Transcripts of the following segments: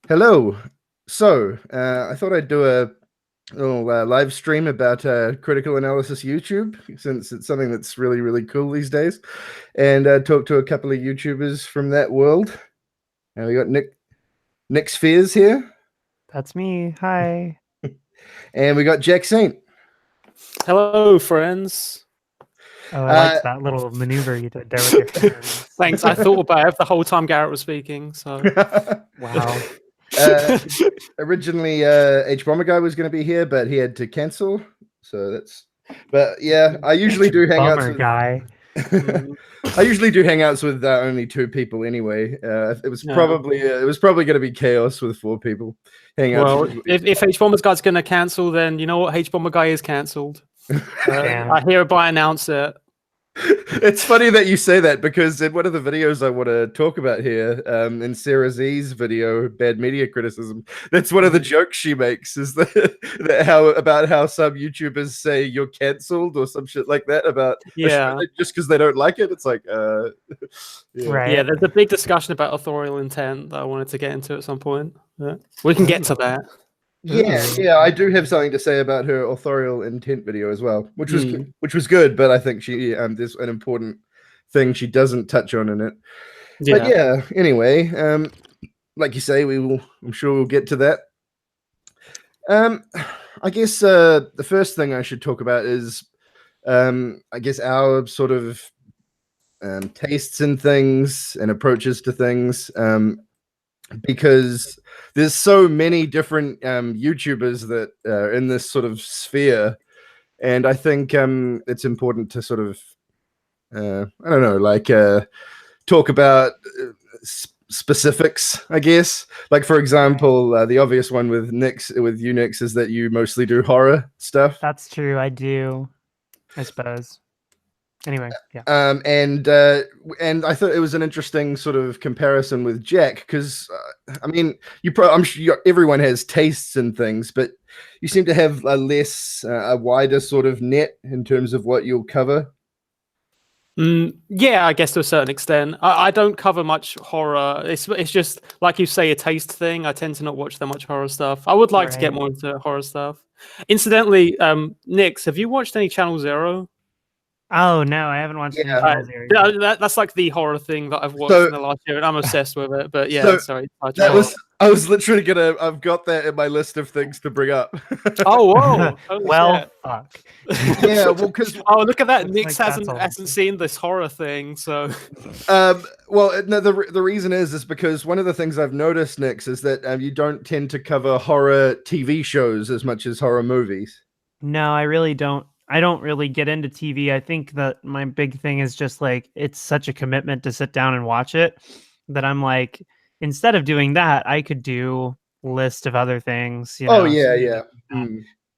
Hello. I thought I'd do a little live stream about critical analysis YouTube, since it's something that's really, really cool these days, and talk to a couple of YouTubers from that world. And we got Nick Spheres here, That's me. Hi. and we got Jack Saint. Hello, friends. Oh, I liked that little maneuver you did there with your fingers. Thanks. I thought about it the whole time Garrett was speaking. So Wow. Originally, H Bomber Guy was going to be here, but he had to cancel. So that's. But yeah, I usually do hangouts with guy. I usually do hangouts with only two people anyway. It was probably going to be chaos with four people. Hangouts. Well, if H Bomber Guy's going to cancel, then you know what? H Bomber Guy is cancelled. I hereby announce it. It's funny that you say that, because in one of the videos I want to talk about here, in Sarah Z's video, Bad Media Criticism, that's one of the jokes she makes, is that how some YouTubers say you're cancelled or some shit like that about just because they don't like it. It's like, Right. Yeah, there's a big discussion about authorial intent that I wanted to get into at some point. Yeah. We can get to that. Yeah, I do have something to say about her authorial intent video as well, which was good, but I think she there's an important thing she doesn't touch on in it. But yeah, anyway, like you say, I'm sure we'll get to that. I guess the first thing I should talk about is I guess our sort of tastes in things and approaches to things, because there's so many different YouTubers that are in this sort of sphere, and I think it's important to sort of I don't know, like talk about specifics, I guess. Like, for example, the obvious one with you, Nix, is that you mostly do horror stuff. That's true. I do, I suppose. Anyway, yeah. And I thought it was an interesting sort of comparison with Jack, because I mean, I'm sure everyone has tastes and things, but you seem to have a wider sort of net in terms of what you'll cover. Yeah, I guess to a certain extent. I don't cover much horror. It's just like you say, a taste thing. I tend to not watch that much horror stuff. I would like to get more into horror stuff. Incidentally, Nix, have you watched any Channel Zero? Oh no, I haven't watched any Channel Zero. That's like the horror thing that I've watched in the last year, and I'm obsessed with it. But yeah, sorry. I was literally I've got that in my list of things to bring up. Oh, whoa. Well, fuck. Yeah, well, because look at that. Nix hasn't seen this horror thing, so. Well, no, the reason is because one of the things I've noticed, Nix, is that you don't tend to cover horror TV shows as much as horror movies. No, I really don't. I don't really get into TV. I think that my big thing is just like, it's such a commitment to sit down and watch it that I'm like, instead of doing that, I could do a list of other things. You know? Oh, yeah. So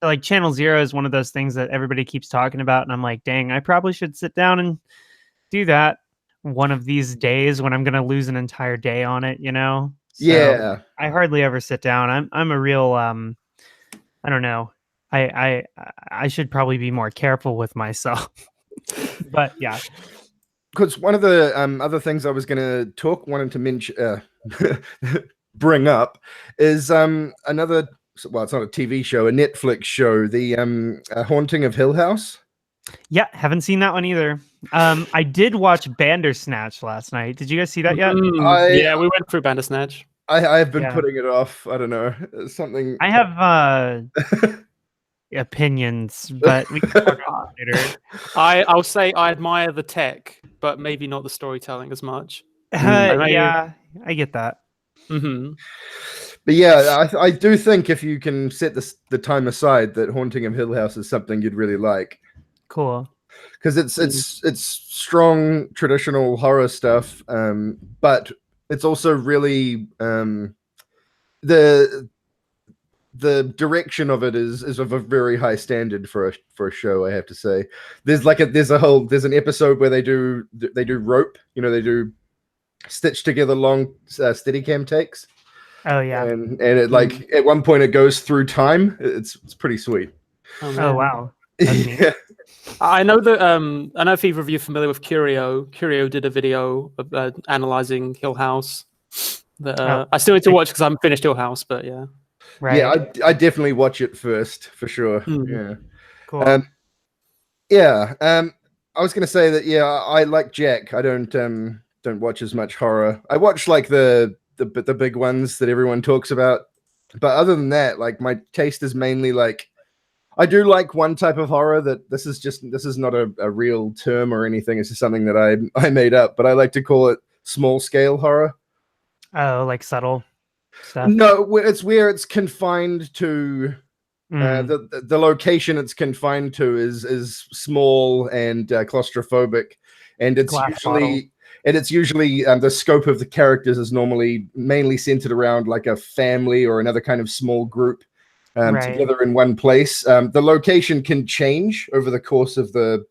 like Channel Zero is one of those things that everybody keeps talking about. And I'm like, dang, I probably should sit down and do that one of these days when I'm going to lose an entire day on it, you know? So yeah. I hardly ever sit down. I'm a real, I don't know. I should probably be more careful with myself. But yeah. Because one of the other things I was going to wanted to mention, bring up, is another. Well, it's not a TV show, a Netflix show, the Haunting of Hill House. Yeah, haven't seen that one either. I did watch Bandersnatch last night. Did you guys see that yet? Yeah, we went through Bandersnatch. I have been putting it off. I don't know, something. I have opinions, but we can talk about it later. I'll say I admire the tech, but maybe not the storytelling as much. Yeah, I get that. But yeah, I do think if you can set the time aside, that Haunting of Hill House is something you'd really like. Cool. Because it's strong traditional horror stuff, but it's also really the direction of it is of a very high standard for a show, I have to say. There's an episode where they do rope, you know, they do stitched together long Steadicam takes. Oh yeah. And it like at one point it goes through time. It's pretty sweet. Oh wow. Yeah. I know that I don't know if either of you are familiar with Curio. Curio did a video of analyzing Hill House. that Oh, I still need to watch because I haven't finished Hill House. But yeah, right. Yeah, I definitely watch it first for sure. Mm. Yeah. Cool. Yeah. I was gonna say that. Yeah, I like Jack. I don't watch as much horror. I watch like the big ones that everyone talks about, but other than that, like my taste is mainly like I do like one type of horror that this is not a real term or anything. It's just something that I made up, but I like to call it small scale horror. Oh, like subtle stuff. No, it's where it's confined to Mm. the location it's confined to is small and claustrophobic, and it's Glass usually the scope of the characters is normally mainly centered around like a family or another kind of small group Right. together in one place. The location can change over the course of the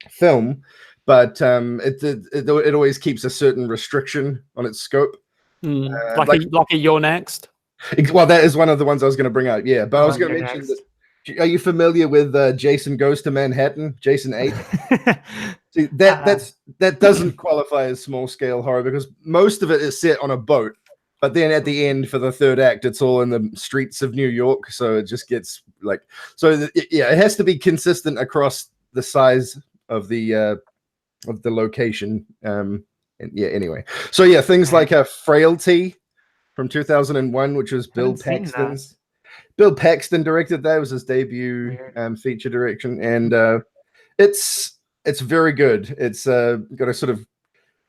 film, but it always keeps a certain restriction on its scope. like a You're Next. Well, that is one of the ones I was going to bring up. Yeah, but I was going to You're mention Next. that. Are you familiar with Jason Goes to Manhattan? Jason 8. See, that doesn't qualify as small scale horror because most of it is set on a boat, but then at the end for the third act, it's all in the streets of New York, so it just gets like yeah, it has to be consistent across the size of the location. And yeah, anyway, so yeah, things like Frailty from 2001, which was Bill Haven't seen that. Paxton's. Bill Paxton directed that. It was his debut feature direction, and it's very good. It's got a sort of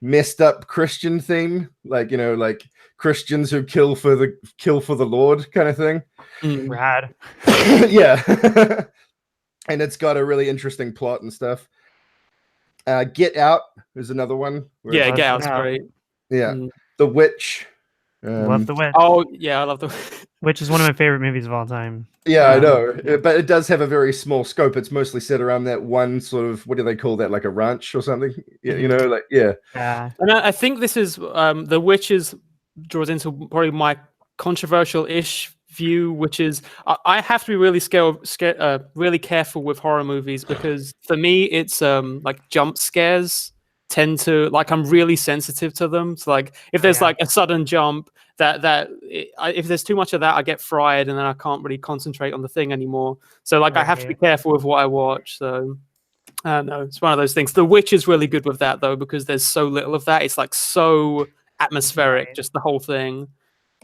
messed up Christian theme, like like Christians who kill for the Lord kind of thing. Rad. Yeah. And it's got a really interesting plot and stuff. Get Out is another one. Yeah, Get Out's great. Yeah. The Witch. Love The Witch. Oh yeah, I love The Which is one of my favorite movies of all time. Yeah, I know, but it does have a very small scope. It's mostly set around that one sort of, what do they call that, like a ranch or something? Yeah, Yeah. And I think this is The Witches draws into probably my controversial-ish view, which is I have to be really really careful with horror movies because for me it's like jump scares tend to I'm really sensitive to them. So like if there's like a sudden jump if there's too much of that, I get fried and then I can't really concentrate on the thing anymore. So I have to be careful with what I watch. So I don't know, it's one of those things. The Witch is really good with that though because there's so little of that. It's like so atmospheric, just the whole thing.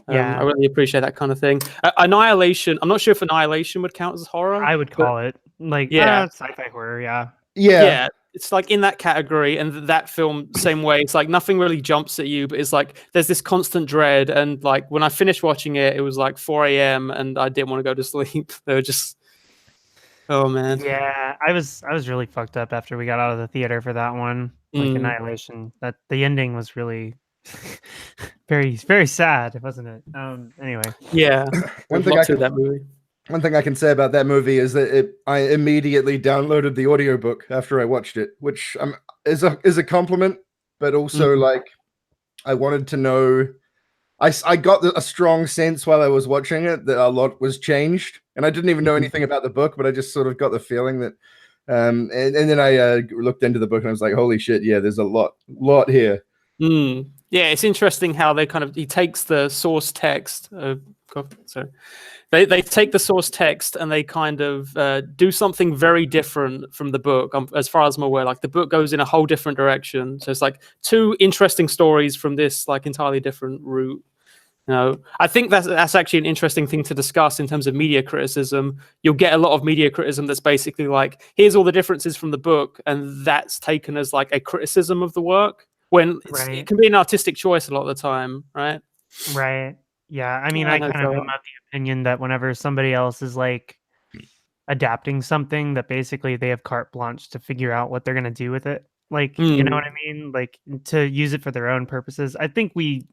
I really appreciate that kind of thing. Annihilation. I'm not sure if Annihilation would count as horror. I would call it sci-fi horror. Yeah. It's like in that category, and that film same way. It's like nothing really jumps at you, but it's like there's this constant dread. And like when I finished watching it, it was like 4 a.m. and I didn't want to go to sleep. They were just, oh man. Yeah, I was really fucked up after we got out of the theater for that one. Like Annihilation. That the ending was really very, very sad, wasn't it? Anyway. Yeah. One thing I can say about that movie is that I immediately downloaded the audiobook after I watched it, which is a compliment, but also like I wanted to know. I got a strong sense while I was watching it that a lot was changed, and I didn't even know anything about the book, but I just sort of got the feeling that. And then I looked into the book and I was like, holy shit, yeah, there's a lot here. Yeah, it's interesting how he takes the source text. They take the source text and they kind of do something very different from the book. As far as I'm aware, like the book goes in a whole different direction. So it's like two interesting stories from this like entirely different route. I think that's actually an interesting thing to discuss in terms of media criticism. You'll get a lot of media criticism that's basically like, here's all the differences from the book, and that's taken as like a criticism of the work when it can be an artistic choice a lot of the time, right? Right. Yeah, I mean, I kind of am of the opinion that whenever somebody else is like adapting something, that basically they have carte blanche to figure out what they're going to do with it. Like, you know what I mean? Like to use it for their own purposes. I think we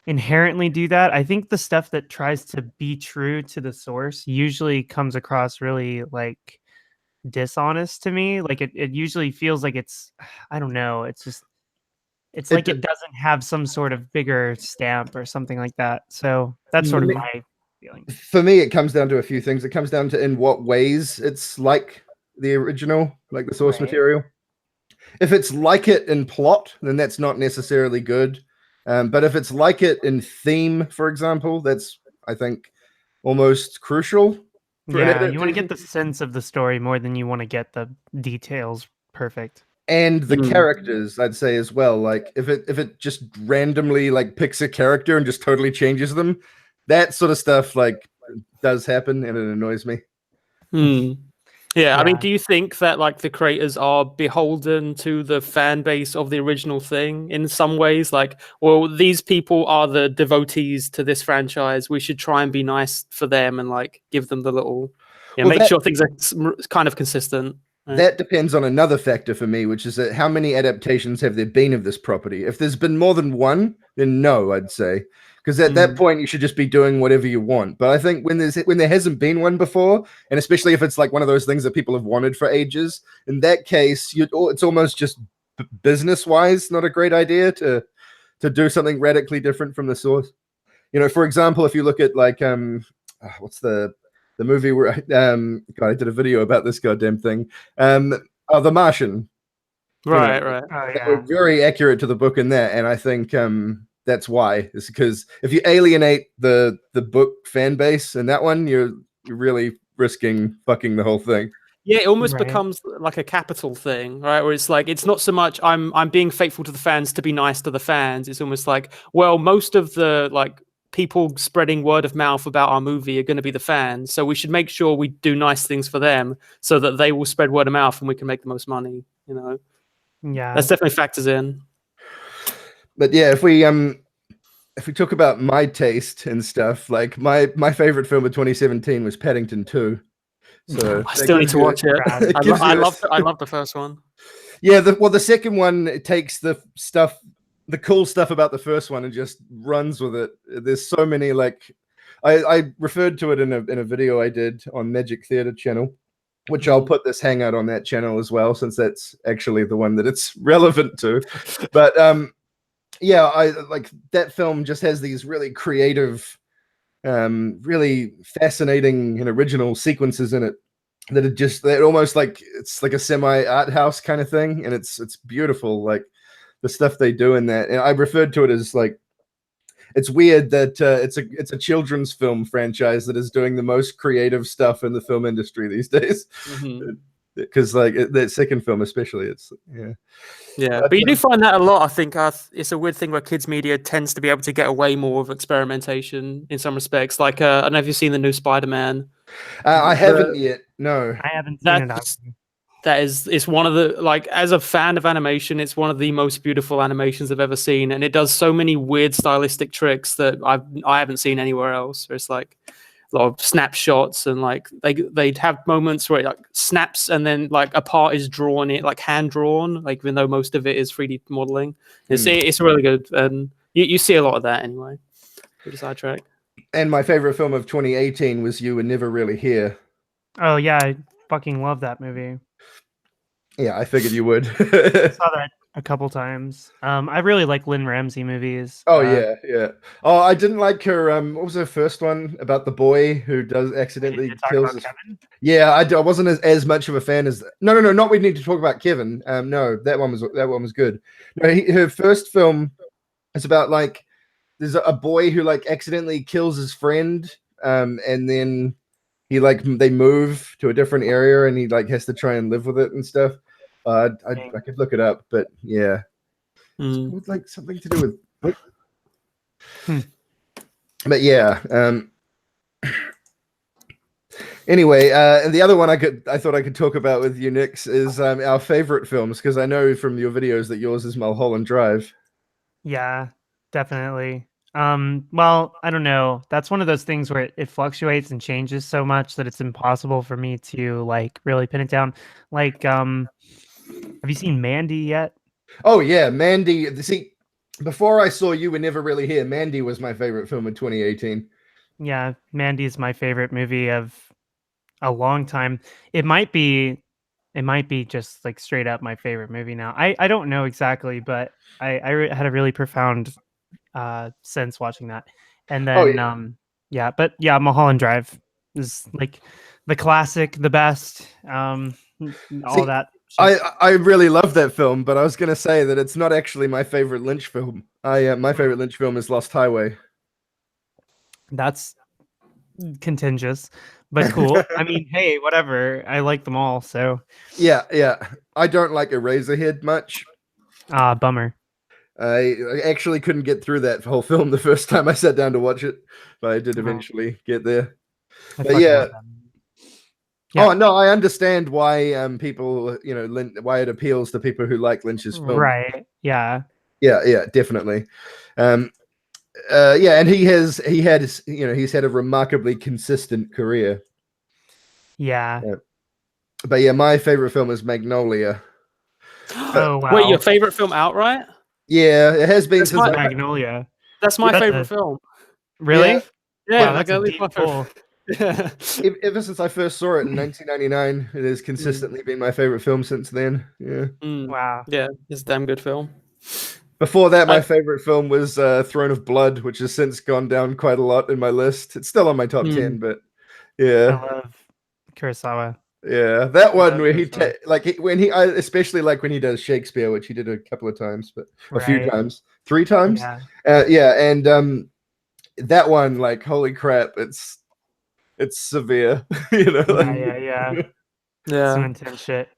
inherently do that. I think the stuff that tries to be true to the source usually comes across really like dishonest to me. Like it usually feels like I don't know. It's just. It's like it doesn't have some sort of bigger stamp or something like that. So that's sort of my feeling. For me, it comes down to a few things. It comes down to in what ways it's like the original, like the source material. If it's like it in plot, then that's not necessarily good. But if it's like it in theme, for example, that's, I think, almost crucial for an Yeah, you want to adaptation. get the sense of the story more than you want to get the details perfect. And the Mm. characters, I'd say as well. Like if it just randomly like picks a character and just totally changes them, that sort of stuff like does happen and it annoys me. Hmm. Yeah, I mean, Yeah. do you think that like the creators are beholden to the fan base of the original thing in some ways? Like, well, these people are the devotees to this franchise. We should try and be nice for them and like give them the little, Well, make that sure things are kind of consistent. Right? that depends on another factor for me, which is that how many adaptations have there been of this property? If there's been more than one, then no, I'd say. Because at that point you should just be doing whatever you want. But I think when there hasn't been one before, and especially if it's like one of those things that people have wanted for ages, in that case, it's almost just business-wise not a great idea to do something radically different from the source. You know, for example, if you look at like what's the movie where God, I did a video about this goddamn thing. The Martian. Right, You know, right. Oh they yeah. were very accurate to the book in that, and I think that's why. It's because if you alienate the book fan base in that one, you're really risking fucking the whole thing. Yeah, it almost Right. becomes like a capital thing, right? Where it's like it's not so much I'm being faithful to the fans to be nice to the fans. It's almost like, well, most of the like people spreading word of mouth about our movie are going to be the fans, so we should make sure we do nice things for them so that they will spread word of mouth and we can make the most money. You know, Yeah. that's definitely factors in. But yeah, if we talk about my taste and stuff, like my favorite film of 2017 was Paddington 2. So I still need to watch it. it gives you I love the first one. Yeah, the second one, it takes the cool stuff about the first one and just runs with it. There's so many like I referred to it in a video I did on Magic Theater channel, which I'll put this hangout on that channel as well, since that's actually the one that it's relevant to. But yeah, I like that film just has these really creative, really fascinating and original sequences in it that it just that almost like it's like a semi art house kind of thing, and it's beautiful, like the stuff they do in that. And I referred to it as like it's weird that it's a children's film franchise that is doing the most creative stuff in the film industry these days. Because like that second film especially, it's but you do find that a lot. I think it's a weird thing where kids media tends to be able to get away more with experimentation in some respects. Like I don't know if you've seen the new Spider-Man. I haven't yet. No, I haven't seen it. It's one of the, like, as a fan of animation, it's one of the most beautiful animations I've ever seen, and it does so many weird stylistic tricks that I haven't seen anywhere else. It's like a lot of snapshots, and like they'd have moments where it like snaps and then like a part is drawn, it like hand drawn, like even though most of it is 3D modeling. It's really good, and you see a lot of that anyway. Bit of sidetrack. And my favorite film of 2018 was You Were Never Really Here. Oh yeah, I fucking love that movie. Yeah, I figured you would. I saw that a couple times. I really like Lynn Ramsey movies. Oh yeah. Oh, I didn't like her. What was her first one about the boy who does accidentally kills his... Kevin? Yeah, I wasn't as much of a fan as no. Not we need to talk about Kevin. No, that one was good. No, her first film is about like there's a boy who like accidentally kills his friend, and then he like they move to a different area and he like has to try and live with it and stuff. I could look it up, but yeah, it's like something to do with. But yeah. Anyway, and the other one I thought I could talk about with you, Nix, is our favorite films, because I know from your videos that yours is Mulholland Drive. Yeah, definitely. Well, I don't know. That's one of those things where it fluctuates and changes so much that it's impossible for me to like really pin it down. Like, have you seen Mandy yet? Oh yeah, Mandy. See, before I saw You Were Never Really Here, Mandy was my favorite film in 2018. Yeah, Mandy is my favorite movie of a long time. It might be just like straight up my favorite movie now. I don't know exactly, but I had a really profound sense watching that. And then but yeah, Mulholland Drive is like the classic, the best, all that shit. I really love that film, but I was gonna say that it's not actually my favorite Lynch film. My favorite Lynch film is Lost Highway. That's contentious, but cool. I mean, hey, whatever. I like them all, so Yeah. I don't like Eraserhead much. bummer. I actually couldn't get through that whole film the first time I sat down to watch it, but I did Oh. eventually get there. I But fucking yeah. love that movie. Yeah. Oh no, I understand why people, why it appeals to people who like Lynch's film. Right. Yeah. Yeah, definitely. Yeah, and he's had a remarkably consistent career. Yeah. But yeah, my favorite film is Magnolia. Oh wow. Wait, your favorite film outright? Yeah, it has been That's since my- Magnolia. That's my That's favorite a- film. Really? Yeah, Wow, that's a Magnolia's deep my pull. favorite. Yeah. ever since I first saw it in 1999, it has consistently been my favorite film since then. Yeah. Wow. Yeah, it's a damn good film. Before that, my favorite film was Throne of Blood, which has since gone down quite a lot in my list. It's still on my top 10, but I yeah, love Kurosawa. yeah, that one Yeah, where he Kurosawa. especially like when he does Shakespeare, which he did a couple of times, but a few Right. times, 3 times. Yeah. And that one, like, holy crap, it's severe, Yeah. Yeah. Some intense shit.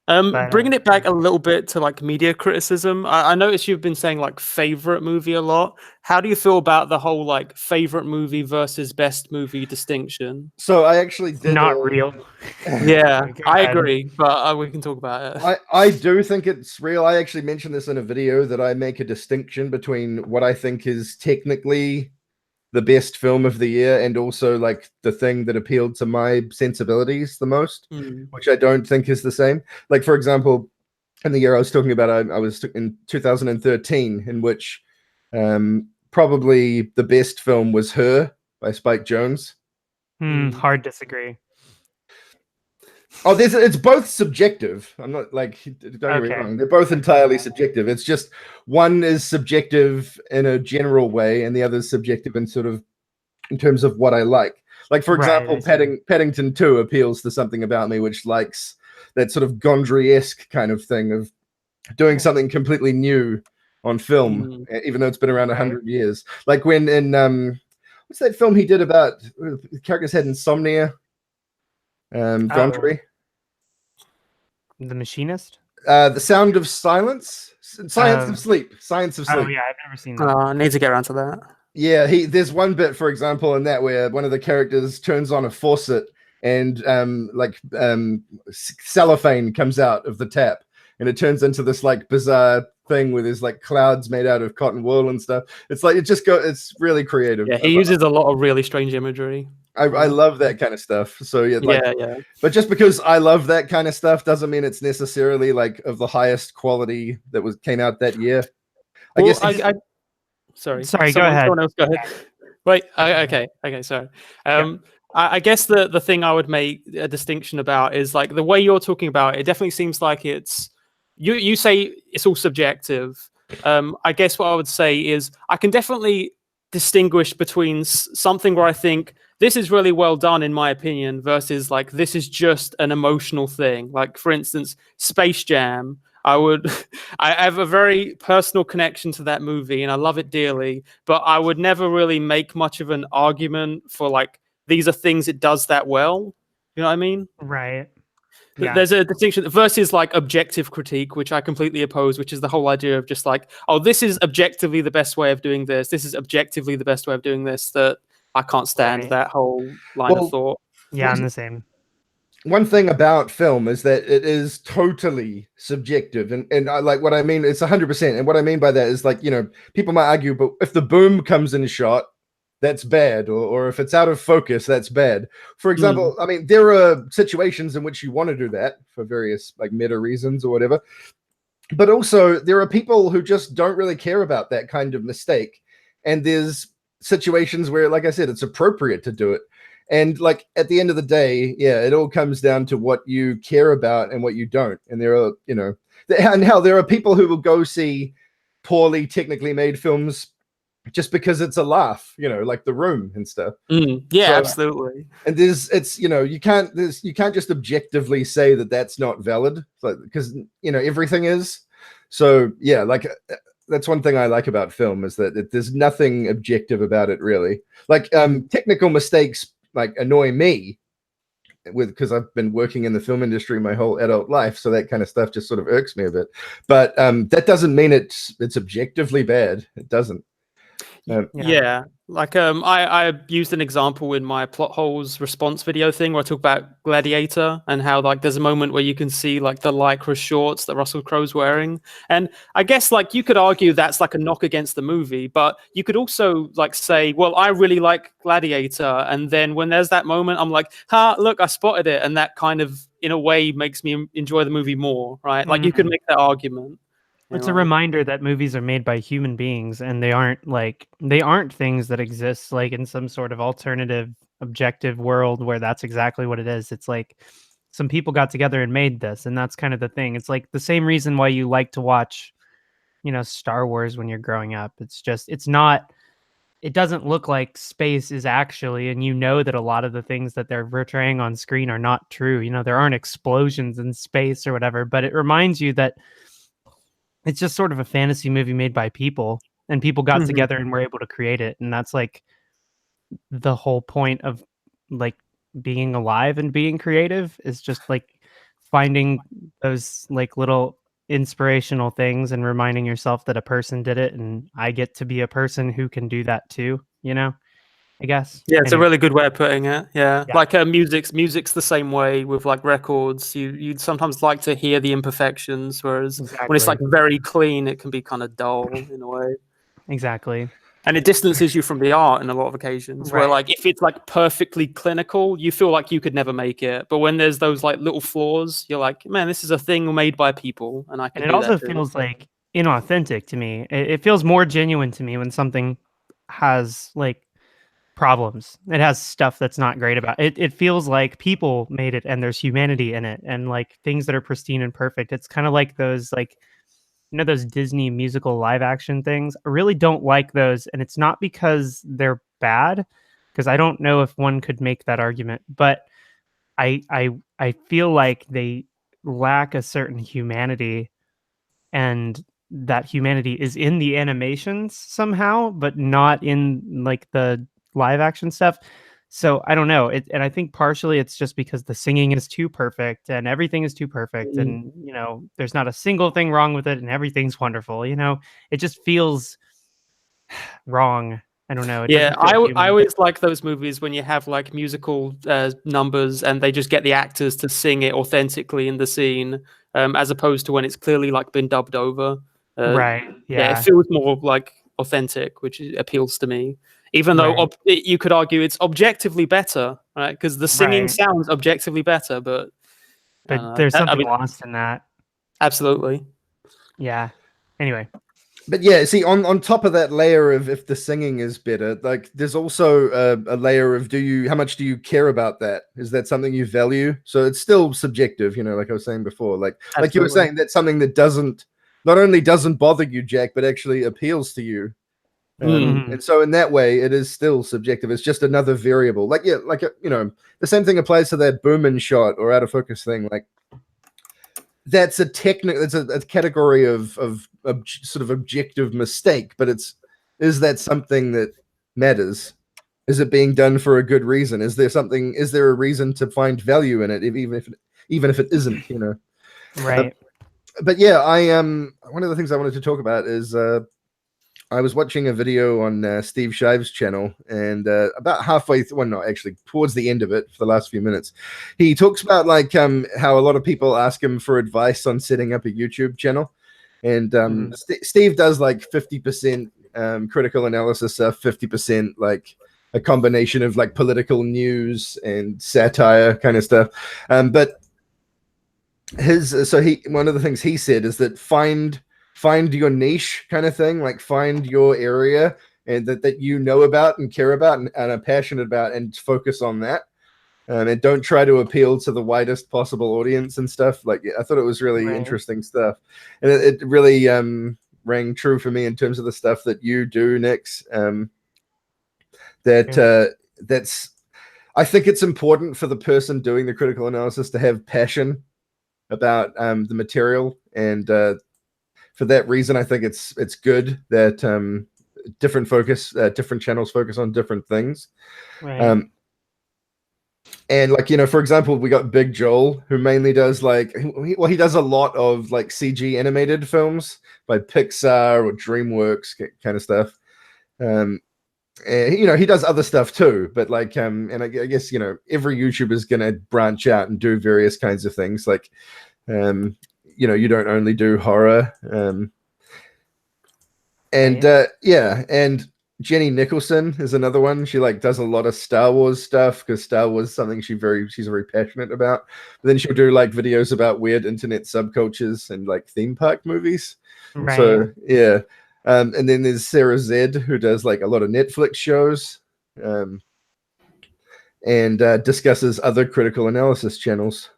Bringing it back a little bit to like media criticism, I noticed you've been saying like favorite movie a lot. How do you feel about the whole like favorite movie versus best movie distinction? So I actually did Not real. Yeah, Go I ahead. agree, but we can talk about it. I do think it's real. I actually mentioned this in a video that I make a distinction between what I think is technically the best film of the year and also like the thing that appealed to my sensibilities the most, which I don't think is the same. Like, for example, in the year I was talking about, I was in 2013, in which probably the best film was Her by Spike Jonze. Hard disagree. Oh, it's both subjective. I'm not like, don't get me wrong. They're both entirely subjective. It's just one is subjective in a general way, and the other is subjective in sort of in terms of what I like. Like, for example, Paddington 2 appeals to something about me which likes that sort of Gondry-esque kind of thing of doing something completely new on film, even though it's been around 100 years. Like when in what's that film he did about the characters had insomnia? Gondry. The Machinist? The Sound of Silence? Science of Sleep. Science of Sleep. Oh yeah, I've never seen that. I need to get around to that. Yeah, there's one bit, for example, in that where one of the characters turns on a faucet and cellophane comes out of the tap, and it turns into this like bizarre thing where there's like clouds made out of cotton wool and stuff. It's like it's really creative. Yeah, he uses a lot of really strange imagery. I love that kind of stuff. So yeah, yeah. But just because I love that kind of stuff doesn't mean it's necessarily like of the highest quality that came out that year. Sorry, go ahead. Someone else go ahead. Wait, okay, sorry. I guess the thing I would make a distinction about is like the way you're talking about it. It definitely seems like it's you say it's all subjective. I guess what I would say is I can definitely distinguish between something where I think this is really well done in my opinion versus like this is just an emotional thing. Like for instance, Space Jam. I have a very personal connection to that movie and I love it dearly, but I would never really make much of an argument for like these are things it does that well. You know what I mean? Right. Yeah. There's a distinction versus like objective critique, which I completely oppose, which is the whole idea of just like, oh, this is objectively the best way of doing this. This is objectively the best way of doing this. That I can't stand that whole line of thought. Yeah, I'm the same. One thing about film is that it is totally subjective, and I like what I mean. It's 100%, and what I mean by that is like, you know, people might argue, but if the boom comes in shot, that's bad, or if it's out of focus, that's bad. For example, I mean, there are situations in which you want to do that for various like meta reasons or whatever, but also there are people who just don't really care about that kind of mistake, and there's situations where, like I said, it's appropriate to do it. And like at the end of the day, yeah, it all comes down to what you care about and what you don't. And there are, you know, and how there are people who will go see poorly technically made films just because it's a laugh, you know, like The Room and stuff. Yeah, so, absolutely. And it's, you know, you can't just objectively say that that's not valid, because, you know, everything is. So yeah, like that's one thing I like about film is that there's nothing objective about it really. Like technical mistakes like annoy me because I've been working in the film industry my whole adult life, so that kind of stuff just sort of irks me a bit. But that doesn't mean it's objectively bad. It doesn't. Yeah, like I used an example in my plot holes response video thing where I talk about Gladiator and how like there's a moment where you can see like the lycra shorts that Russell Crowe's wearing, and I guess like you could argue that's like a knock against the movie, but you could also like say, well, I really like Gladiator, and then when there's that moment, I'm like, look, I spotted it, and that kind of in a way makes me enjoy the movie more, right? Like you could make that argument. It's a reminder that movies are made by human beings, and they aren't things that exist like in some sort of alternative objective world where that's exactly what it is. It's like some people got together and made this, and that's kind of the thing. It's like the same reason why you like to watch, Star Wars when you're growing up. It doesn't look like space is actually, and that a lot of the things that they're portraying on screen are not true. There aren't explosions in space or whatever, but it reminds you that it's just sort of a fantasy movie made by people, and people got together and were able to create it. And that's like the whole point of like being alive and being creative, is just like finding those like little inspirational things and reminding yourself that a person did it, and I get to be a person who can do that too, I guess. Yeah, it's a really good way of putting it. Yeah. Like music's the same way with like records. You'd sometimes like to hear the imperfections, whereas when it's like very clean, it can be kind of dull in a way. Exactly. And it distances you from the art in a lot of occasions. Where like if it's like perfectly clinical, you feel like you could never make it. But when there's those like little flaws, you're like, man, this is a thing made by people, and I can. And it also feels like inauthentic to me. It feels more genuine to me when something has like problems. It has stuff that's not great about it. It feels like people made it, and there's humanity in it, and like things that are pristine and perfect. It's kind of like those like those Disney musical live action things. I really don't like those, and it's not because they're bad, because I don't know if one could make that argument, but I feel like they lack a certain humanity, and that humanity is in the animations somehow, but not in like the live action stuff. So I don't know. And I think partially it's just because the singing is too perfect and everything is too perfect, and there's not a single thing wrong with it, and everything's wonderful. It just feels wrong. I don't know. I always like those movies when you have like musical numbers and they just get the actors to sing it authentically in the scene, as opposed to when it's clearly like been dubbed over. Right. Yeah. It feels more like authentic, which appeals to me. Even though you could argue it's objectively better, right? Because the singing sounds objectively better, but there's something lost in that. Absolutely. Yeah. Anyway. But yeah, see, on top of that layer of if the singing is better, like there's also a layer of how much do you care about that? Is that something you value? So it's still subjective, like I was saying before. Like you were saying, that's something that not only doesn't bother you, Jack, but actually appeals to you. And so in that way, it is still subjective. It's just another variable. Like, the same thing applies to that boom in shot or out of focus thing. Like, that's a category of sort of objective mistake, but is that something that matters? Is it being done for a good reason? Is there a reason to find value in it, even if it isn't, Right. But yeah, one of the things I wanted to talk about is I was watching a video on Steve Shive's channel, and about halfway through, well, no, actually towards the end of it, for the last few minutes, he talks about like how a lot of people ask him for advice on setting up a YouTube channel, and Steve does like 50% critical analysis stuff, 50% like a combination of like political news and satire kind of stuff, but one of the things he said is that find your niche kind of thing, like find your area and that you know about and care about and are passionate about, and focus on that, and don't try to appeal to the widest possible audience and stuff. Like, I thought it was really interesting stuff, and it really rang true for me in terms of the stuff that you do, Nix. That's I think it's important for the person doing the critical analysis to have passion about the material, and for that reason, I think it's good that different channels focus on different things. Right. And like, for example, we got Big Joel, who mainly does like, he does a lot of like CG animated films by Pixar or DreamWorks kind of stuff. And he does other stuff too, but like, and I guess every YouTuber is gonna branch out and do various kinds of things. Like, you don't only do horror. And and Jenny Nicholson is another one. She like does a lot of Star Wars stuff because Star Wars is something she's very passionate about. But then she'll do like videos about weird internet subcultures and like theme park movies. Right. So yeah. And then there's Sarah Zed, who does like a lot of Netflix shows, and discusses other critical analysis channels.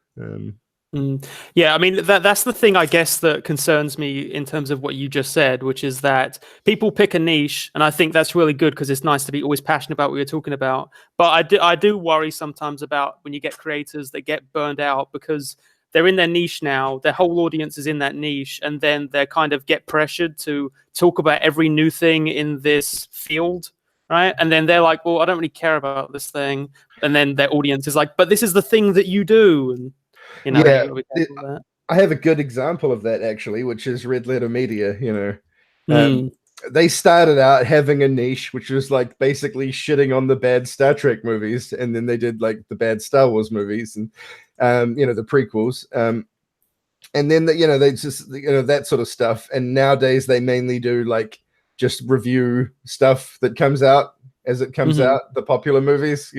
Yeah, I mean, that's the thing, I guess, that concerns me in terms of what you just said, which is that people pick a niche, and I think that's really good because it's nice to be always passionate about what you're talking about. But I do worry sometimes about when you get creators that get burned out because they're in their niche now, their whole audience is in that niche, and then they kind of get pressured to talk about every new thing in this field, right? And then they're like, well, I don't really care about this thing. And then their audience is like, but this is the thing that you do. And yeah, I have a good example of that actually, which is Red Letter Media. They started out having a niche, which was like basically shitting on the bad Star Trek movies, and then they did like the bad Star Wars movies and the prequels, and then they just that sort of stuff. And nowadays they mainly do like just review stuff that comes out as it comes out, the popular movies,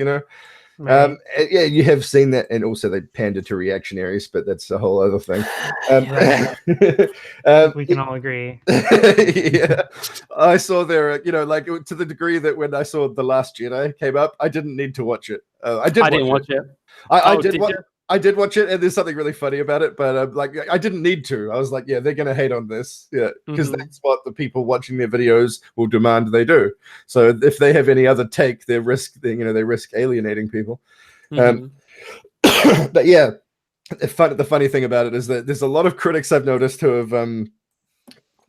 Right. Yeah, you have seen that, and also they pander to reactionaries, but that's a whole other thing. We can all agree. Yeah, I saw there, like to the degree that when I saw The Last Jedi came up, I didn't need to watch it. I didn't watch it. I did watch it, and there's something really funny about it, but like I didn't need to. I was like, yeah, they're gonna hate on this, yeah, because that's what the people watching their videos will demand they do. So if they have any other take, they risk alienating people. But yeah, the funny thing about it is that there's a lot of critics I've noticed who have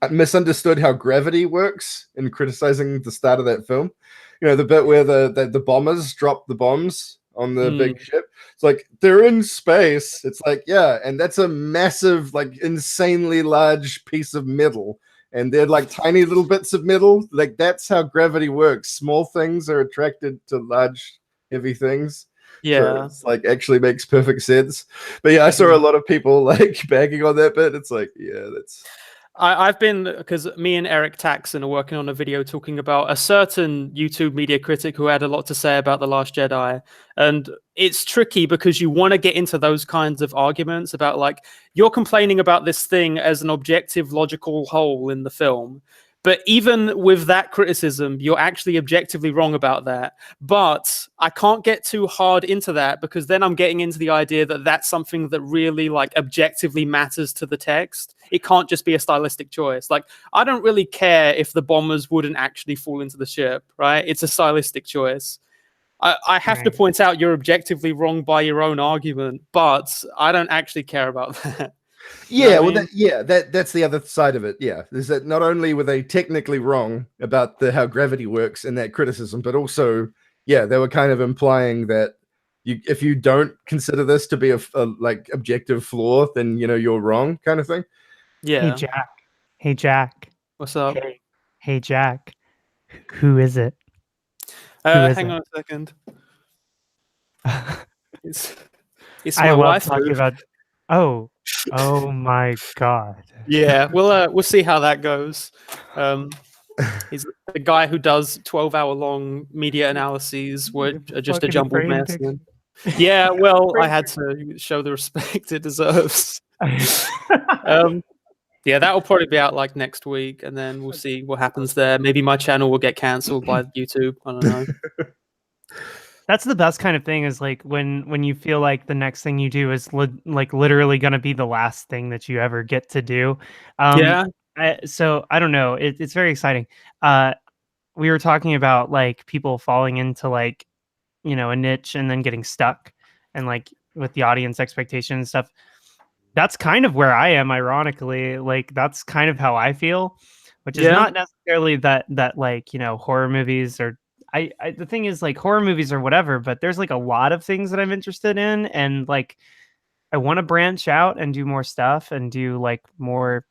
misunderstood how gravity works in criticizing the start of that film. The bit where the bombers drop the bombs on the big ship. It's like they're in space. It's like, yeah, and that's a massive, like insanely large piece of metal. And they're like tiny little bits of metal. Like that's how gravity works. Small things are attracted to large, heavy things. Yeah. So it's like actually makes perfect sense. But yeah, I saw a lot of people like bagging on that bit. It's like, yeah, that's I've been, because me and Eric Taxon are working on a video talking about a certain YouTube media critic who had a lot to say about The Last Jedi. And it's tricky because you want to get into those kinds of arguments about like, you're complaining about this thing as an objective, logical whole in the film. But even with that criticism, you're actually objectively wrong about that. But I can't get too hard into that because then I'm getting into the idea that that's something that really like objectively matters to the text. It can't just be a stylistic choice. Like, I don't really care if the bombers wouldn't actually fall into the ship, right? It's a stylistic choice. I have to point out you're objectively wrong by your own argument, but I don't actually care about that. Yeah, well, that's the other side of it. Yeah, is that not only were they technically wrong about how gravity works in that criticism, but also, yeah, they were kind of implying that if you don't consider this to be a like objective flaw, then you're wrong, kind of thing. Yeah. Hey Jack. What's up? Hey Jack. Who is it? Hang on a second. It's my wife. Talking about. Oh my God. Yeah, we'll see how that goes. He's the guy who does 12-hour-long media analyses, which are just a jumbled mess. Yeah, well, I had to show the respect it deserves. Yeah, that will probably be out like next week, and then we'll see what happens there. Maybe my channel will get cancelled by YouTube. I don't know. That's the best kind of thing, is like when you feel like the next thing you do is like literally going to be the last thing that you ever get to do. So I don't know. It's very exciting. We were talking about like people falling into like, a niche and then getting stuck, and like with the audience expectation and stuff. that's kind of where I am, ironically. Like that's kind of how I feel, which is Yeah. not necessarily that like, you know, horror movies or I the thing is like horror movies or whatever, but there's like a lot of things that I'm interested in, and like I want to branch out and do more stuff and do like more,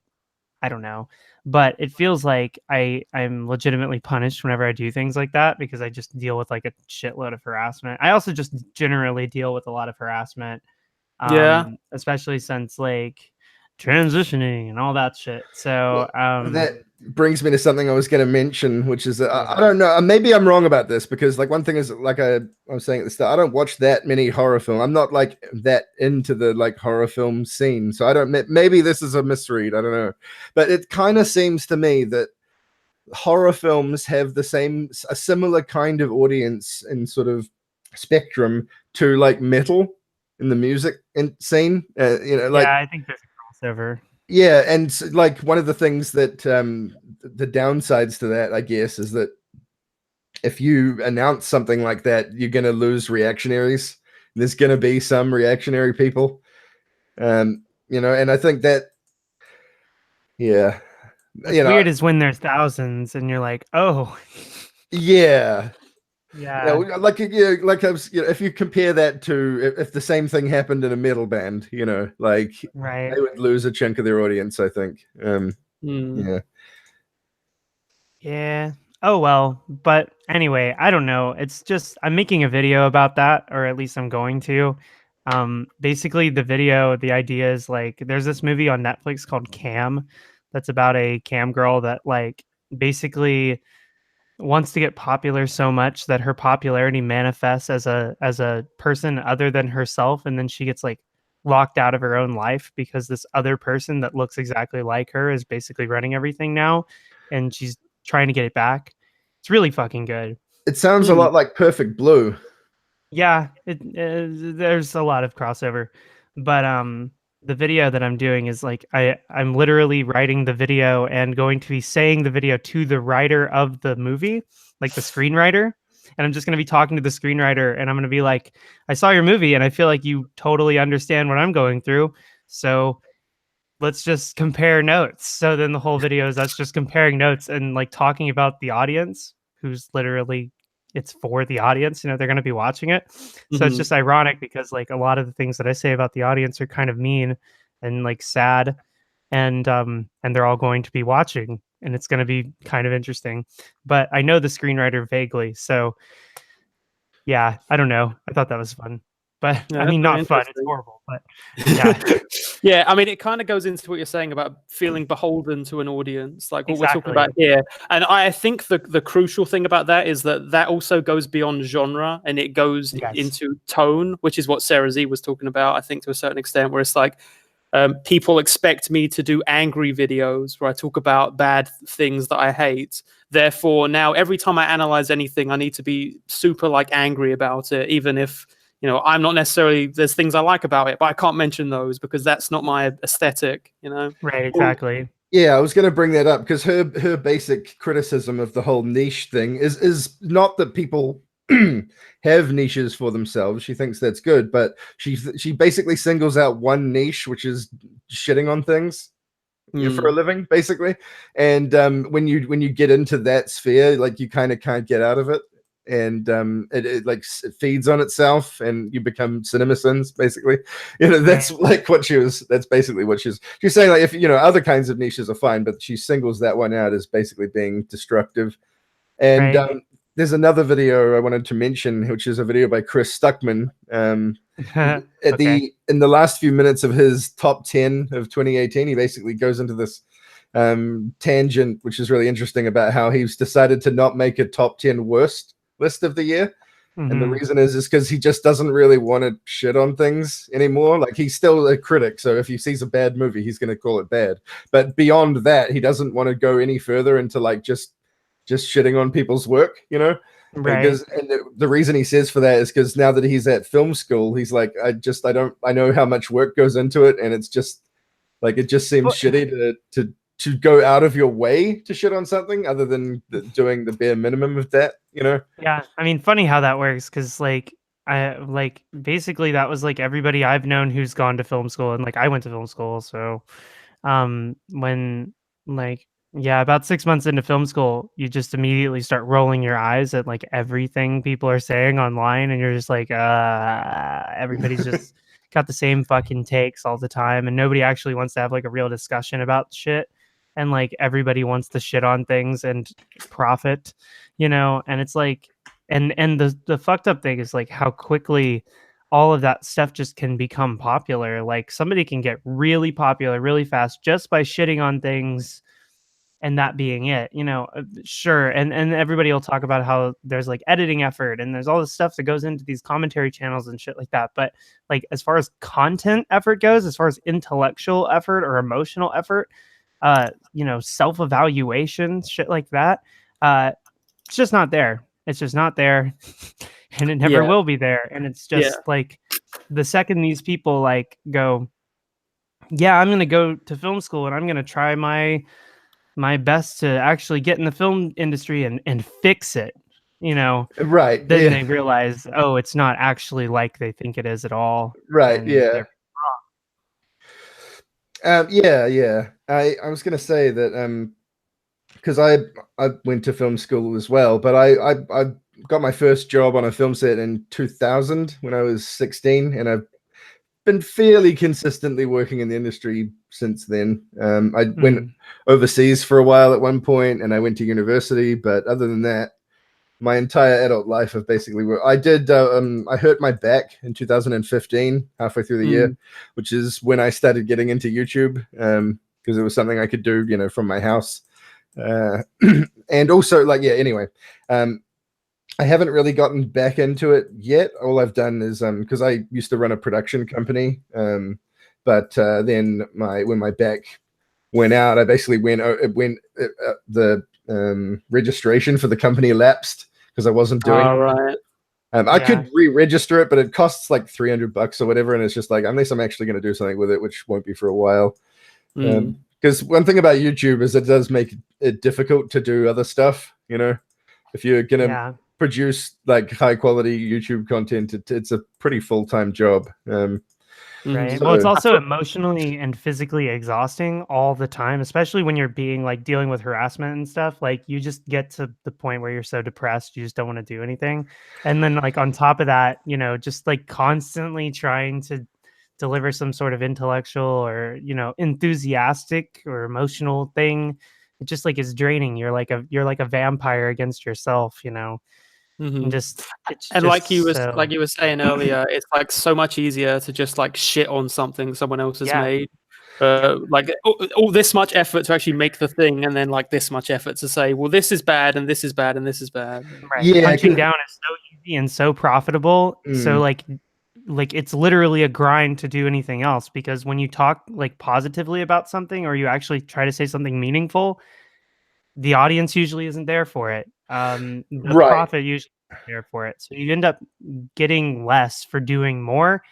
I don't know. But it feels like I'm legitimately punished whenever I do things like that because I just deal with like a shitload of harassment. I also just generally deal with a lot of harassment, Yeah. especially since like transitioning and all that shit. So that brings me to something I was going to mention, which is that I Yeah. don't know. Maybe I'm wrong about this because, like, one thing is, like I was saying at the start, I don't watch that many horror film. I'm not like that into the like horror film scene, so I don't. Maybe this is a misread. I don't know, but it kind of seems to me that horror films have a similar kind of audience and sort of spectrum to like metal in the music scene. You know, like yeah, I think there's a crossover. yeah, and like one of the things that the downsides to that, I guess, is that if you announce something like that, you're going to lose reactionaries. There's going to be some reactionary people, you know, and I think that, yeah, What's you know, weird is when there's thousands and you're like, oh, yeah, yeah, like I was, you know, if you compare that to if the same thing happened in a metal band, you know, like right. they would lose a chunk of their audience, I think. Mm. Yeah. Yeah. Oh well. But anyway, I don't know. It's just I'm making a video about that, or at least I'm going to. Basically the video, the idea is like there's this movie on Netflix called Cam that's about a cam girl that like basically wants to get popular so much that her popularity manifests as a person other than herself, and then she gets like locked out of her own life because this other person that looks exactly like her is basically running everything now, and she's trying to get it back. It's really fucking good. It sounds a lot like Perfect Blue. Yeah, there's a lot of crossover, but the video that I'm doing is like I'm literally writing the video and going to be saying the video to the writer of the movie, like the screenwriter, and I'm just going to be talking to the screenwriter and I'm going to be like, I saw your movie and I feel like you totally understand what I'm going through, so let's just compare notes. So then the whole video is us just comparing notes and like talking about the audience, who's literally it's for the audience, you know, they're going to be watching it. So it's Mhm. just ironic because like a lot of the things that I say about the audience are kind of mean and like sad, and they're all going to be watching and it's going to be kind of interesting. But I know the screenwriter vaguely, so yeah, I don't know. I thought that was fun. But Yeah, I that's mean, very not fun. It's interesting. horrible. But yeah, Yeah, I mean, it kind of goes into what you're saying about feeling beholden to an audience, like what we're talking exactly. about here. And I think the crucial thing about that is that that also goes beyond genre and it goes Yes. into tone, which is what Sarah Z was talking about, I think, to a certain extent, where it's like people expect me to do angry videos where I talk about bad things that I hate. Therefore, now every time I analyze anything, I need to be super like angry about it, even if I'm not necessarily, there's things I like about it, but I can't mention those because that's not my aesthetic, Right, exactly. Yeah, I was going to bring that up because her basic criticism of the whole niche thing is not that people have niches for themselves. She thinks that's good, but she basically singles out one niche, which is shitting on things for a living, basically. And when you get into that sphere, like you kind of can't get out of it, and it like it feeds on itself, and you become CinemaSins, basically. That's like what that's basically what she's saying. Like if other kinds of niches are fine, but she singles that one out as basically being destructive. And Right. there's another video I wanted to mention, which is a video by Chris Stuckman. Okay. In the last few minutes of his top 10 of 2018, he basically goes into this tangent, which is really interesting, about how he's decided to not make a top 10 worst list of the year. And the reason is because he just doesn't really want to shit on things anymore. Like, he's still a critic, so if he sees a bad movie, he's going to call it bad. But beyond that, he doesn't want to go any further into like just shitting on people's work, Right. Because the reason he says for that is because now that he's at film school, he's like, I know how much work goes into it, and it's just like it just seems shitty to go out of your way to shit on something other than doing the bare minimum of that, Yeah, I mean, funny how that works because like I like basically that was like everybody I've known who's gone to film school, and like I went to film school, so when like yeah, about 6 months into film school, you just immediately start rolling your eyes at like everything people are saying online, and you're just like everybody's just got the same fucking takes all the time, and nobody actually wants to have like a real discussion about shit, and like everybody wants to shit on things and profit, and it's like and the fucked up thing is like how quickly all of that stuff just can become popular. Like somebody can get really popular really fast just by shitting on things and that being it, sure. And everybody will talk about how there's like editing effort and there's all this stuff that goes into these commentary channels and shit like that. But like as far as content effort goes, as far as intellectual effort or emotional effort, self-evaluation, shit like that, it's just not there. It's just not there. And it never will be there. And it's just like the second these people like go, yeah, I'm going to go to film school and I'm going to try my best to actually get in the film industry and fix it, Right. then they realize, oh, it's not actually like they think it is at all. Right. Yeah. Yeah. I was going to say that because I went to film school as well, but I got my first job on a film set in 2000 when I was 16, and I've been fairly consistently working in the industry since then. I went overseas for a while at one point, and I went to university, but other than that, my entire adult life I've basically worked. I hurt my back in 2015, halfway through the year, which is when I started getting into YouTube, because it was something I could do, from my house. And also anyway, I haven't really gotten back into it yet. All I've done is because I used to run a production company, but then when my back went out, I basically the registration for the company lapsed because I wasn't doing it. Right. I could re-register it, but it costs like $300 or whatever, and it's just like, unless I'm actually going to do something with it, which won't be for a while. Because one thing about YouTube is it does make it difficult to do other stuff. If you're gonna produce like high quality YouTube content, it's a pretty full-time job. Right. Well, it's also emotionally and physically exhausting all the time, especially when you're being like dealing with harassment and stuff. Like you just get to the point where you're so depressed, you just don't want to do anything. And then like on top of that, just like constantly trying to deliver some sort of intellectual or, enthusiastic or emotional thing. It just like is draining. You're like a vampire against yourself, And like you were saying earlier, it's like so much easier to just like shit on something someone else has made. Like all this much effort to actually make the thing, and then like this much effort to say, well, this is bad and this is bad and this is bad. Right. Yeah, punching down is so easy and so profitable. So like it's literally a grind to do anything else, because when you talk like positively about something or you actually try to say something meaningful, the audience usually isn't there for it. The profit usually isn't there for it. So you end up getting less for doing more.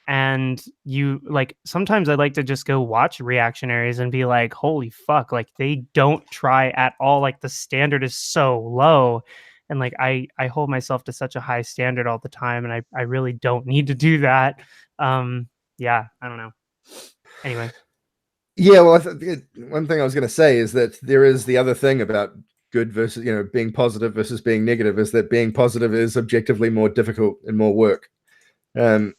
And you like, sometimes I like to just go watch reactionaries and be like, holy fuck, like they don't try at all. Like the standard is so low. And like, I hold myself to such a high standard all the time. And I really don't need to do that. Yeah, I don't know. Anyway. Yeah, well, one thing I was going to say is that there is the other thing about good versus, being positive versus being negative, is that being positive is objectively more difficult and more work. Then,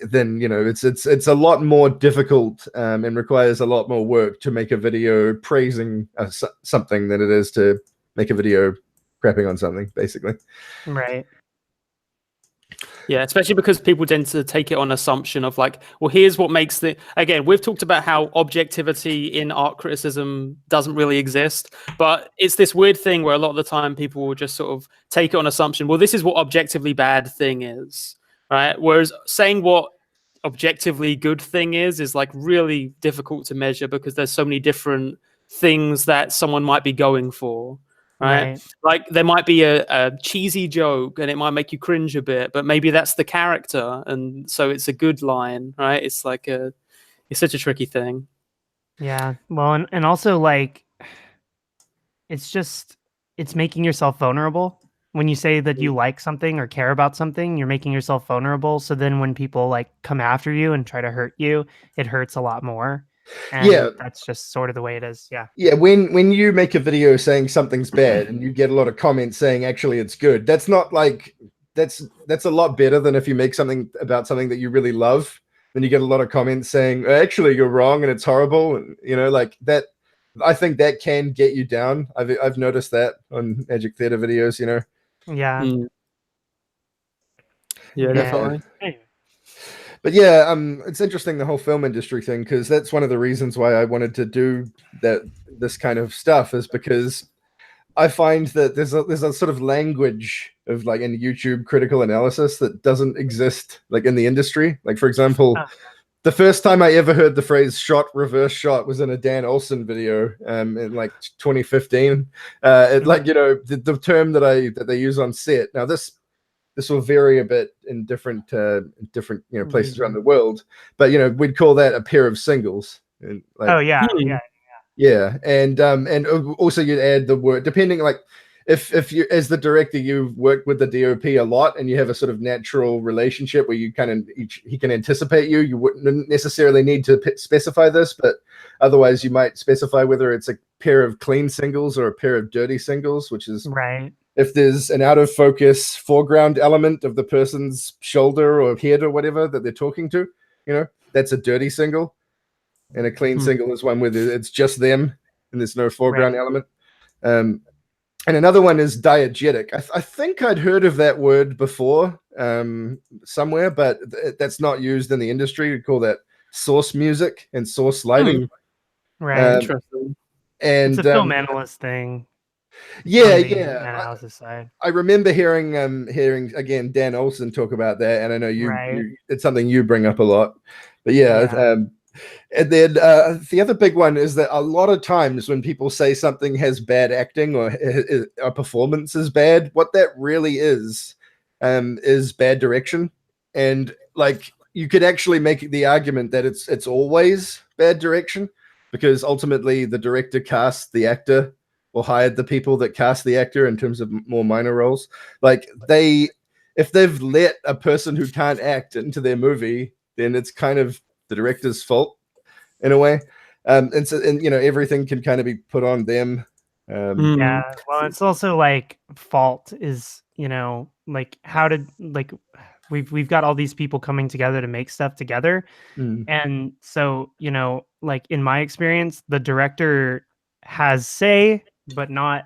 it's a lot more difficult and requires a lot more work to make a video praising something than it is to make a video crapping on something, basically. Right. Yeah, especially because people tend to take it on assumption of like, well, here's what makes again, we've talked about how objectivity in art criticism doesn't really exist, but it's this weird thing where a lot of the time people will just sort of take it on assumption, well, this is what objectively bad thing is, right? Whereas saying what objectively good thing is like really difficult to measure, because there's so many different things that someone might be going for. Right? Like there might be a cheesy joke and it might make you cringe a bit, but maybe that's the character, and so it's a good line, right? It's like it's such a tricky thing. Yeah. Well, and also like it's making yourself vulnerable. when you say that you like something or care about something, you're making yourself vulnerable. So then when people like come after you and try to hurt you, it hurts a lot more. And Yeah. that's just sort of the way it is. Yeah. Yeah, when you make a video saying something's bad and you get a lot of comments saying actually it's good, that's not like that's a lot better than if you make something about something that you really love, then you get a lot of comments saying actually you're wrong and it's horrible, and you know, like that. I think that can get you down. I've noticed that on Magic Theater videos, you know. Yeah. Yeah, definitely. Anyway. But yeah, it's interesting, the whole film industry thing, because that's one of the reasons why I wanted to do this kind of stuff, is because I find that there's a sort of language of like in YouTube critical analysis that doesn't exist like in the industry. Like for example, the first time I ever heard the phrase "shot reverse shot" was in a Dan Olson video in like 2015. Like, you know, the term that they use on set. Now this will vary a bit in different you know, places around the world, but you know, we'd call that a pair of singles. And like, yeah, and also you'd add the word, depending, like if you, as the director, you've worked with the DOP a lot and you have a sort of natural relationship where you he can anticipate you wouldn't necessarily need to specify this, but otherwise you might specify whether it's a pair of clean singles or a pair of dirty singles, which is right. If there's an out of focus foreground element of the person's shoulder or head or whatever that they're talking to, you know, that's a dirty single. And a clean single is one where it's just them and there's no foreground element. And another one is diegetic. I think I'd heard of that word before somewhere, but that's not used in the industry. We call that source music and source lighting. Right. Interesting. And it's a film analyst thing. Yeah. Analysis side. I remember hearing again Dan Olson talk about that, and I know it's something you bring up a lot. But and then the other big one is that a lot of times when people say something has bad acting or a performance is bad, what that really is bad direction. And like you could actually make the argument that it's always bad direction, because ultimately the director casts the actor or hired the people that cast the actor in terms of more minor roles. Like if they've let a person who can't act into their movie, then it's kind of the director's fault in a way. And you know, everything can kind of be put on them. Yeah. Well, it's also like fault is, you know, like how did, like, we've got all these people coming together to make stuff together. And so, you know, like in my experience, the director has say, but not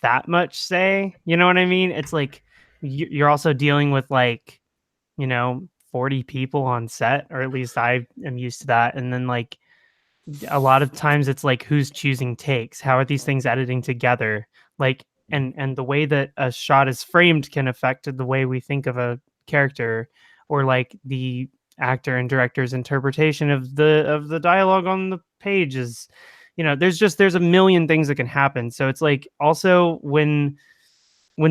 that much say. You know what I mean? It's like you're also dealing with like, you know, 40 people on set, or at least I am used to that. And then like a lot of times it's like who's choosing takes, how are these things editing together, like and the way that a shot is framed can affect the way we think of a character, or like the actor and director's interpretation of the dialogue on the page is, you know, there's a million things that can happen. So it's like also when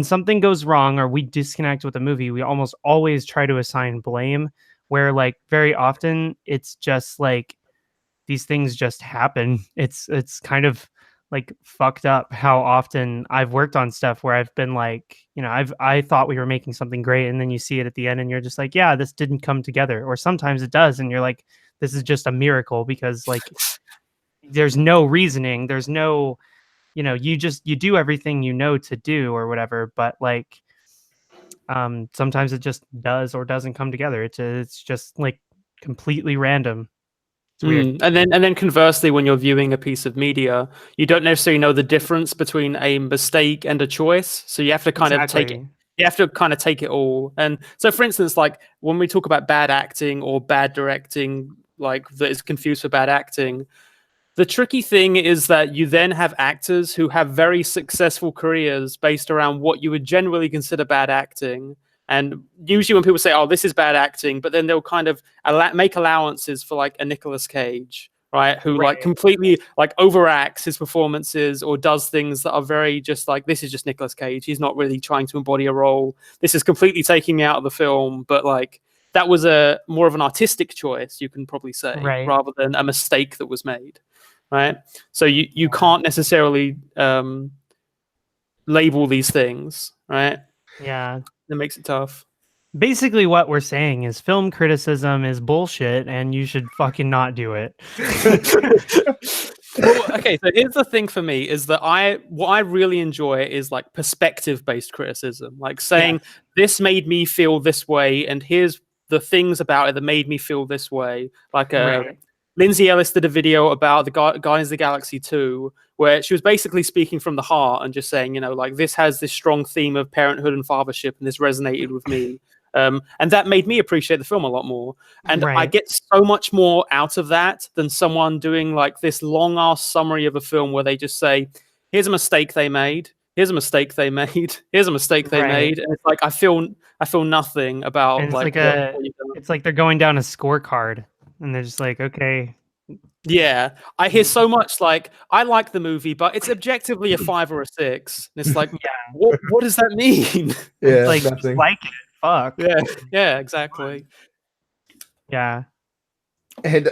something goes wrong or we disconnect with a movie, we almost always try to assign blame, where like very often it's just like these things just happen. It's kind of like fucked up how often I've worked on stuff where I've been like, you know, I thought we were making something great, and then you see it at the end and you're just like, yeah, this didn't come together. Or sometimes it does, and you're like, this is just a miracle, because like there's no reasoning, there's no, you know, you do everything you know to do or whatever, but like sometimes it just does or doesn't come together. It's just like completely random. It's weird. And then conversely, when you're viewing a piece of media, you don't necessarily know the difference between a mistake and a choice, so you have to kind of take it. You have to kind of take it all. And so, for instance, like when we talk about bad acting or bad directing, like that is confused for bad acting, the tricky thing is that you then have actors who have very successful careers based around what you would generally consider bad acting. And usually when people say, oh, this is bad acting, but then they'll kind of make allowances for like a Nicolas Cage, right? Who like completely like overacts his performances or does things that are very just like, this is just Nicolas Cage. He's not really trying to embody a role. This is completely taking me out of the film. But like that was a more of an artistic choice, you can probably say, rather than a mistake that was made, right? So you can't necessarily label these things. right? Yeah. That makes it tough. Basically, what we're saying is film criticism is bullshit, and you should fucking not do it. Well, okay, so here's the thing for me is that what I really enjoy is like perspective-based criticism, like saying this made me feel this way, and here's the things about it that made me feel this way. Like Lindsay Ellis did a video about the Guardians of the Galaxy 2, where she was basically speaking from the heart and just saying, you know, like this has this strong theme of parenthood and fathership, and this resonated with me. And that made me appreciate the film a lot more. And I get so much more out of that than someone doing like this long ass summary of a film where they just say, here's a mistake they made. Here's a mistake they made. Here's a mistake they made. And it's like, I feel nothing about it's like, it's like they're going down a scorecard and they're just like, okay. Yeah, I hear so much like, I like the movie, but it's objectively a 5 or a 6. And it's like, what does that mean? Yeah, like, nothing. like it. Fuck. Yeah, exactly. Yeah. And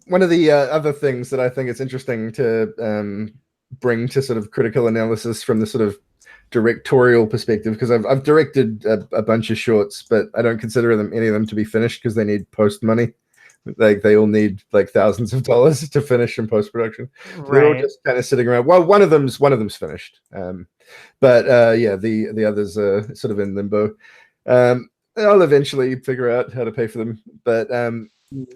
one of the other things that I think it's interesting to bring to sort of critical analysis from the sort of directorial perspective, because I've directed a bunch of shorts, but I don't consider any of them to be finished because they need post money. Like they all need like thousands of dollars to finish in post production. So they're all just kind of sitting around. Well, one of them's finished, but the others are sort of in limbo. I'll eventually figure out how to pay for them, but I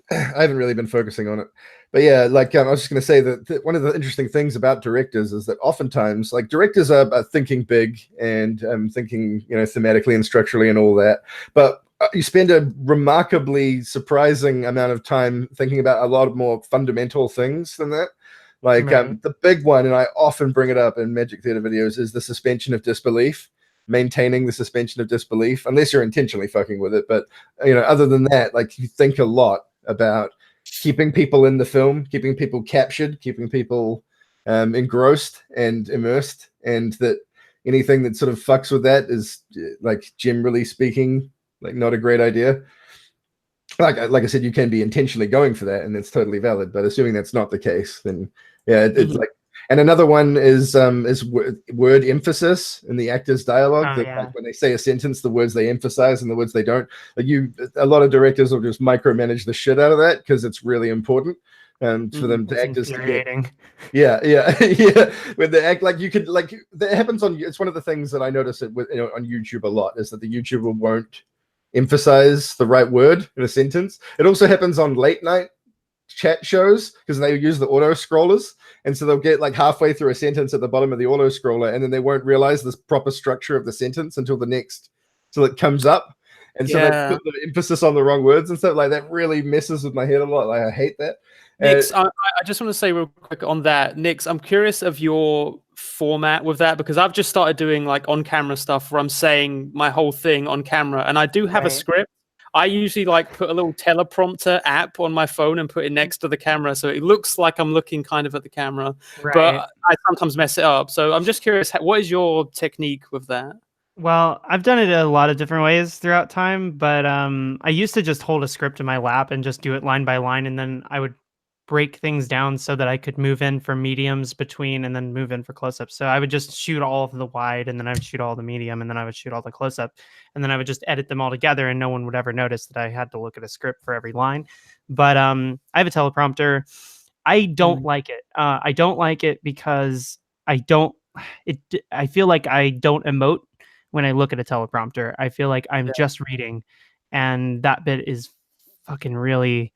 haven't really been focusing on it. But yeah, like I was just going to say that one of the interesting things about directors is that oftentimes, like directors are thinking big and thinking, you know, thematically and structurally and all that, but you spend a remarkably surprising amount of time thinking about a lot more fundamental things than that. Like the big one, and I often bring it up in Magic Theater videos, is the suspension of disbelief. Maintaining the suspension of disbelief, unless you're intentionally fucking with it. But you know, other than that, like you think a lot about keeping people in the film, keeping people captured, keeping people engrossed and immersed, and that anything that sort of fucks with that is, like, generally speaking, like not a great idea. Like I said, you can be intentionally going for that, and it's totally valid. But assuming that's not the case, then yeah, it's like. And another one is word emphasis in the actors' dialogue. Like when they say a sentence, the words they emphasize and the words they don't. Like a lot of directors will just micromanage the shit out of that because it's really important for them to act as. Yeah. When they act like you could, like that happens on. It's one of the things that I notice on YouTube a lot is that the YouTuber won't emphasize the right word in a sentence. It also happens on late night chat shows because they use the auto scrollers, and so they'll get like halfway through a sentence at the bottom of the auto scroller, and then they won't realize the proper structure of the sentence until it comes up, and so they put the emphasis on the wrong words and stuff. Like that really messes with my head a lot. Like I hate that. Nix, I just want to say real quick on that, Nix, I'm curious of your format with that, because I've just started doing like on camera stuff where I'm saying my whole thing on camera, and I do have a script. I usually like put a little teleprompter app on my phone and put it next to the camera, so it looks like I'm looking kind of at the camera, but I sometimes mess it up. So I'm just curious, what is your technique with that? Well, I've done it a lot of different ways throughout time, but I used to just hold a script in my lap and just do it line by line, and then I would break things down so that I could move in for mediums between and then move in for close-ups. So I would just shoot all of the wide, and then I would shoot all the medium, and then I would shoot all the close-up, and then I would just edit them all together, and no one would ever notice that I had to look at a script for every line. But I have a teleprompter. I don't like it. I don't like it because I feel like I don't emote when I look at a teleprompter. I feel like I'm just reading, and that bit is fucking really...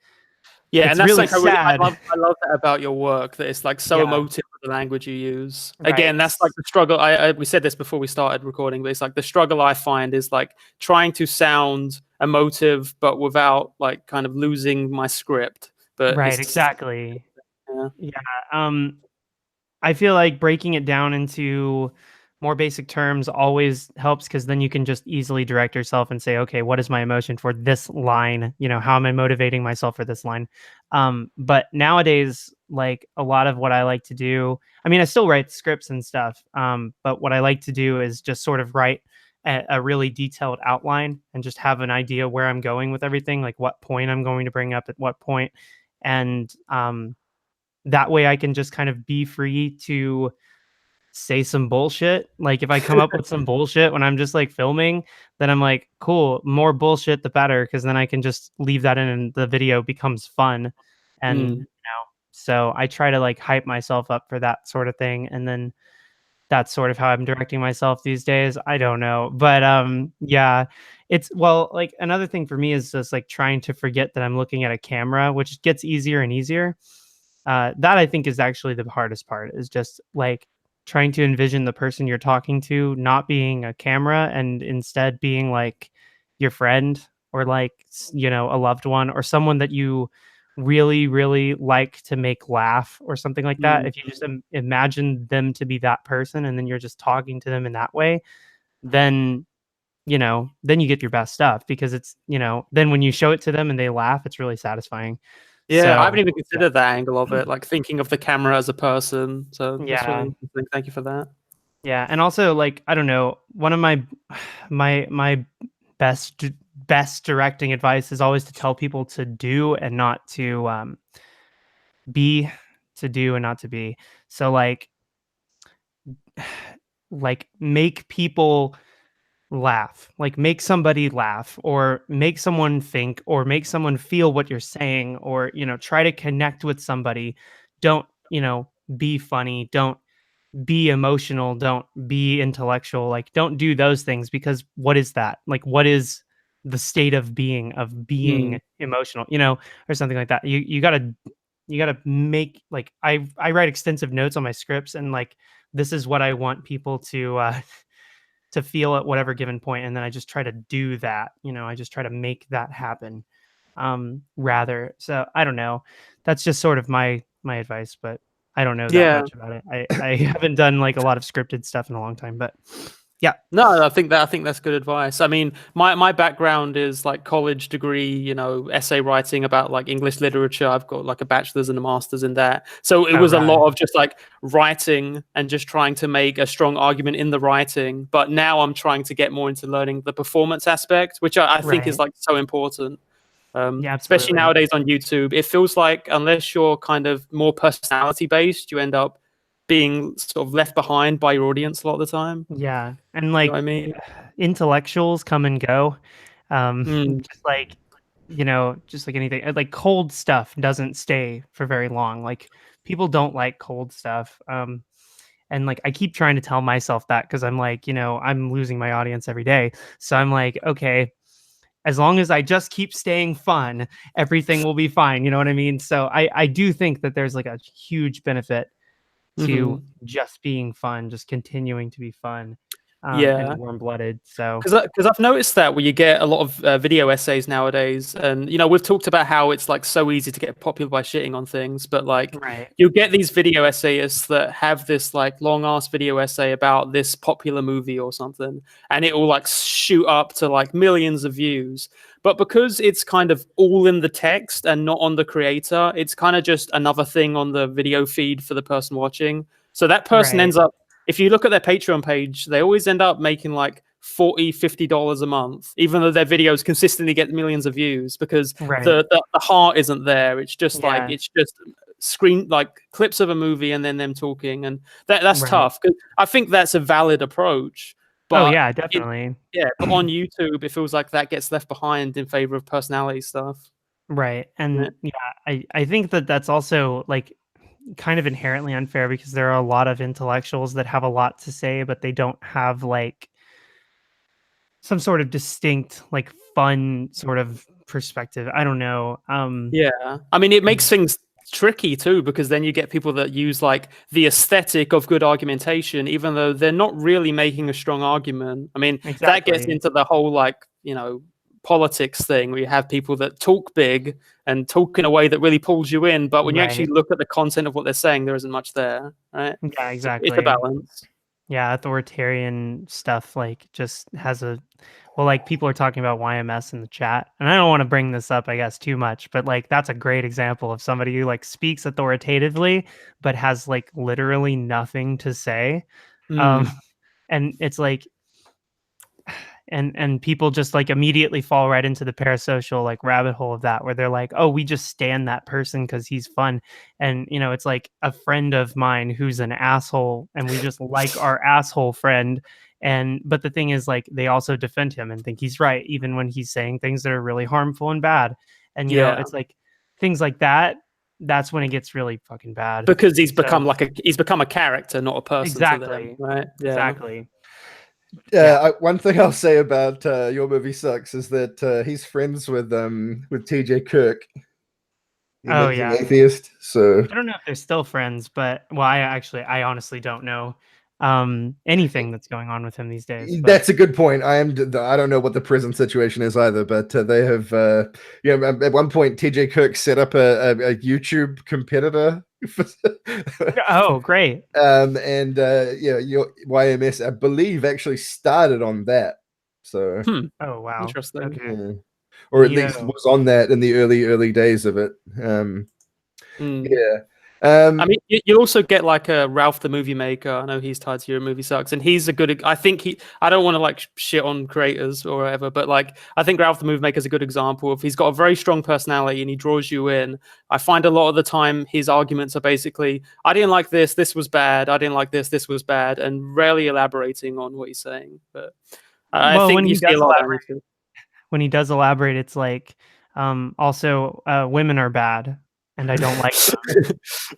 Yeah, it's and that's really like sad. I love that about your work, that it's like so emotive with the language you use. Again, that's like the struggle. We said this before we started recording, but it's like the struggle I find is like trying to sound emotive, but without like kind of losing my script. But exactly. I feel like breaking it down into more basic terms always helps, because then you can just easily direct yourself and say, okay, what is my emotion for this line? You know, how am I motivating myself for this line? But nowadays, like a lot of what I like to do, I mean, I still write scripts and stuff, but what I like to do is just sort of write a really detailed outline and just have an idea where I'm going with everything, like what point I'm going to bring up at what point. And that way I can just kind of be free to say some bullshit. Like if I come up with some bullshit when I'm just like filming, then I'm like, cool, more bullshit the better, because then I can just leave that in and the video becomes fun. And Mm. so I try to like hype myself up for that sort of thing. And then that's sort of how I'm directing myself these days. I don't know. But yeah, it's well, like another thing for me is just like trying to forget that I'm looking at a camera, which gets easier and easier. That I think is actually the hardest part, is just like trying to envision the person you're talking to not being a camera and instead being like your friend, or like a loved one, or someone that you really really like to make laugh or something like that. Mm. If you just imagine them to be that person and then you're just talking to them in that way, then then you get your best stuff, because it's then when you show it to them and they laugh, it's really satisfying. Yeah, I haven't So even considered that angle of it, like thinking of the camera as a person. So that's yeah. really interesting. Thank you for that. Yeah, and also like I don't know, one of my my best directing advice is always to tell people to do and not to be, to do and not to be. So like make people laugh, like make somebody laugh, or make someone think, or make someone feel what you're saying, or try to connect with somebody. Don't be funny, don't be emotional, don't be intellectual, like don't do those things, because what is that? Like what is the state of being Mm. emotional, or something like that. You got to make, like I write extensive notes on my scripts, and like this is what I want people to feel at whatever given point, and then I just try to do that. I just try to make that happen. Rather, so I don't know. That's just sort of my advice, but I don't know that Yeah. much about it. I haven't done like a lot of scripted stuff in a long time, but yeah. No, I think that's good advice. I mean, my background is like college degree, essay writing about like English literature. I've got like a bachelor's and a master's in that. So it Oh, was a right. lot of just like writing and just trying to make a strong argument in the writing. But now I'm trying to get more into learning the performance aspect, which I think is Right. like so important. Yeah, Especially absolutely. nowadays on YouTube, it feels like unless you're kind of more personality based, you end up being sort of left behind by your audience a lot of the time. Yeah, and You know like what I mean? intellectuals come and go. Mm. Just like just like anything, like cold stuff doesn't stay for very long. Like people don't like cold stuff. And like I keep trying to tell myself that, because I'm like, I'm losing my audience every day. So I'm like, okay, as long as I just keep staying fun, everything will be fine. You know what I mean? So I do think that there's like a huge benefit to Hmm. just being fun, just continuing to be fun, and Yeah. warm-blooded. So Because I've noticed that where you get a lot of video essays nowadays, and we've talked about how it's like so easy to get popular by shitting on things, but like right, you get these video essayists that have this like long ass video essay about this popular movie or something, and it will like shoot up to like millions of views. But because it's kind of all in the text and not on the creator, it's kind of just another thing on the video feed for the person watching. So that person right, ends up, if you look at their Patreon page, they always end up making like $40-50 a month, even though their videos consistently get millions of views, because right. the heart isn't there. It's just like Yeah, it's just screen like clips of a movie and then them talking, and that's right. tough. 'Cause I think that's a valid approach, Oh but yeah, definitely. yeah, but on YouTube it feels like that gets left behind in favor of personality stuff. Right. Yeah. And yeah, I think that that's also like kind of inherently unfair, because there are a lot of intellectuals that have a lot to say, but they don't have like some sort of distinct, like fun sort of perspective. I don't know. Yeah. I mean, it makes things tricky too, because then you get people that use like the aesthetic of good argumentation, even though they're not really making a strong argument. I mean, that gets Exactly. into the whole like, politics thing where you have people that talk big and talk in a way that really pulls you in. But when you actually Right. look at the content of what they're saying, there isn't much there. Right. Yeah, So it's a exactly. balance. Yeah, authoritarian stuff like just has a well, like people are talking about YMS in the chat, and I don't want to bring this up, I guess, too much, but like that's a great example of somebody who like speaks authoritatively but has like literally nothing to say. Um Mm. and it's like and people just like immediately fall right into the parasocial like rabbit hole of that, where they're like, oh, we just stand that person because he's fun. And it's like a friend of mine who's an asshole, and we just like our asshole friend. And but the thing is, like, they also defend him and think he's right even when he's saying things that are really harmful and bad. And it's like things like that. That's when it gets really fucking bad, because he's become a character, not a person. Exactly. To them, right? Yeah. Exactly. One thing I'll say about Your Movie Sucks is that he's friends with TJ Kirk. Oh yeah, atheist. So I don't know if they're still friends, but I honestly don't know anything that's going on with him these days. But that's a good point. I don't know what the prison situation is either, but they have at one point TJ Kirk set up a YouTube competitor. Oh, great. Your YMS, I believe, actually started on that. So Oh wow, interesting. Okay. Yeah. Or at least was on that in the early days of it. Yeah. I mean, you also get like a Ralph the Movie Maker. I know he's tied to Your Movie Sucks, and he's a good. I think I don't want to like shit on creators or whatever, but like I think Ralph the Movie Maker is a good example of he's got a very strong personality and he draws you in. I find a lot of the time his arguments are basically, I didn't like this, this was bad. I didn't like this, this was bad, and rarely elaborating on what he's saying. But I think you see a lot of that. When he does elaborate, it's like also women are bad and I don't like them.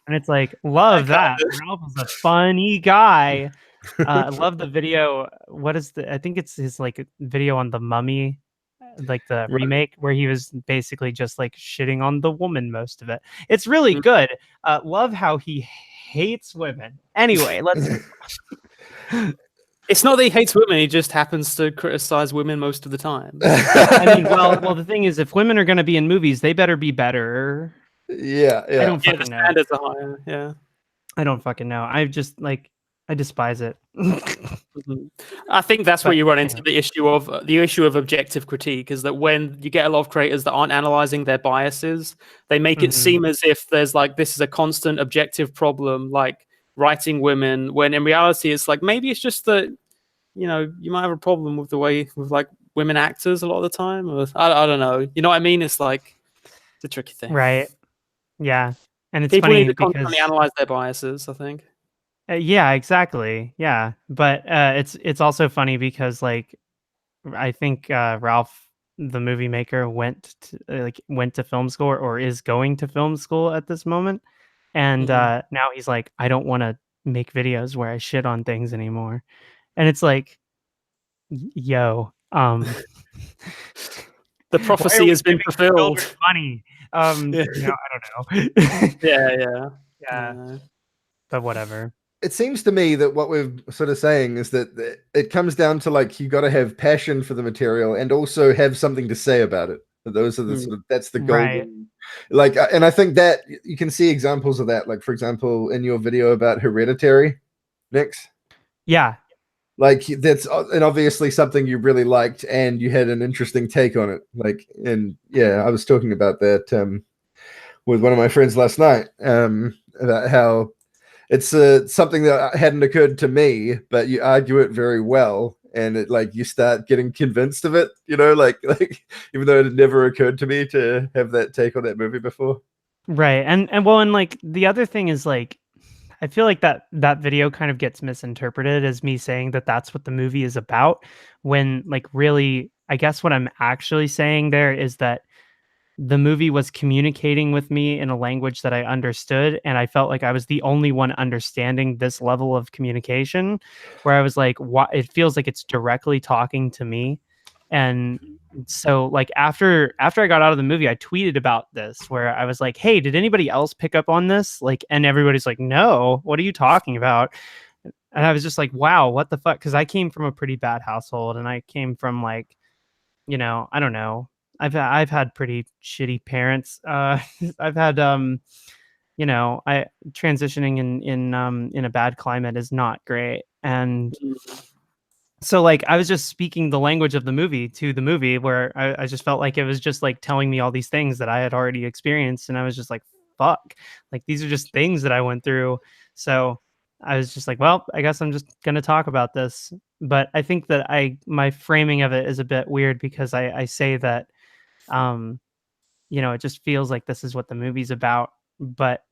And it's like, love that. Ralph is a funny guy. I love the video. I think it's his like video on The Mummy, like the remake, where he was basically just like shitting on the woman most of it. It's really good. Love how he hates women. Anyway, let's It's not that he hates women; he just happens to criticize women most of the time. I mean, well, the thing is, if women are going to be in movies, they better be better. Yeah. I don't fucking know. Standards are higher. Yeah. I don't fucking know. I just like I despise it. I think that's where you run into the issue of objective critique, is that when you get a lot of creators that aren't analyzing their biases, they make it seem as if there's like this is a constant objective problem, like writing women, when in reality it's like maybe it's just that you might have a problem with the way with like women actors a lot of the time, or I don't know, you know what I mean? It's like it's a tricky thing, right? Yeah, and it's people funny need to because constantly analyze their biases, I think. Yeah, exactly. Yeah, but it's also funny because like I think Ralph the Movie Maker went to film school or is going to film school at this moment. And now he's like, I don't want to make videos where I shit on things anymore. And it's like, yo, the prophecy has been fulfilled. Money. I don't know. Yeah. But whatever. It seems to me that what we're sort of saying is that it comes down to like you got to have passion for the material and also have something to say about it. Those are the that's the golden, like, and I think that you can see examples of that. Like, for example, in your video about Hereditary, Nix. Yeah. Like that's and obviously something you really liked and you had an interesting take on it. Like, and yeah, I was talking about that with one of my friends last night about how it's something that hadn't occurred to me, but you argue it very well. And it like you start getting convinced of it, like even though it had never occurred to me to have that take on that movie before. Right. And like the other thing is like I feel like that video kind of gets misinterpreted as me saying that that's what the movie is about, when like really I guess what I'm actually saying there is that the movie was communicating with me in a language that I understood, and I felt like I was the only one understanding this level of communication, where I was like, it feels like it's directly talking to me. And so like after I got out of the movie, I tweeted about this where I was like, hey, did anybody else pick up on this? Like, and everybody's like, no, what are you talking about? And I was just like, wow, what the fuck? Because I came from a pretty bad household, and I came from like, I don't know. I've had pretty shitty parents. I've had I transitioning in a bad climate is not great. And so like I was just speaking the language of the movie to the movie, where I just felt like it was just like telling me all these things that I had already experienced, and I was just like, fuck, like these are just things that I went through. So I was just like, well, I guess I'm just gonna talk about this. But I think that my framing of it is a bit weird because I say that um it just feels like this is what the movie's about, but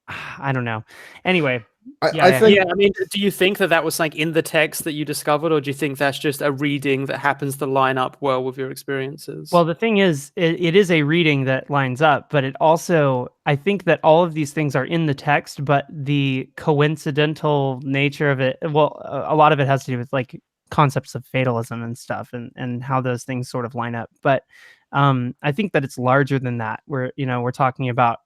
I don't know. Anyway, I think Yeah, I mean, do you think that that was like in the text that you discovered, or do you think that's just a reading that happens to line up well with your experiences? well, the thing is, it is a reading that lines up, but it also, I think that all of these things are in the text, but the coincidental nature of it, well, a lot of it has to do with like concepts of fatalism and stuff, and how those things sort of line up. But I think that it's larger than that. We're talking about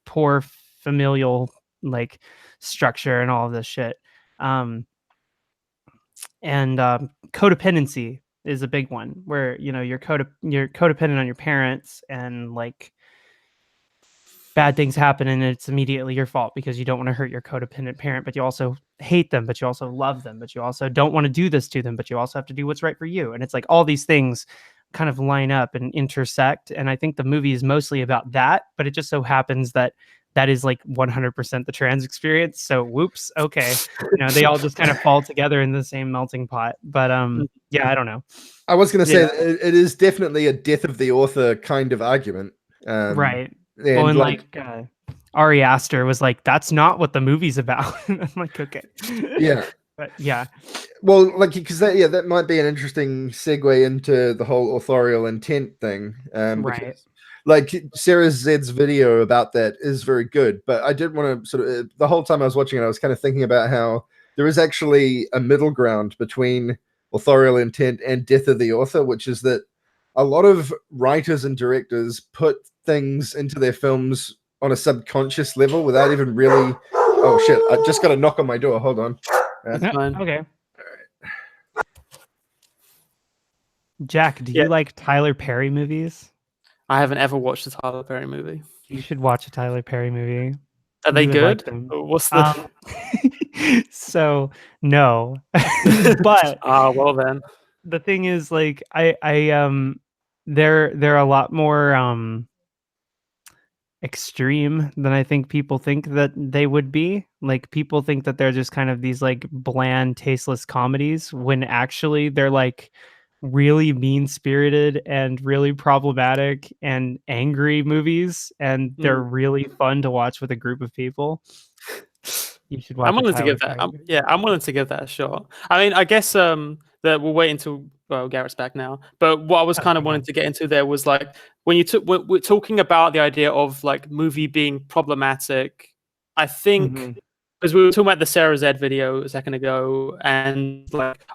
poor familial like structure and all of this shit. And codependency is a big one where you're codependent on your parents, and like bad things happen and it's immediately your fault because you don't want to hurt your codependent parent, but you also hate them, but you also love them, but you also don't want to do this to them, but you also have to do what's right for you. And it's like all these things kind of line up and intersect, and I think the movie is mostly about that, but it just so happens that that is like 100% the trans experience. So whoops, okay, they all just kind of fall together in the same melting pot. But yeah, I don't know. I was going to say Yeah. that it is definitely a death of the author kind of argument. Right. And Well, and like Ari Aster was like, that's not what the movie's about. I'm like, okay. yeah. But yeah. Well, like, because that might be an interesting segue into the whole authorial intent thing. Right. Because, like, Sarah Zed's video about that is very good, but I did want to sort of, the whole time I was watching it, I was kind of thinking about how there is actually a middle ground between authorial intent and death of the author, which is that a lot of writers and directors put things into their films on a subconscious level without even really. Oh shit! I just got a knock on my door. Hold on. That's fine. Okay. Jack, do you like Tyler Perry movies? I haven't ever watched a Tyler Perry movie. You should watch a Tyler Perry movie. Are they You would good? like them. What's the? So no, but Well then. the thing is, like, they're a lot more extreme than I think people think that they would be. Like, people think that they're just kind of these like bland, tasteless comedies, when actually they're like really mean-spirited and really problematic and angry movies, and they're really fun to watch with a group of people. You should watch. I'm willing to give that. I'm willing to give that a shot. I mean, I guess that we'll wait until Garrett's back now. But what I was kind of wanting to get into there was like when we're talking about the idea of like movie being problematic. I think because we were talking about the Sarah Z video a second ago, and like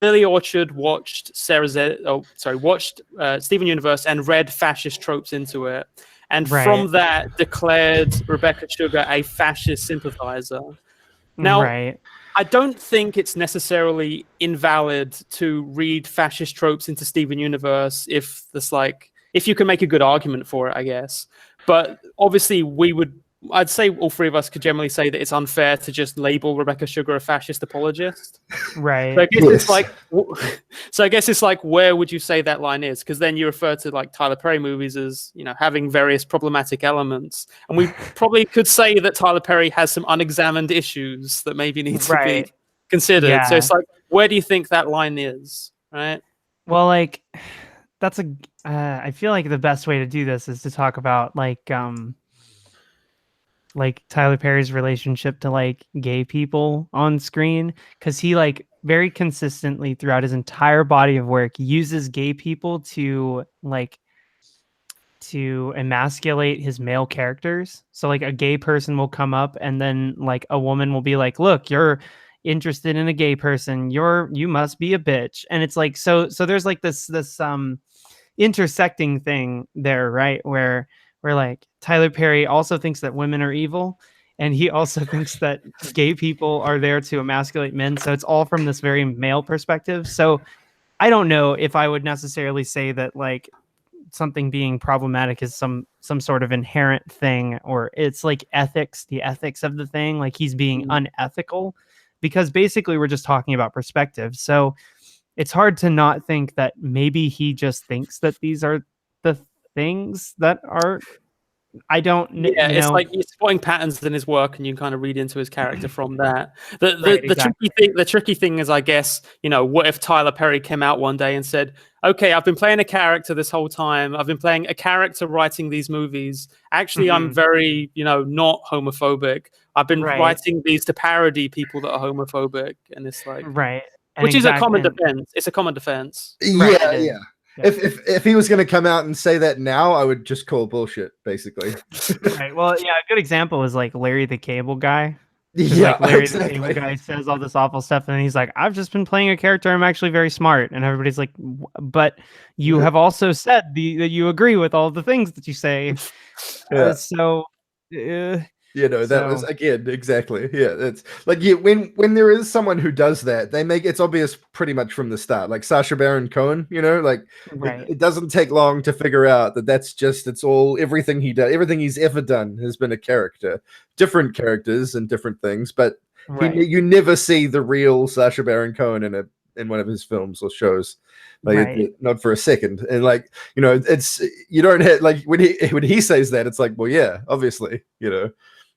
Lily Orchard watched watched Steven Universe and read fascist tropes into it. And from that, declared Rebecca Sugar a fascist sympathizer. Now, I don't think it's necessarily invalid to read fascist tropes into Steven Universe if you can make a good argument for it, I guess. But obviously, I'd say all three of us could generally say that it's unfair to just label Rebecca Sugar a fascist apologist. Right. So I guess it's like, where would you say that line is? Because then you refer to like Tyler Perry movies as, having various problematic elements. And we probably could say that Tyler Perry has some unexamined issues that maybe need to be considered. Yeah. So it's like, where do you think that line is? Right. Well, like, that's I feel like the best way to do this is to talk about like Tyler Perry's relationship to like gay people on screen, because he like very consistently throughout his entire body of work uses gay people to emasculate his male characters. So like a gay person will come up and then like a woman will be like, look, you're interested in a gay person, you must be a bitch. And it's like so there's like this intersecting thing there, right, where like Tyler Perry also thinks that women are evil, and he also thinks that gay people are there to emasculate men. So it's all from this very male perspective. So I don't know if I would necessarily say that like something being problematic is some sort of inherent thing, or it's like the ethics of the thing, like he's being unethical, because basically we're just talking about perspective. So it's hard to not think that maybe he just thinks that these are the things that are I don't, Yeah, you it's know, like you're spotting patterns in his work, and you kind of read into his character from that. Right, exactly. The tricky thing is, I guess, what if Tyler Perry came out one day and said, "Okay, I've been playing a character this whole time. I've been playing a character writing these movies. Actually, I'm Mhm. very, not homophobic. I've been Right, writing these to parody people that are homophobic," and it's like, right, and which is a exact common and defense. It's a common defense. right, it Yeah, is. yeah. Yeah. If he was going to come out and say that now, I would just call bullshit, basically. Right. Well, yeah, a good example is like Larry the Cable Guy. Because Yeah, like Larry the Cable exactly. Guy says all this awful stuff, and he's like, "I've just been playing a character. I'm actually very smart." And everybody's like, "But you have also said that you agree with all the things that you say." Yeah. So, uh, That was so again exactly. Yeah, it's like when there is someone who does that, they make it's obvious pretty much from the start. Like Sacha Baron Cohen, like right, it doesn't take long to figure out that it's all everything he does, everything he's ever done has been a character, different characters and different things, but right, you never see the real Sacha Baron Cohen in one of his films or shows. Like right. not for a second, and like it's you don't have like when he says that, it's like, well, yeah, obviously,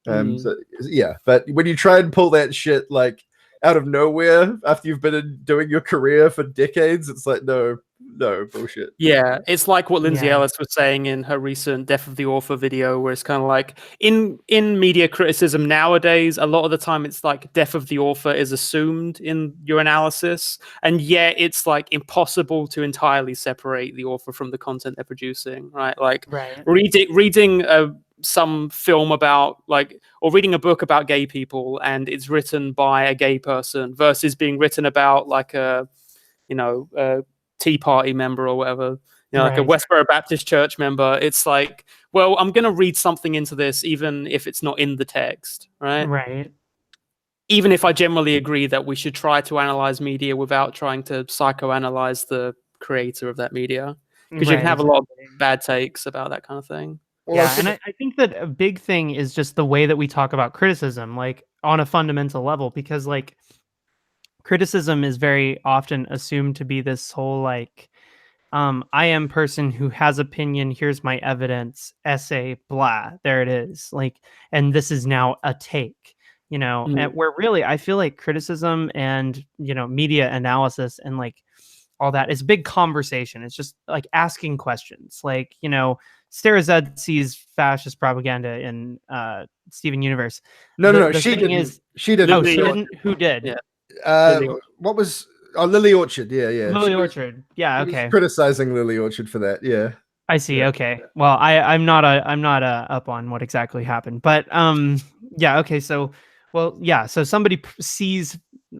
Mm. so yeah, but when you try and pull that shit like out of nowhere after you've been doing your career for decades, it's like no bullshit. Yeah, it's like what Lindsay Yeah. Ellis was saying in her recent Death of the Author video, where it's kind of like in media criticism nowadays, a lot of the time it's like death of the author is assumed in your analysis, and yet it's like impossible to entirely separate the author from the content they're producing, right? Like Right. reading some film about or reading a book about gay people, and it's written by a gay person versus being written about like a Tea Party member or whatever, like a Right. Westboro Baptist Church member. It's like, well, I'm going to read something into this, even if it's not in the text, right? Right. Even if I generally agree that we should try to analyze media without trying to psychoanalyze the creator of that media, because you can Right. have a lot of Exactly. bad takes about that kind of thing. Well, Yeah, and I think that a big thing is just the way that we talk about criticism, like on a fundamental level, because like criticism is very often assumed to be this whole like I am person who has opinion, here's my evidence, essay, blah, there it is. Like, and this is now a take, and Mm. where really I feel like criticism and media analysis and like all that is big conversation. It's just like asking questions. Like, Sarah Zed sees fascist propaganda in Steven Universe. no, The she thing didn't. is, She didn't. oh, she Lily didn't? Who did? Yeah, Uh, Lily what was Lily Orchard? Yeah, yeah. Lily Orchard. Yeah, She was okay. criticizing Lily Orchard for that. Yeah, I see. yeah. Okay. Well, I'm not up on what exactly happened, but yeah. Okay. So, well, yeah. So somebody sees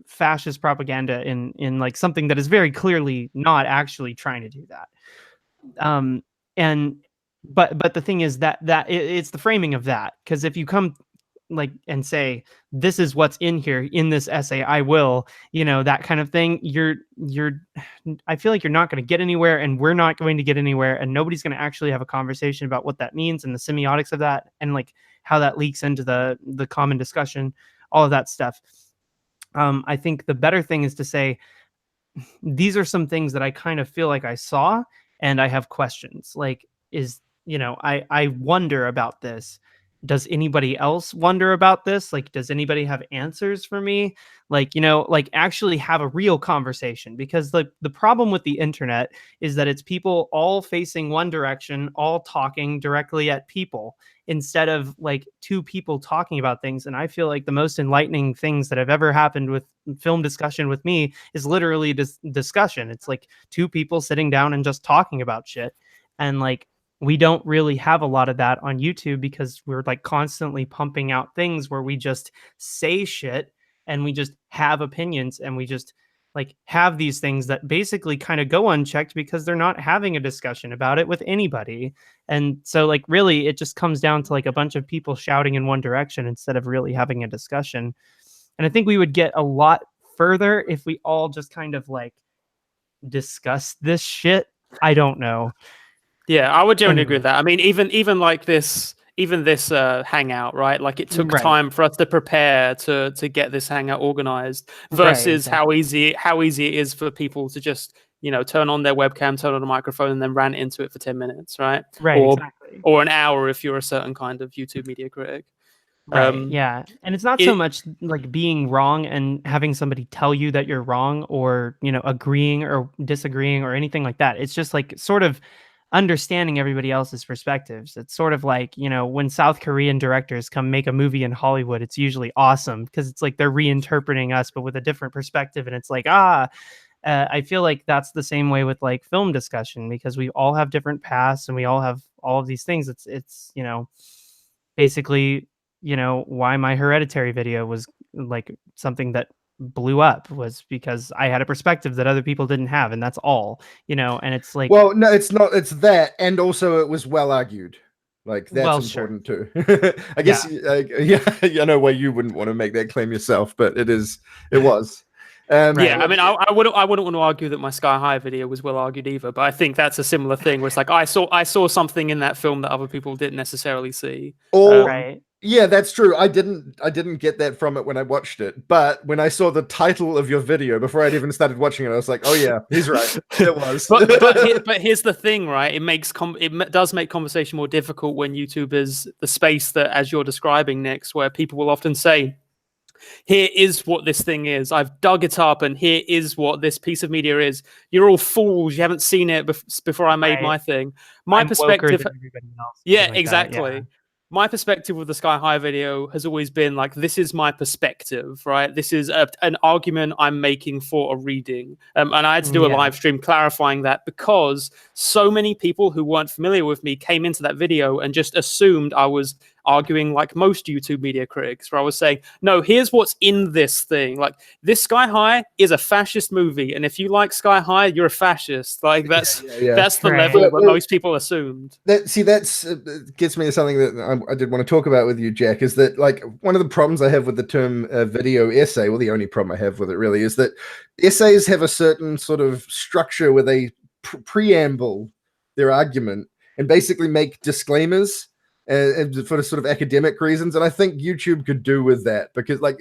fascist propaganda in like something that is very clearly not actually trying to do that. Um, and but the thing is that it's the framing of that, because if you come like and say this is what's in here in this essay, I will, that kind of thing, you're I feel like you're not going to get anywhere, and we're not going to get anywhere, and nobody's going to actually have a conversation about what that means and the semiotics of that, and like how that leaks into the common discussion, all of that stuff. I think the better thing is to say these are some things that I kind of feel like I saw, and I have questions. Like, I wonder about this. Does anybody else wonder about this? Like, does anybody have answers for me? Like, like actually have a real conversation, because the problem with the internet is that it's people all facing one direction, all talking directly at people, instead of like two people talking about things. And I feel like the most enlightening things that have ever happened with film discussion with me is literally discussion. It's like two people sitting down and just talking about shit. And like, we don't really have a lot of that on YouTube, because we're like constantly pumping out things where we just say shit and we just have opinions, and we just like have these things that basically kind of go unchecked because they're not having a discussion about it with anybody. And so like really it just comes down to like a bunch of people shouting in one direction instead of really having a discussion. And I think we would get a lot further if we all just kind of like discuss this shit. I don't know. Yeah, I would generally agree Anyway. with that. I mean, even like this, hangout, right? Like it took Right. time for us to prepare to get this hangout organized, Right, versus exactly. how easy it is for people to just turn on their webcam, turn on a microphone, and then rant into it for 10 minutes, right? Right, exactly. Or an hour if you're a certain kind of YouTube media critic. Right. Yeah. And it's not so much like being wrong and having somebody tell you that you're wrong, or, agreeing or disagreeing or anything like that. It's just like sort of understanding everybody else's perspectives. It's sort of like, when South Korean directors come make a movie in Hollywood, it's usually awesome because it's like they're reinterpreting us, but with a different perspective. And it's like, I feel like that's the same way with like film discussion, because we all have different paths and we all have all of these things. It's basically, why my Hereditary video was like something that blew up was because I had a perspective that other people didn't have, and that's all, and it's like, well, no, it's not, it's that, and also it was well argued. Like that's important too. I guess, I know why you wouldn't want to make that claim yourself, but it was. Yeah, I mean, I wouldn't want to argue that my Sky High video was well argued either, but I think that's a similar thing where it's like I saw something in that film that other people didn't necessarily see. Right. Yeah, that's true. I didn't get that from it when I watched it, but when I saw the title of your video before I'd even started watching it, I was like, "Oh yeah, he's right. It was." but here's the thing, right? It does make conversation more difficult when YouTube is the space that, as you're describing, Nix, where people will often say, here is what this thing is. I've dug it up, and here is what this piece of media is. You're all fools. You haven't seen it before I made my thing. I'm perspective. Yeah, like exactly. My perspective with the Sky High video has always been like, this is my perspective, right? This is an argument I'm making for a reading. And I had to do a live stream clarifying that because so many people who weren't familiar with me came into that video and just assumed I was arguing like most YouTube media critics, where I was saying, no, here's what's in this thing. Like, this Sky High is a fascist movie, and if you like Sky High, you're a fascist. Like, that's the level that most people assumed. That's gets me to something that I did want to talk about with you, Jack, is that like one of the problems I have with the term video essay, well, the only problem I have with it really is that essays have a certain sort of structure where they preamble their argument and basically make disclaimers for sort of academic reasons. And I think YouTube could do with that, because like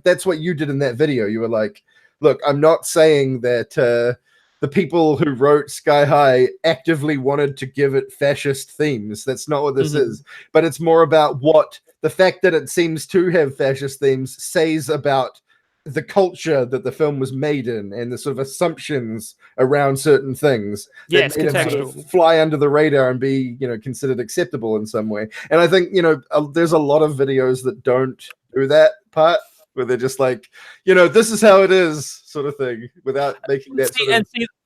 that's what you did in that video. You were like, look, I'm not saying that the people who wrote Sky High actively wanted to give it fascist themes. That's not what this is, but it's more about what the fact that it seems to have fascist themes says about the culture that the film was made in, and the sort of assumptions around certain things that sort of fly under the radar and be, considered acceptable in some way. And I think, there's a lot of videos that don't do that part, where they're just like, this is how it is, sort of thing, without making that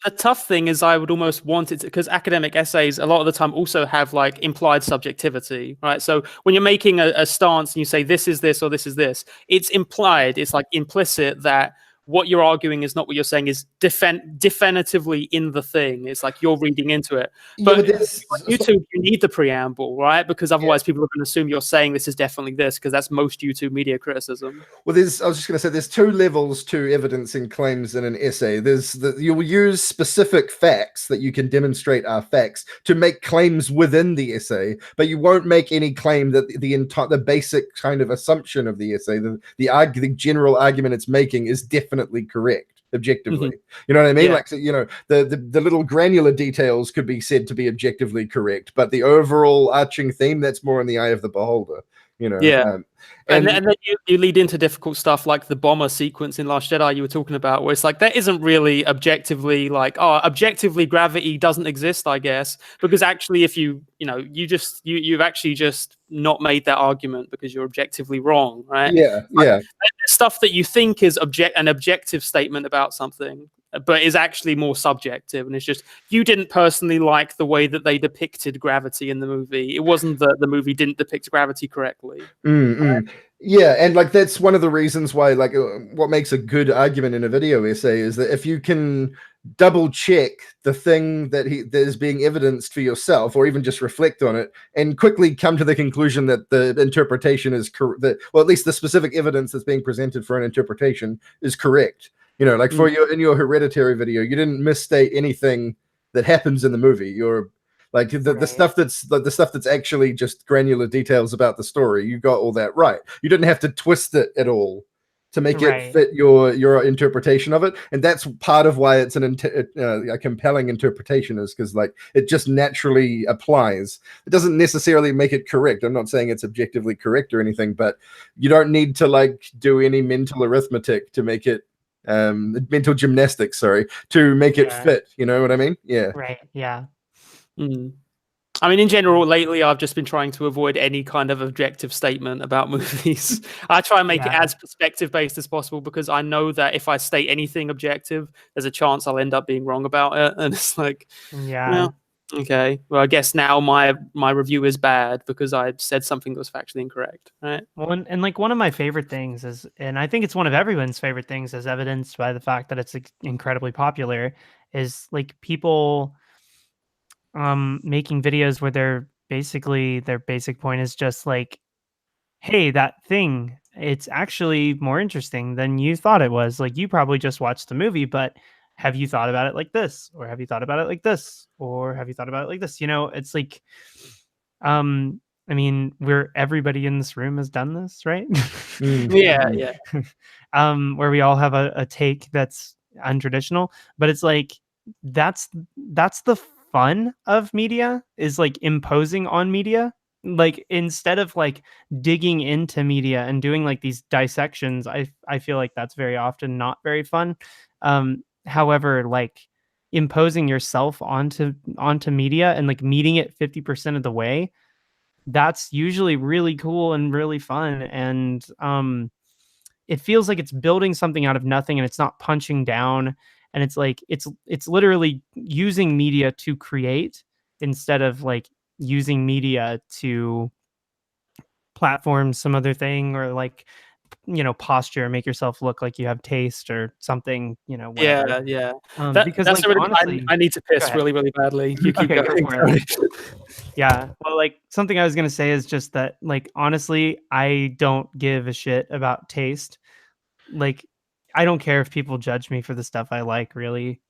the tough thing is, I would almost want it to, because academic essays a lot of the time also have like implied subjectivity, right? So when you're making a stance and you say this is this or this is this, it's implied, it's like implicit that what you're arguing is not what you're saying is definitively in the thing. It's like you're reading into it. But on YouTube, you need the preamble, right? Because otherwise people are going to assume you're saying this is definitely this, because that's most YouTube media criticism. Well, I was just going to say, there's two levels to evidencing claims in an essay. You'll use specific facts that you can demonstrate are facts to make claims within the essay, but you won't make any claim that the basic kind of assumption of the essay, the general argument it's making, is definitely correct objectively. You know what I mean? Like, the little granular details could be said to be objectively correct, but the overall arching theme, that's more in the eye of the beholder. And then you lead into difficult stuff like the bomber sequence in Last Jedi you were talking about, where it's like, that isn't really objectively like, objectively gravity doesn't exist, I guess, because actually if you've actually just not made that argument because you're objectively wrong, right? Stuff that you think is an objective statement about something, but is actually more subjective, and it's just you didn't personally like the way that they depicted gravity in the movie. It wasn't that the movie didn't depict gravity correctly. Yeah, and like that's one of the reasons why, like, what makes a good argument in a video essay is that if you can double check the thing that is being evidenced for yourself, or even just reflect on it and quickly come to the conclusion that the interpretation is correct, well, at least the specific evidence that's being presented for an interpretation is correct. Like for in your Hereditary video, you didn't misstate anything that happens in the movie. You're like the stuff that's actually just granular details about the story. You got all that right. You didn't have to twist it at all to make it Right. fit your interpretation of it, and that's part of why it's a compelling interpretation, is because like it just naturally applies. It doesn't necessarily make it correct. I'm not saying it's objectively correct or anything, but you don't need to like do any mental arithmetic to make it mental gymnastics, sorry, to make it fit. You know what I mean? Yeah. Right. Yeah. I mean, in general, lately I've just been trying to avoid any kind of objective statement about movies. I try and make it as perspective based as possible, because I know that if I state anything objective, there's a chance I'll end up being wrong about it. And it's like, well, okay, well, I guess now my review is bad because I said something that was factually incorrect, right? Well, and like one of my favorite things is, and I think it's one of everyone's favorite things, as evidenced by the fact that it's incredibly popular, is like people making videos where their basic point is just like, hey, that thing, it's actually more interesting than you thought it was. Like, you probably just watched the movie, but have you thought about it like this? Or have you thought about it like this? Or have you thought about it like this? You know, it's like, I mean, everybody in this room has done this, right? Yeah. Where we all have a take that's untraditional, but it's like, that's the fun of media, is like imposing on media. Like, instead of like digging into media and doing like these dissections, I feel like that's very often not very fun. However, like imposing yourself onto media and like meeting it 50% of the way, that's usually really cool and really fun. And it feels like it's building something out of nothing, and it's not punching down. And it's like it's literally using media to create, instead of like using media to platform some other thing, or like, you know, posture, make yourself look like you have taste or something, you know, whatever. Yeah. Because that's like, really, honestly, I need to piss really, really badly. You keep Okay, going. go for it. Yeah. Well, like something I was gonna say is just that, like, honestly, I don't give a shit about taste. Like, I don't care if people judge me for the stuff I like, really.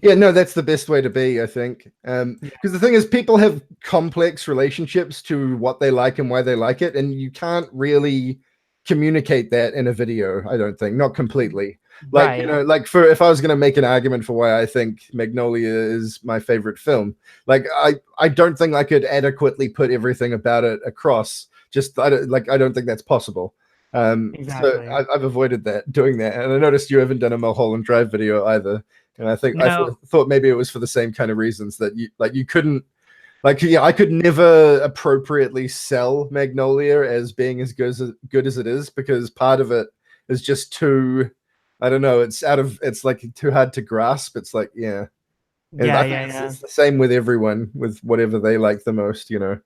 Yeah, no, that's the best way to be, I think. Because the thing is, people have complex relationships to what they like and why they like it, and you can't really communicate that in a video, I don't think. Not completely. Like, you know, like if I was going to make an argument for why I think Magnolia is my favorite film, like I don't think I could adequately put everything about it across. Just I don't think that's possible. So I've avoided doing that, and I noticed you haven't done a Mulholland Drive video either. And I think I thought maybe it was for the same kind of reasons, that you couldn't, like, yeah, I could never appropriately sell Magnolia as being as good as it is, because part of it is just too, I don't know, it's like too hard to grasp. It's like, yeah. And I think it's the same with everyone, with whatever they like the most, you know.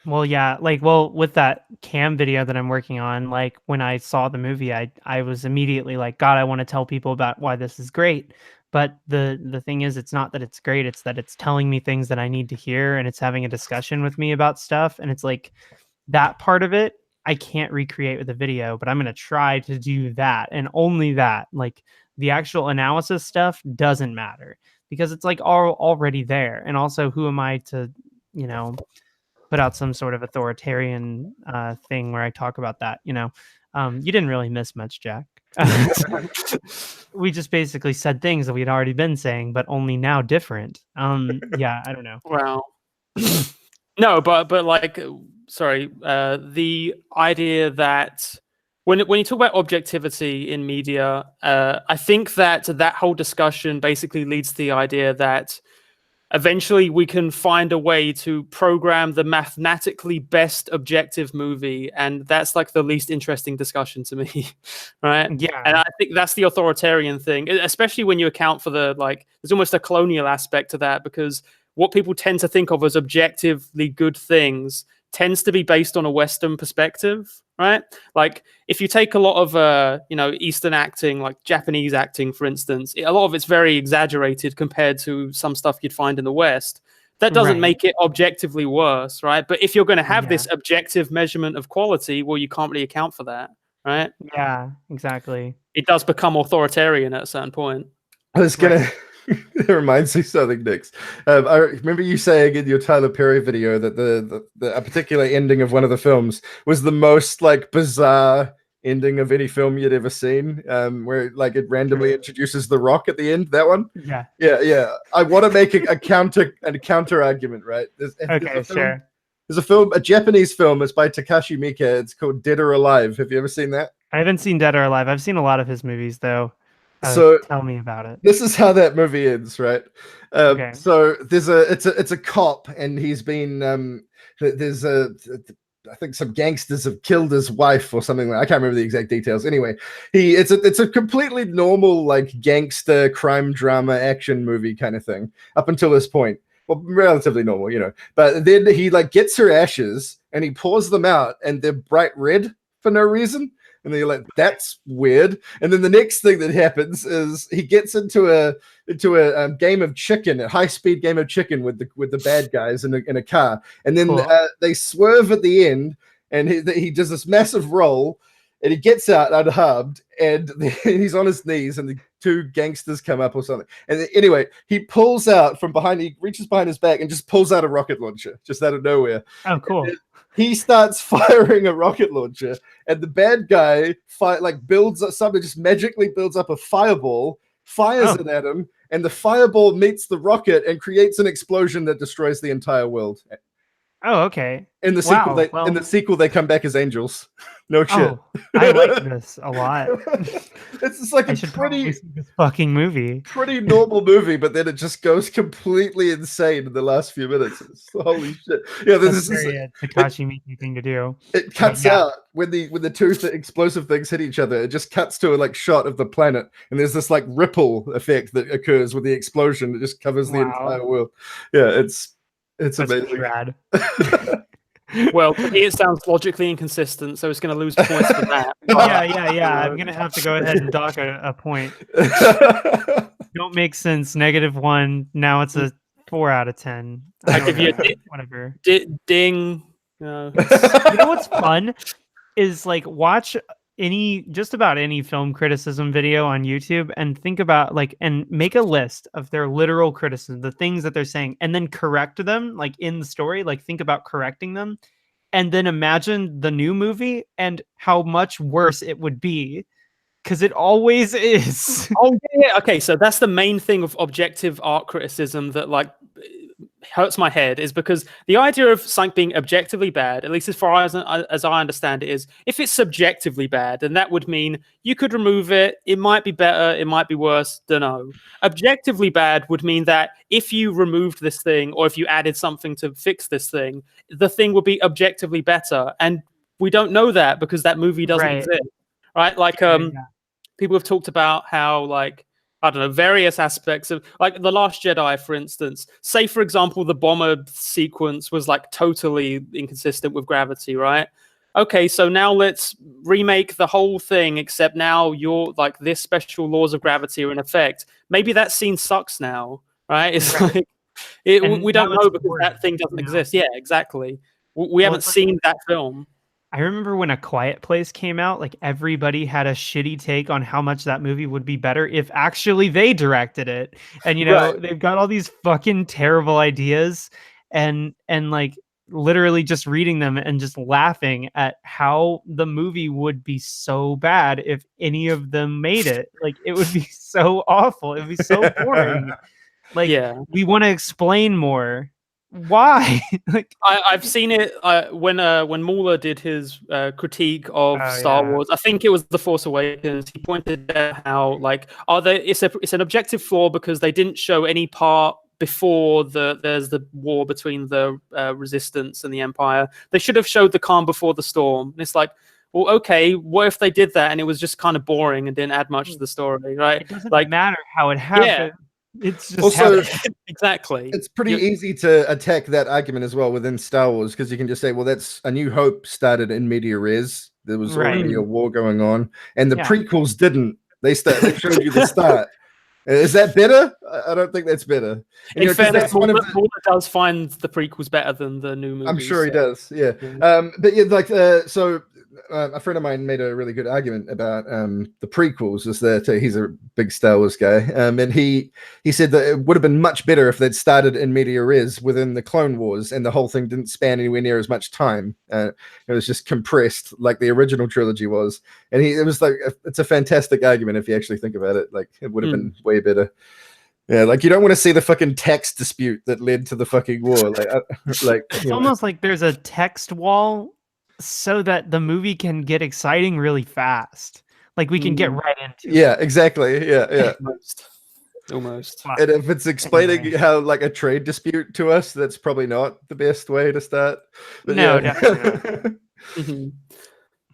Well, yeah, like, with that cam video that I'm working on, like, when I saw the movie, I was immediately like, God, I want to tell people about why this is great. But the thing is, it's not that it's great, it's that it's telling me things that I need to hear, and it's having a discussion with me about stuff. And it's like, that part of it, I can't recreate with a video, but I'm going to try to do that, and only that. Like, the actual analysis stuff doesn't matter, because it's like already there. And also, who am I to, you know, put out some sort of authoritarian thing where I talk about that, you know? You didn't really miss much, Jack. We just basically said things that we'd already been saying, but only now different. Yeah, I don't know. Wow. No, but like, sorry, the idea that when you talk about objectivity in media, I think that whole discussion basically leads to the idea that eventually we can find a way to program the mathematically best objective movie, and that's like the least interesting discussion to me, right? Yeah. And I think that's the authoritarian thing, especially when you account for there's almost a colonial aspect to that, because what people tend to think of as objectively good things tends to be based on a Western perspective, right? Like, if you take a lot of Eastern acting, like Japanese acting, for instance, a lot of it's very exaggerated compared to some stuff you'd find in the West. That doesn't make it objectively worse, right? But if you're going to have this objective measurement of quality, well, you can't really account for that, right? Yeah, exactly. It does become authoritarian at a certain point. I was gonna. It reminds me of something, Nix. I remember you saying in your Tyler Perry video that a particular ending of one of the films was the most like bizarre ending of any film you'd ever seen, where like it randomly introduces The Rock at the end. That one. Yeah. Yeah. I want to make a counter argument, right? Okay, sure. There's a film, a Japanese film. It's by Takashi Miike. It's called Dead or Alive. Have you ever seen that? I haven't seen Dead or Alive. I've seen a lot of his movies, though. So Tell me about it. This is how that movie ends, right? Okay. So it's a cop, and he's been I think some gangsters have killed his wife or something. I can't remember the exact details. Anyway, it's a completely normal like gangster crime drama action movie kind of thing up until this point. Well, relatively normal, you know. But then he like gets her ashes and he pours them out, and they're bright red for no reason. And then you're like, that's weird. And then the next thing that happens is he gets into a game of chicken, a high-speed game of chicken with the bad guys in a car. And then they swerve at the end, and he does this massive roll, and he gets out unharmed, and he's on his knees, and the two gangsters come up or something. And anyway, he pulls out from behind, he reaches behind his back and just pulls out a rocket launcher, just out of nowhere. Oh, cool. He starts firing a rocket launcher, and the bad guy builds up something, just magically builds up a fireball, fires it at him, and the fireball meets the rocket and creates an explosion that destroys the entire world. Oh, okay. In the sequel, they come back as angels. No shit. Oh, I like this a lot. It's just like I should probably see this fucking movie. Pretty normal movie, but then it just goes completely insane in the last few minutes. It's, holy shit! Yeah, this is a Takashi Miike thing to do. It cuts out when the two explosive things hit each other. It just cuts to a like shot of the planet, and there's this like ripple effect that occurs with the explosion that just covers the entire world. Yeah, it's amazing. Rad. Well, to me, it sounds logically inconsistent, so it's going to lose points for that. Yeah. I'm going to have to go ahead and dock a point. Don't make sense. -1. Now it's a 4 out of 10. I give you whatever. Ding. You know what's fun is like watch just about any film criticism video on YouTube and think about and make a list of their literal criticism, the things that they're saying, and then correct them like in the story, like think about correcting them, and then imagine the new movie and how much worse it would be, because it always is. Oh yeah, okay, so that's the main thing of objective art criticism that like hurts my head, is because the idea of something being objectively bad, at least as far as I understand it, is if it's subjectively bad, then that would mean you could remove it, it might be better, it might be worse, don't know. Objectively bad would mean that if you removed this thing or if you added something to fix this thing, the thing would be objectively better, and we don't know that because that movie doesn't exist, right? Like people have talked about how like I don't know, various aspects of like The Last Jedi, for instance. Say, for example, the bomber sequence was like totally inconsistent with gravity, right? Okay, so now let's remake the whole thing, except now you're like this special laws of gravity are in effect. Maybe that scene sucks now, right? It's like we don't know because that thing doesn't exist. Yeah, exactly. We haven't seen that film. I remember when A Quiet Place came out, like everybody had a shitty take on how much that movie would be better if actually they directed it. And you know, they've got all these fucking terrible ideas, and like literally just reading them and just laughing at how the movie would be so bad if any of them made it. Like it would be so awful. It would be so boring. Like we want to explain more. Why? Like I've seen it when Mauler did his critique of Star Wars. I think it was The Force Awakens. He pointed out how like it's an objective flaw because they didn't show any part before there's the war between the Resistance and the Empire. They should have showed the calm before the storm. And it's like, well, okay, what if they did that and it was just kind of boring and didn't add much to the story, right? It doesn't matter how it happened. Yeah. It's just also exactly. It's pretty easy to attack that argument as well within Star Wars, because you can just say, well, that's A New Hope started in media res. There was already a war going on, and the prequels didn't. They showed you the start. Is that better? I don't think that's better. In fairness, Mauler does find the prequels better than the new movies. I'm sure he does. Yeah. But yeah, like so a friend of mine made a really good argument about the prequels. Is that he's a big Star Wars guy, and he said that it would have been much better if they'd started in media res within the Clone Wars, and the whole thing didn't span anywhere near as much time. It was just compressed, like the original trilogy was. And it was like it's a fantastic argument if you actually think about it. Like it would have been way better. Yeah, like you don't want to see the fucking text dispute that led to the fucking war. Like it's almost like there's a text wall so that the movie can get exciting really fast. Like we can get right into it. Yeah, exactly. Yeah. Almost. And if it's explaining how like a trade dispute to us, that's probably not the best way to start. But no, yeah. definitely.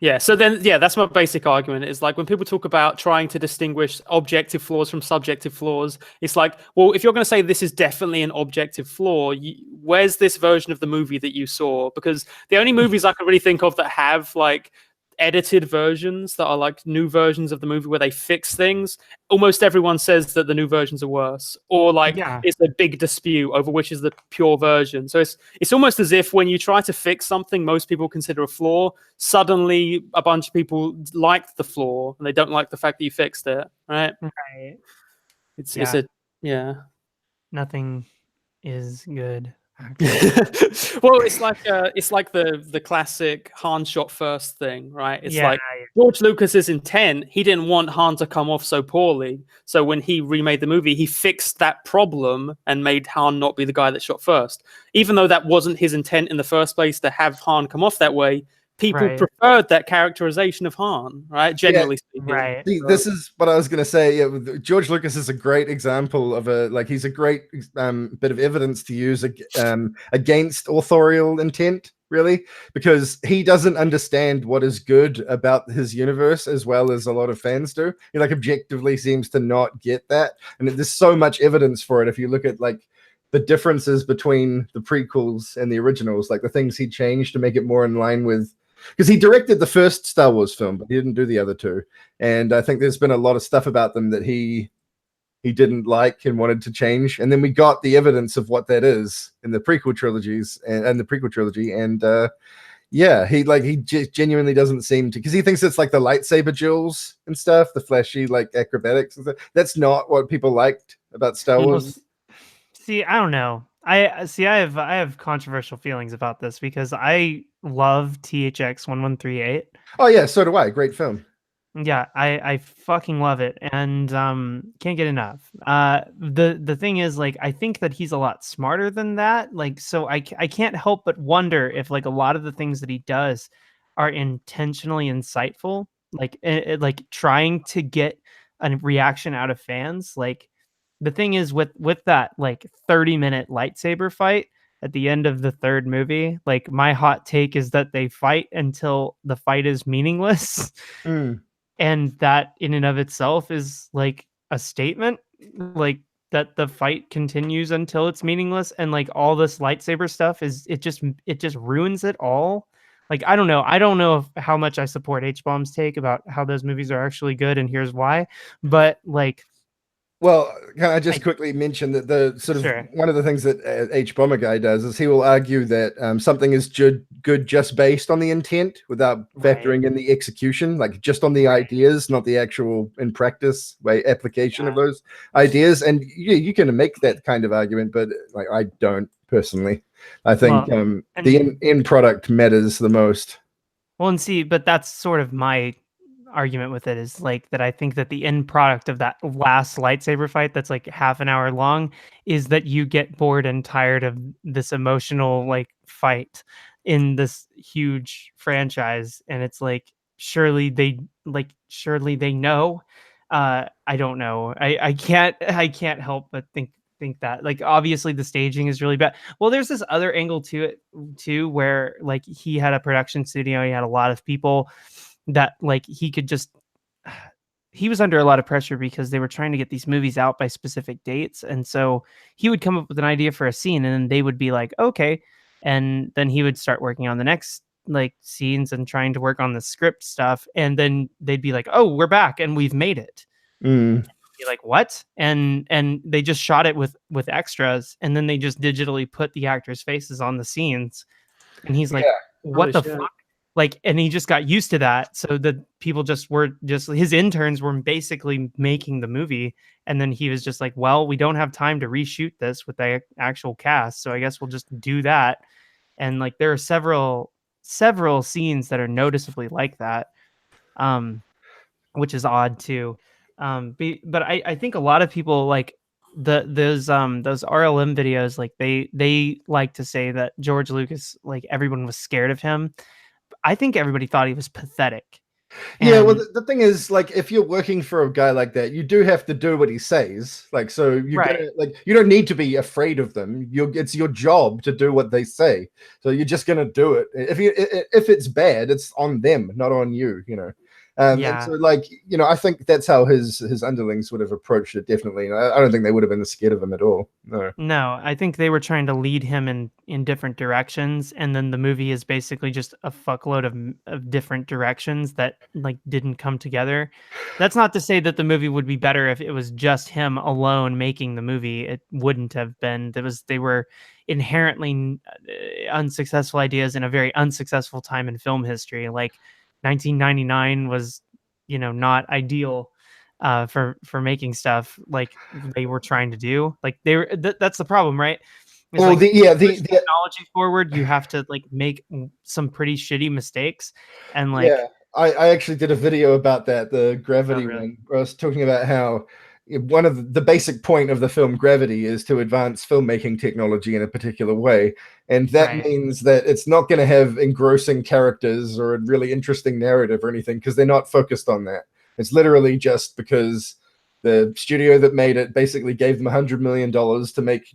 Yeah, so then, that's my basic argument is like when people talk about trying to distinguish objective flaws from subjective flaws, it's like, well, if you're going to say this is definitely an objective flaw, where's this version of the movie that you saw? Because the only movies I can really think of that have like edited versions that are like new versions of the movie where they fix things, almost everyone says that the new versions are worse, or like it's a big dispute over which is the pure version. So it's almost as if when you try to fix something most people consider a flaw, suddenly a bunch of people like the flaw and they don't like the fact that you fixed it, right? It's nothing is good. Well, it's like the classic Han shot first thing, right? It's like George Lucas's intent. He didn't want Han to come off so poorly, so when he remade the movie, he fixed that problem and made Han not be the guy that shot first. Even though that wasn't his intent in the first place to have Han come off that way, people preferred that characterization of Han, right? Generally speaking. Right. See, this is what I was going to say. Yeah, George Lucas is a great example of he's a great bit of evidence to use against authorial intent, really, because he doesn't understand what is good about his universe as well as a lot of fans do. He like objectively seems to not get that. And there's so much evidence for it. If you look at like the differences between the prequels and the originals, like the things he changed to make it more in line with, because he directed the first Star Wars film, but he didn't do the other two. And I think there's been a lot of stuff about them that he didn't like and wanted to change. And then we got the evidence of what that is in the prequel trilogies and the prequel trilogy. And he genuinely doesn't seem to, because he thinks it's like the lightsaber duels and stuff, the flashy like acrobatics and stuff. That's not what people liked about Star Wars. See, I don't know. I have controversial feelings about this because I love THX 1138. Oh yeah, so do I. Great film. Yeah, I fucking love it and can't get enough. The thing is, like, I think that he's a lot smarter than that. Like, so I can't help but wonder if like a lot of the things that he does are intentionally insightful, like like trying to get a reaction out of fans. Like, the thing is with that like 30-minute lightsaber fight at the end of the third movie, like my hot take is that they fight until the fight is meaningless. And that in and of itself is like a statement, like that the fight continues until it's meaningless. And like all this lightsaber stuff it just ruins it all. Like, I don't know how much I support H-Bomb's take about how those movies are actually good. And here's why. But like, well, can I just quickly mention that the sort of one of the things that H-Bomber guy does is he will argue that something is good just based on the intent without factoring in the execution, like just on the ideas, not the actual in practice application of those ideas. And you can make that kind of argument, but like I don't personally. I think the end product matters the most. Well, and see, but that's sort of my argument with it is like that I think that the end product of that last lightsaber fight that's like half an hour long is that you get bored and tired of this emotional like fight in this huge franchise, and it's like surely they know. I don't know. I can't help but think that like obviously the staging is really bad. Well, there's this other angle to it too where like he had a production studio, he had a lot of people that like he was under a lot of pressure because they were trying to get these movies out by specific dates. And so he would come up with an idea for a scene and then they would be like, okay. And then he would start working on the next like scenes and trying to work on the script stuff. And then they'd be like, oh, we're back and we've made it. Be like, what? And they just shot it with extras. And then they just digitally put the actors' faces on the scenes. And he's like, what the fuck? like, and he just got used to that. So the people were his interns were basically making the movie. And then he was just like, well, we don't have time to reshoot this with the actual cast. So I guess we'll just do that. And like, there are several scenes that are noticeably like that. Which is odd too. But I think a lot of people like those RLM videos, like they like to say that George Lucas, like everyone was scared of him. I think everybody thought he was pathetic. Yeah, well, the thing is, like, if you're working for a guy like that, you do have to do what he says. Like, so you're Right. gonna, like, you don't need to be afraid of them. It's your job to do what they say. So you're just gonna do it. If it's bad, it's on them, not on you. You know. And so, like, you know, I think that's how his underlings would have approached it. Definitely, I don't think they would have been scared of him at all. No, I think they were trying to lead him in different directions, and then the movie is basically just a fuckload of different directions that like didn't come together. That's not to say that the movie would be better if it was just him alone making the movie. It wouldn't have been. They were inherently unsuccessful ideas in a very unsuccessful time in film history. Like 1999 was, you know, not ideal for making stuff like they were trying to do. Like that's the problem, right? It's well, like, the technology forward, you have to like make some pretty shitty mistakes, and like I actually did a video about that, the Gravity one, where I was talking about how one of the basic point of the film Gravity is to advance filmmaking technology in a particular way. And that means that it's not going to have engrossing characters or a really interesting narrative or anything, because they're not focused on that. It's literally just because the studio that made it basically gave them $100 million to make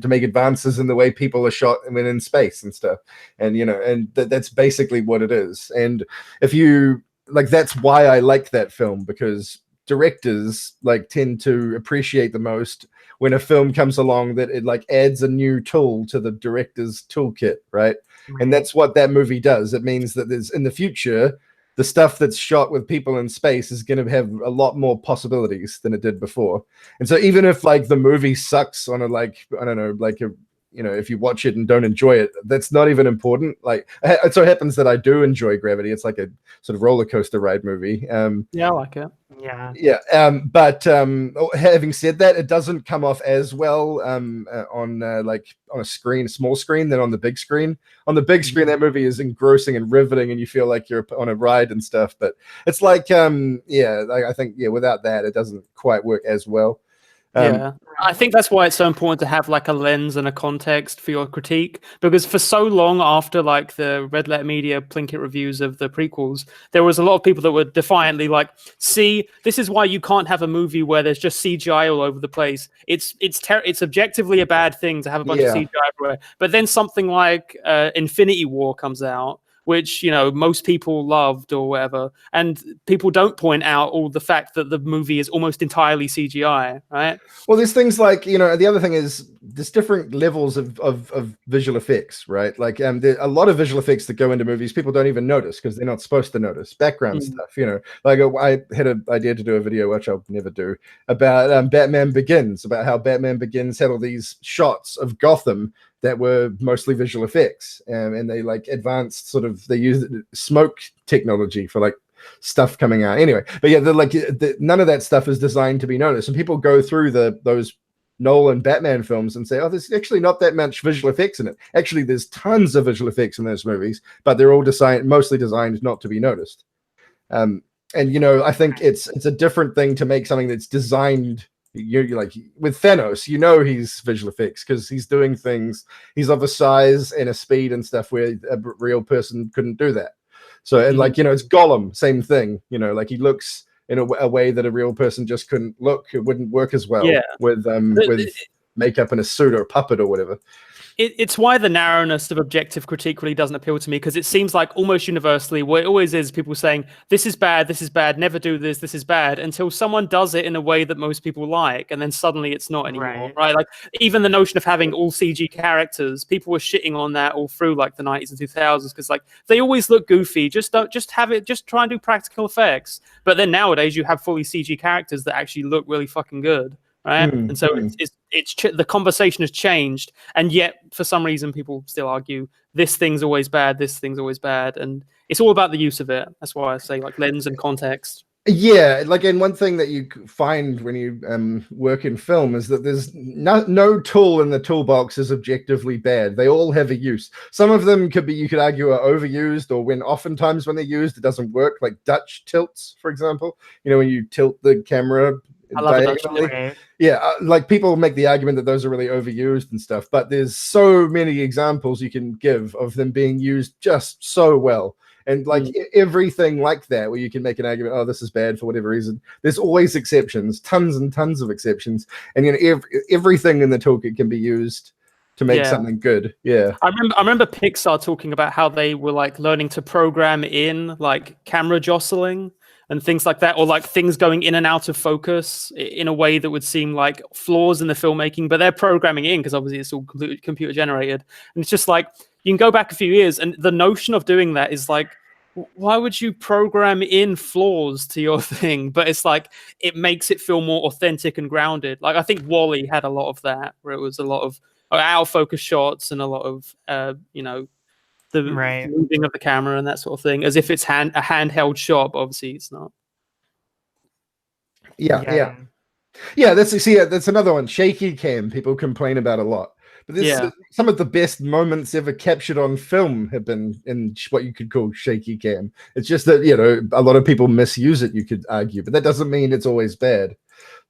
to make advances in the way people are shot when in space and stuff. And, you know, and that's basically what it is. And if you like, that's why I like that film, because directors like tend to appreciate the most when a film comes along that it like adds a new tool to the director's toolkit, right? And that's what that movie does. It means that there's, in the future, the stuff that's shot with people in space is going to have a lot more possibilities than it did before. And so even if like the movie sucks on a, like, I don't know, like a, you know, if you watch it and don't enjoy it, that's not even important. Like, it so happens that I do enjoy Gravity. It's like a sort of roller coaster ride movie. Yeah, I like it. But having said that, it doesn't come off as well on like on a screen, small screen, than on the big screen. On the big screen, that movie is engrossing and riveting, and you feel like you're on a ride and stuff. But it's like, I think, without that, it doesn't quite work as well. I think that's why it's so important to have like a lens and a context for your critique, because for so long after like the Red Letter Media Plinkett reviews of the prequels, there was a lot of people that were defiantly like, see, this is why you can't have a movie where there's just CGI all over the place. It's objectively a bad thing to have a bunch of CGI everywhere. But then something like Infinity War comes out, which, you know, most people loved or whatever, and people don't point out all the fact that the movie is almost entirely CGI, right? Well, there's things like, you know, the other thing is there's different levels of visual effects, right? Like there are a lot of visual effects that go into movies people don't even notice because they're not supposed to notice. Background stuff, you know. Like I had an idea to do a video, which I'll never do, about Batman Begins, about how Batman Begins had all these shots of Gotham that were mostly visual effects, and they like advanced sort of, they used smoke technology for like stuff coming out anyway. But yeah, none of that stuff is designed to be noticed, and people go through those Nolan Batman films and say, oh, there's actually not that much visual effects in it. Actually, there's tons of visual effects in those movies, but they're all mostly designed not to be noticed. And you know, I think it's a different thing to make something that's designed. You're like with Thanos, you know, he's visual effects because he's doing things. He's of a size and a speed and stuff where a real person couldn't do that. So, and like, you know, it's Gollum, same thing. You know, like he looks in a way that a real person just couldn't look. It wouldn't work as well with makeup and a suit or a puppet or whatever. It's why the narrowness of objective critique really doesn't appeal to me, because it seems like almost universally what it always is people saying this is bad, never do this is bad, until someone does it in a way that most people like, and then suddenly it's not anymore, right? Like even the notion of having all CG characters, people were shitting on that all through like the 90s and 2000s because like they always look goofy. Just try and do practical effects. But then nowadays you have fully CG characters that actually look really fucking good. right? Mm, And so the conversation has changed, and yet for some reason people still argue this thing's always bad, this thing's always bad, and it's all about the use of it. That's why I say like lens and context. Yeah, like, and one thing that you find when you work in film is that there's no tool in the toolbox is objectively bad. They all have a use. Some of them could be, you could argue, are overused, or oftentimes when they're used, it doesn't work. Like Dutch tilts, for example. You know, when you tilt the camera I love a Dutch diagonally. Right. Yeah, like people make the argument that those are really overused and stuff, but there's so many examples you can give of them being used just so well. And like everything like that, where you can make an argument, oh, this is bad for whatever reason. There's always exceptions, tons and tons of exceptions, and everything in the toolkit can be used to make something good. Yeah, I remember Pixar talking about how they were like learning to program in like camera jostling and things like that, or like things going in and out of focus in a way that would seem like flaws in the filmmaking, but they're programming in because obviously it's all completely computer generated. And it's just like, you can go back a few years and the notion of doing that is like, why would you program in flaws to your thing? But it's like, it makes it feel more authentic and grounded. Like I think WALL-E had a lot of that, where it was a lot of out of focus shots and a lot of, the moving of the camera and that sort of thing, as if it's a handheld shot, but obviously it's not. Yeah. That's another one. Shaky cam, people complain about a lot. But some of the best moments ever captured on film have been in what you could call shaky cam. It's just that, you know, a lot of people misuse it, you could argue, but that doesn't mean it's always bad.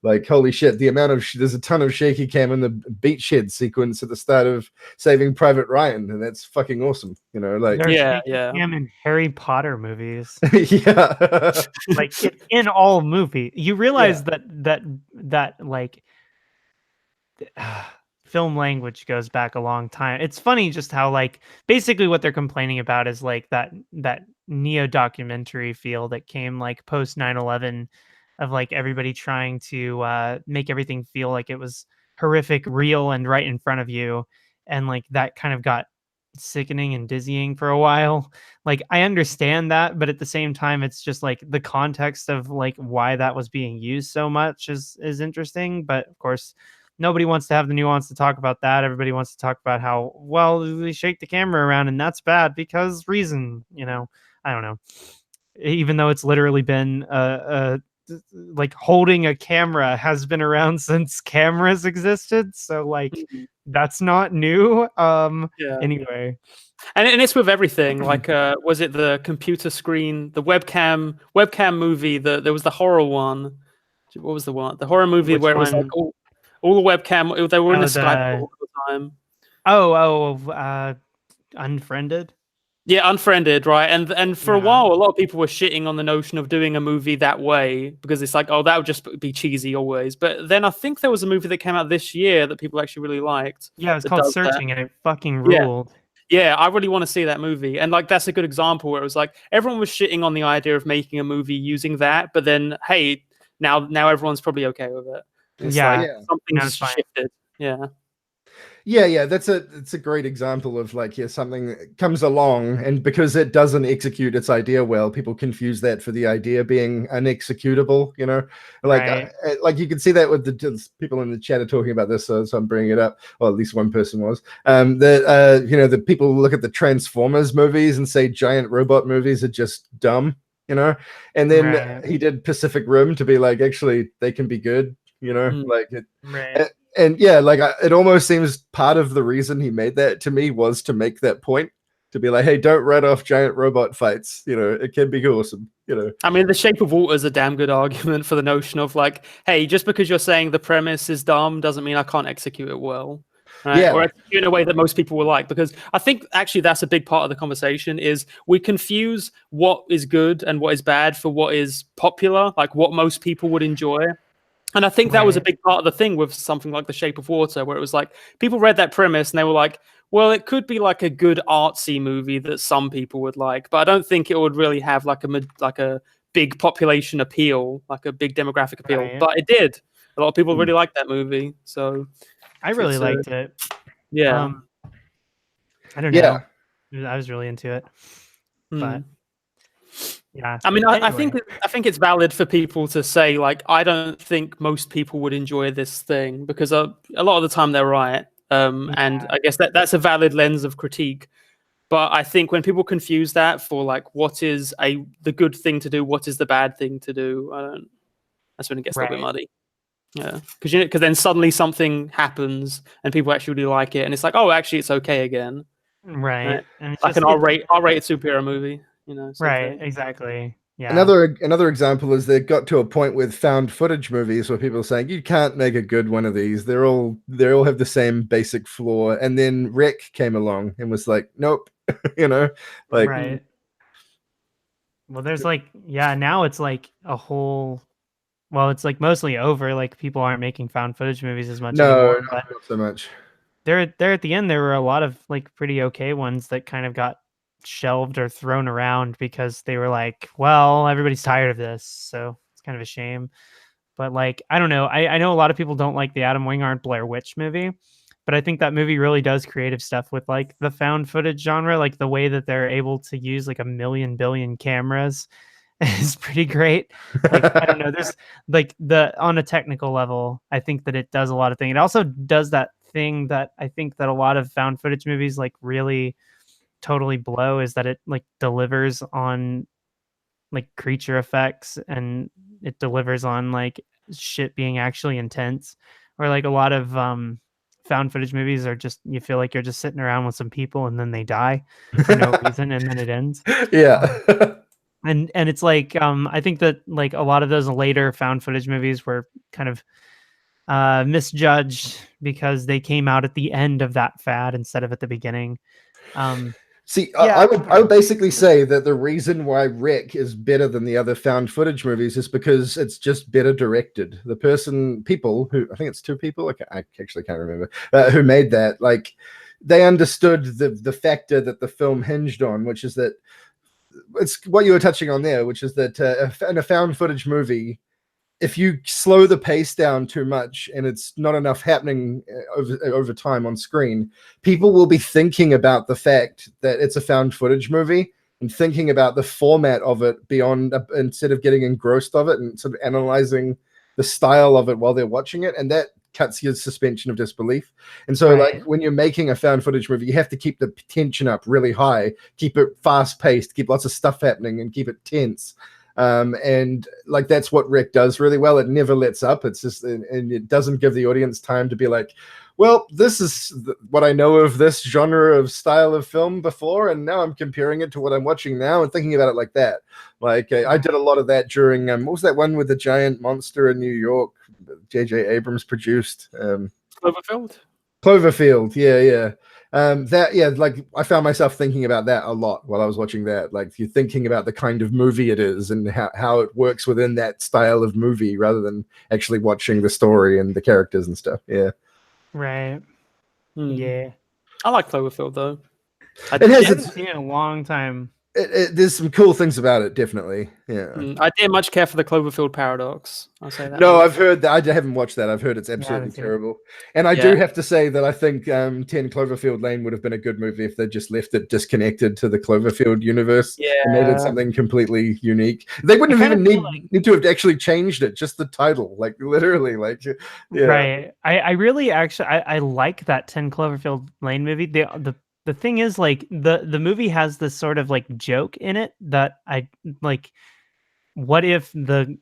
Like, holy shit, the amount of there's a ton of shaky cam in the beachhead sequence at the start of Saving Private Ryan, and that's fucking awesome. You know, like there's shaky cam in Harry Potter movies. Yeah, like it's in all movie. You realize that like film language goes back a long time. It's funny just how like basically what they're complaining about is like that neo documentary feel that came like post 9/11. Of like everybody trying to make everything feel like it was horrific, real, and right in front of you. And like that kind of got sickening and dizzying for a while. Like I understand that, but at the same time, it's just like the context of like why that was being used so much is interesting. But of course, nobody wants to have the nuance to talk about that. Everybody wants to talk about how, well, they shake the camera around and that's bad because reason, you know, I don't know. Even though it's literally been like holding a camera has been around since cameras existed, so like that's not new. Anyway, and it's with everything. Like was it the computer screen, the webcam movie? There was the horror one. What was the horror movie? Which where one? It was like all the webcam, they were in a Skype all the time. Unfriended. Yeah, Unfriended, right? And for a while, a lot of people were shitting on the notion of doing a movie that way because it's like, oh, that would just be cheesy always. But then I think there was a movie that came out this year that people actually really liked. Yeah, it's called Searching, and it fucking ruled. Yeah, I really want to see that movie. And like that's a good example where it was like everyone was shitting on the idea of making a movie using that, but then hey, now everyone's probably okay with it. It's something's shifted. Yeah, that's a great example of like, something comes along and because it doesn't execute its idea well, people confuse that for the idea being unexecutable, you know, like like you can see that with the people in the chat are talking about this, so I'm bringing it up, or at least one person was, that you know, the people look at the Transformers movies and say giant robot movies are just dumb, you know, and then he did Pacific Rim to be like, actually they can be good, you know, like it. And yeah, like it almost seems part of the reason he made that to me was to make that point, to be like, hey, don't write off giant robot fights. You know, it can be awesome. You know, I mean, The Shape of Water is a damn good argument for the notion of like, hey, just because you're saying the premise is dumb doesn't mean I can't execute it well. Right? Yeah. Or execute in a way that most people will like. Because I think actually that's a big part of the conversation is we confuse what is good and what is bad for what is popular, like what most people would enjoy. And I think that was a big part of the thing with something like The Shape of Water, where it was like people read that premise and they were like, well, it could be like a good artsy movie that some people would like, but I don't think it would really have like a big population appeal, like a big demographic appeal. Right. But it did. A lot of people really liked that movie. So I really liked it. Yeah. I don't know. I was really into it. But Yeah. I mean, I think Anyway. I think it's valid for people to say like, I don't think most people would enjoy this thing because a lot of the time they're right. And I guess that's a valid lens of critique. But I think when people confuse that for like what is the good thing to do, what is the bad thing to do, that's when it gets a little bit Right. muddy. Yeah, because then suddenly something happens and people actually really like it, and it's like, oh, actually, it's okay again. Right. And it's Like just an R-rated superhero movie, it's right, okay. exactly. Yeah. Another example is they got to a point with found footage movies where people are saying you can't make a good one of these. They all have the same basic flaw. And then Rec came along and was like, nope, like Right. Well, there's like now it's like a whole well, it's like mostly over. Like people aren't making found footage movies as much no, anymore. But not so much. there at the end there were a lot of like pretty okay ones that kind of got shelved or thrown around because they were like, well, everybody's tired of this, so it's kind of a shame. But like, I don't know. I know a lot of people don't like the Adam Wingard Blair Witch movie, but I think that movie really does creative stuff with like the found footage genre, like the way that they're able to use like a million billion cameras is pretty great. Like, I don't know, there's like on a technical level, I think that it does a lot of things. It also does that thing that I think that a lot of found footage movies like really totally blow, is that it like delivers on like creature effects, and it delivers on like shit being actually intense. Or like a lot of found footage movies are just, you feel like you're just sitting around with some people and then they die for no reason and then it ends. Yeah. And it's like I think that like a lot of those later found footage movies were kind of misjudged because they came out at the end of that fad instead of at the beginning. See, Yeah, I would basically say that the reason why Rec is better than the other found footage movies is because it's just better directed. People who, I think it's two people, I actually can't remember, who made that, like, they understood the factor that the film hinged on, which is that it's what you were touching on there, which is that in a found footage movie, if you slow the pace down too much and it's not enough happening over time on screen, people will be thinking about the fact that it's a found footage movie and thinking about the format of it beyond, instead of getting engrossed of it and sort of analyzing the style of it while they're watching it. And that cuts your suspension of disbelief. And so right. like when you're making a found footage movie, you have to keep the tension up really high, keep it fast paced, keep lots of stuff happening and keep it tense. And like that's what Rec does really well. It never lets up. It's just, and it doesn't give the audience time to be like, well, this is what I know of this genre of style of film before, and now I'm comparing it to what I'm watching now and thinking about it like that. Like I did a lot of that during what was that one with the giant monster in New York, J.J. Abrams produced? Cloverfield, yeah. Like I found myself thinking about that a lot while I was watching that. Like you're thinking about the kind of movie it is and how it works within that style of movie rather than actually watching the story and the characters and stuff. Yeah. Right. Yeah. I like Cloverfield though. It has haven't seen it in a long time. There's some cool things about it, definitely. Yeah. I didn't much care for the Cloverfield paradox. I'll say that. No, I've heard that. I haven't watched that. I've heard it's absolutely terrible. And I do have to say that I think 10 Cloverfield Lane would have been a good movie if they just left it disconnected to the Cloverfield universe and made it something completely unique. They wouldn't have even need to have actually changed it, just the title, like literally, like yeah. Right. I really actually I like that 10 Cloverfield Lane movie. The thing is, like, the movie has this sort of like joke in it that I like. What if the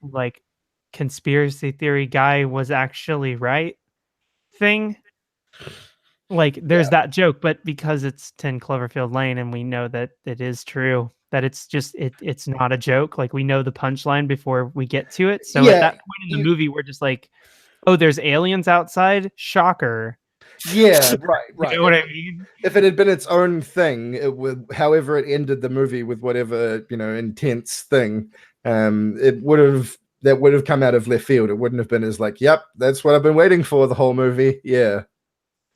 like conspiracy theory guy was actually right thing? Like there's that joke, but because it's 10 Cloverfield Lane and we know that it is true, that it's just it's not a joke. Like we know the punchline before we get to it. So at that point in the movie, we're just like, oh, there's aliens outside. Shocker. Yeah, right. You know what I mean? If it had been its own thing, it would, however it ended the movie with whatever, intense thing, that would have come out of left field. It wouldn't have been as like, yep, that's what I've been waiting for the whole movie. Yeah.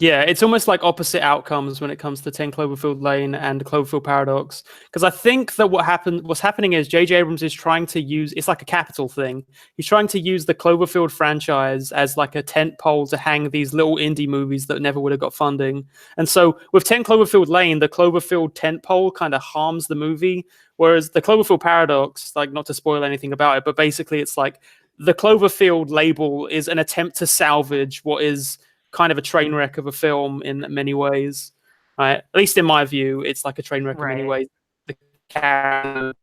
Yeah, it's almost like opposite outcomes when it comes to 10 Cloverfield Lane and Cloverfield Paradox. Because I think that what's happening is J.J. Abrams is trying to use, it's like a capital thing. He's trying to use the Cloverfield franchise as like a tent pole to hang these little indie movies that never would have got funding. And so with 10 Cloverfield Lane, the Cloverfield tent pole kind of harms the movie. Whereas the Cloverfield Paradox, like not to spoil anything about it, but basically it's like the Cloverfield label is an attempt to salvage what is kind of a train wreck of a film in many ways. Right? At least in my view, it's like a train wreck in many ways. The character,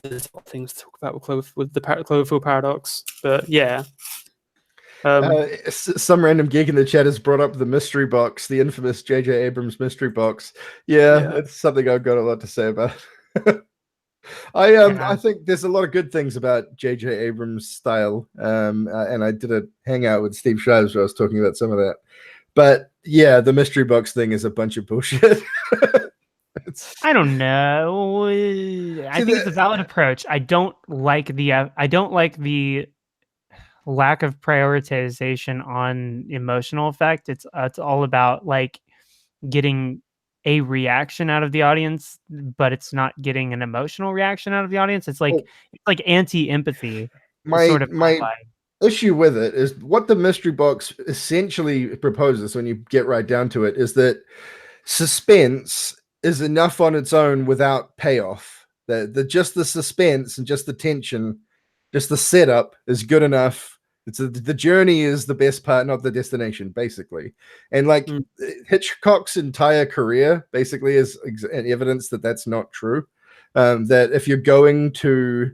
there's a lot of things to talk about with the Cloverfield Paradox, but yeah. Some random geek in the chat has brought up the mystery box, the infamous J.J. Abrams mystery box. Yeah, it's something I've got a lot to say about. I think there's a lot of good things about J.J. Abrams' style, and I did a hangout with Steve Shives where I was talking about some of that. But yeah, the mystery box thing is a bunch of bullshit. I don't know. I think it's a valid approach. I don't like the lack of prioritization on emotional effect. It's all about like getting a reaction out of the audience, but it's not getting an emotional reaction out of the audience. It's like anti-empathy. My issue with it is what the mystery box essentially proposes when you get right down to it is that suspense is enough on its own without payoff. Just the suspense and just the tension, just the setup is good enough. The journey is the best part, not the destination, basically. And like Hitchcock's entire career basically is evidence that that's not true. That if you're going to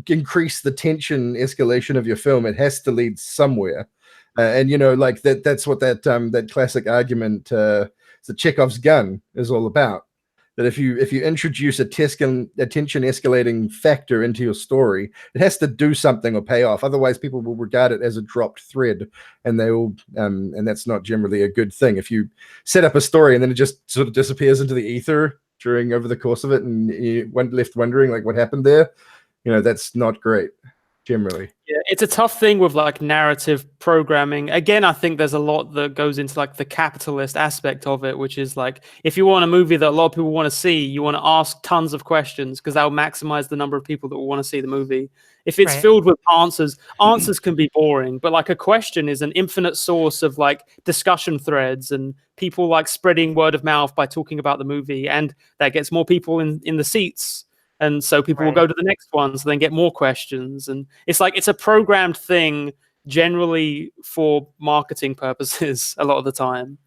increase the tension escalation of your film, it has to lead somewhere. And you know, like that's what that classic argument, the Chekhov's gun, is all about. That if you introduce a tension escalating factor into your story, it has to do something or pay off. Otherwise, people will regard it as a dropped thread, and they will, and that's not generally a good thing. If you set up a story and then it just sort of disappears into the ether over the course of it, and you went left wondering like what happened there, you know, that's not great generally. Yeah, it's a tough thing with like narrative programming. Again, I think there's a lot that goes into like the capitalist aspect of it, which is like if you want a movie that a lot of people want to see, you want to ask tons of questions because that will maximize the number of people that will want to see the movie. If it's filled with answers can be boring, but like a question is an infinite source of like discussion threads and people like spreading word of mouth by talking about the movie, and that gets more people in the seats. And so people will go to the next one, so then get more questions. And it's like it's a programmed thing generally for marketing purposes a lot of the time.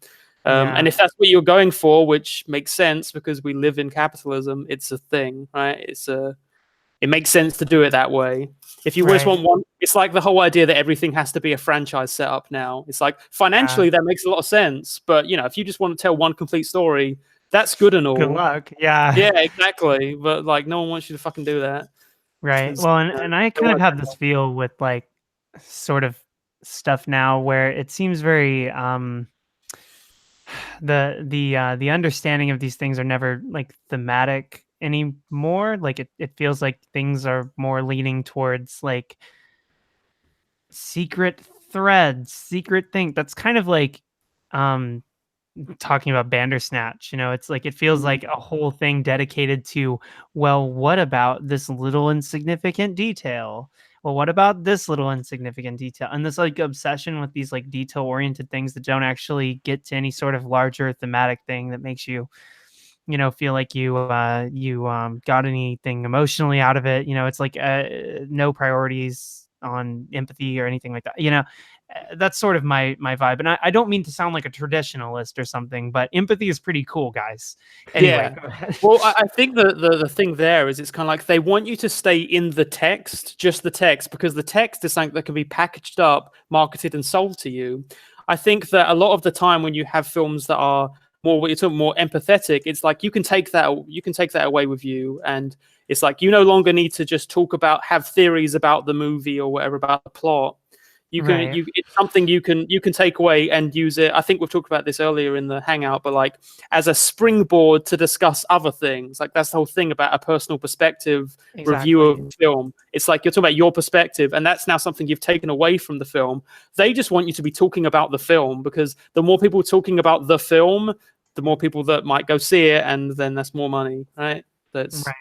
And if that's what you're going for, which makes sense because we live in capitalism, it's a thing, right? It makes sense to do it that way. If you just want one, it's like the whole idea that everything has to be a franchise setup now. It's like financially that makes a lot of sense. But, you know, if you just want to tell one complete story, that's good and all. Good luck. Yeah. Yeah, exactly. But like, no one wants you to fucking do that. Right. Well, and I kind of have this feel with like sort of stuff now where it seems very the understanding of these things are never like thematic anymore. Like it feels like things are more leaning towards like secret threads, secret thing. That's kind of like talking about Bandersnatch, you know, it's like it feels like a whole thing dedicated to, well, what about this little insignificant detail? Well, what about this little insignificant detail? And this like obsession with these like detail oriented things that don't actually get to any sort of larger thematic thing that makes you, you know, feel like you got anything emotionally out of it. You know, it's like no priorities on empathy or anything like that. You know, that's sort of my vibe. And I don't mean to sound like a traditionalist or something, but empathy is pretty cool, guys. Anyway, yeah. Well, I think the thing there is it's kind of like they want you to stay in the text, just the text, because the text is something that can be packaged up, marketed, and sold to you. I think that a lot of the time when you have films that are more what you're talking more empathetic, it's like you can take that away with you, and it's like you no longer need to just have theories about the movie or whatever about the plot. It's something you can take away and use it. I think we've talked about this earlier in the Hangout, but like as a springboard to discuss other things. Like that's the whole thing about a personal perspective review of film. It's like you're talking about your perspective, and that's now something you've taken away from the film. They just want you to be talking about the film, because the more people talking about the film, the more people that might go see it, and then that's more money, right? That's right.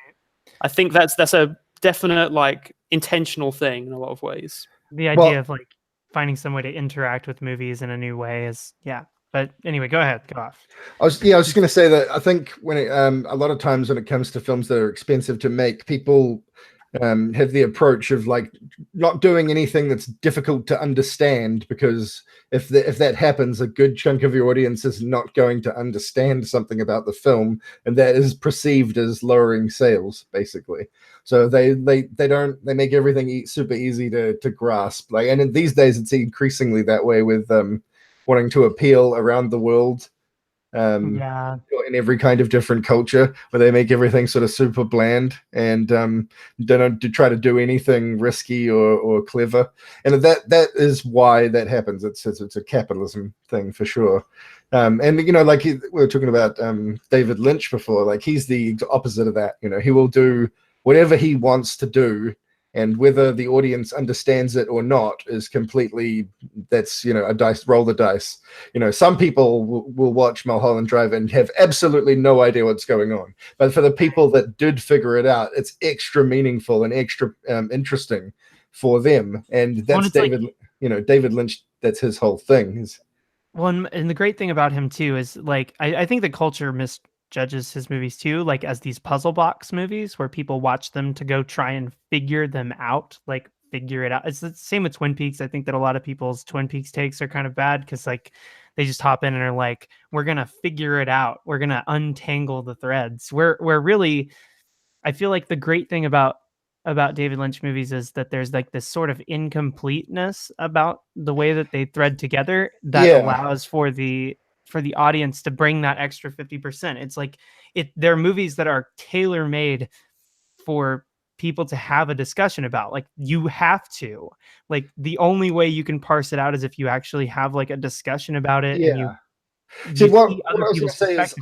I think that's a definite like intentional thing in a lot of ways. The idea of like finding some way to interact with movies in a new way is but anyway, go ahead, go off. I was just going to say that I think when a lot of times when it comes to films that are expensive to make, people have the approach of like not doing anything that's difficult to understand, because if that happens, a good chunk of your audience is not going to understand something about the film, and that is perceived as lowering sales, basically. So they make everything super easy to grasp. Like, and these days it's increasingly that way with wanting to appeal around the world. In every kind of different culture, where they make everything sort of super bland and don't try to do anything risky or clever, and that is why that happens. It's a capitalism thing for sure. And like we were talking about David Lynch before, like he's the opposite of that. He will do whatever he wants to do, and whether the audience understands it or not is completely, that's, a dice, roll the dice. Some people will watch Mulholland Drive and have absolutely no idea what's going on. But for the people that did figure it out, it's extra meaningful and extra interesting for them. And that's David, David Lynch, that's his whole thing. And the great thing about him too is like, I think the culture misjudges his movies too, like as these puzzle box movies where people watch them to go try and figure them out, like figure it out. It's the same with Twin Peaks. I think that a lot of people's Twin Peaks takes are kind of bad because like they just hop in and are like, we're gonna figure it out, we're gonna untangle the threads. Where really, I feel like the great thing about David Lynch movies is that there's like this sort of incompleteness about the way that they thread together that allows for the audience to bring that extra 50%. It's like they're movies that are tailor-made for people to have a discussion about. Like you have to, like the only way you can parse it out is if you actually have like a discussion about it. And you see what I was going to say is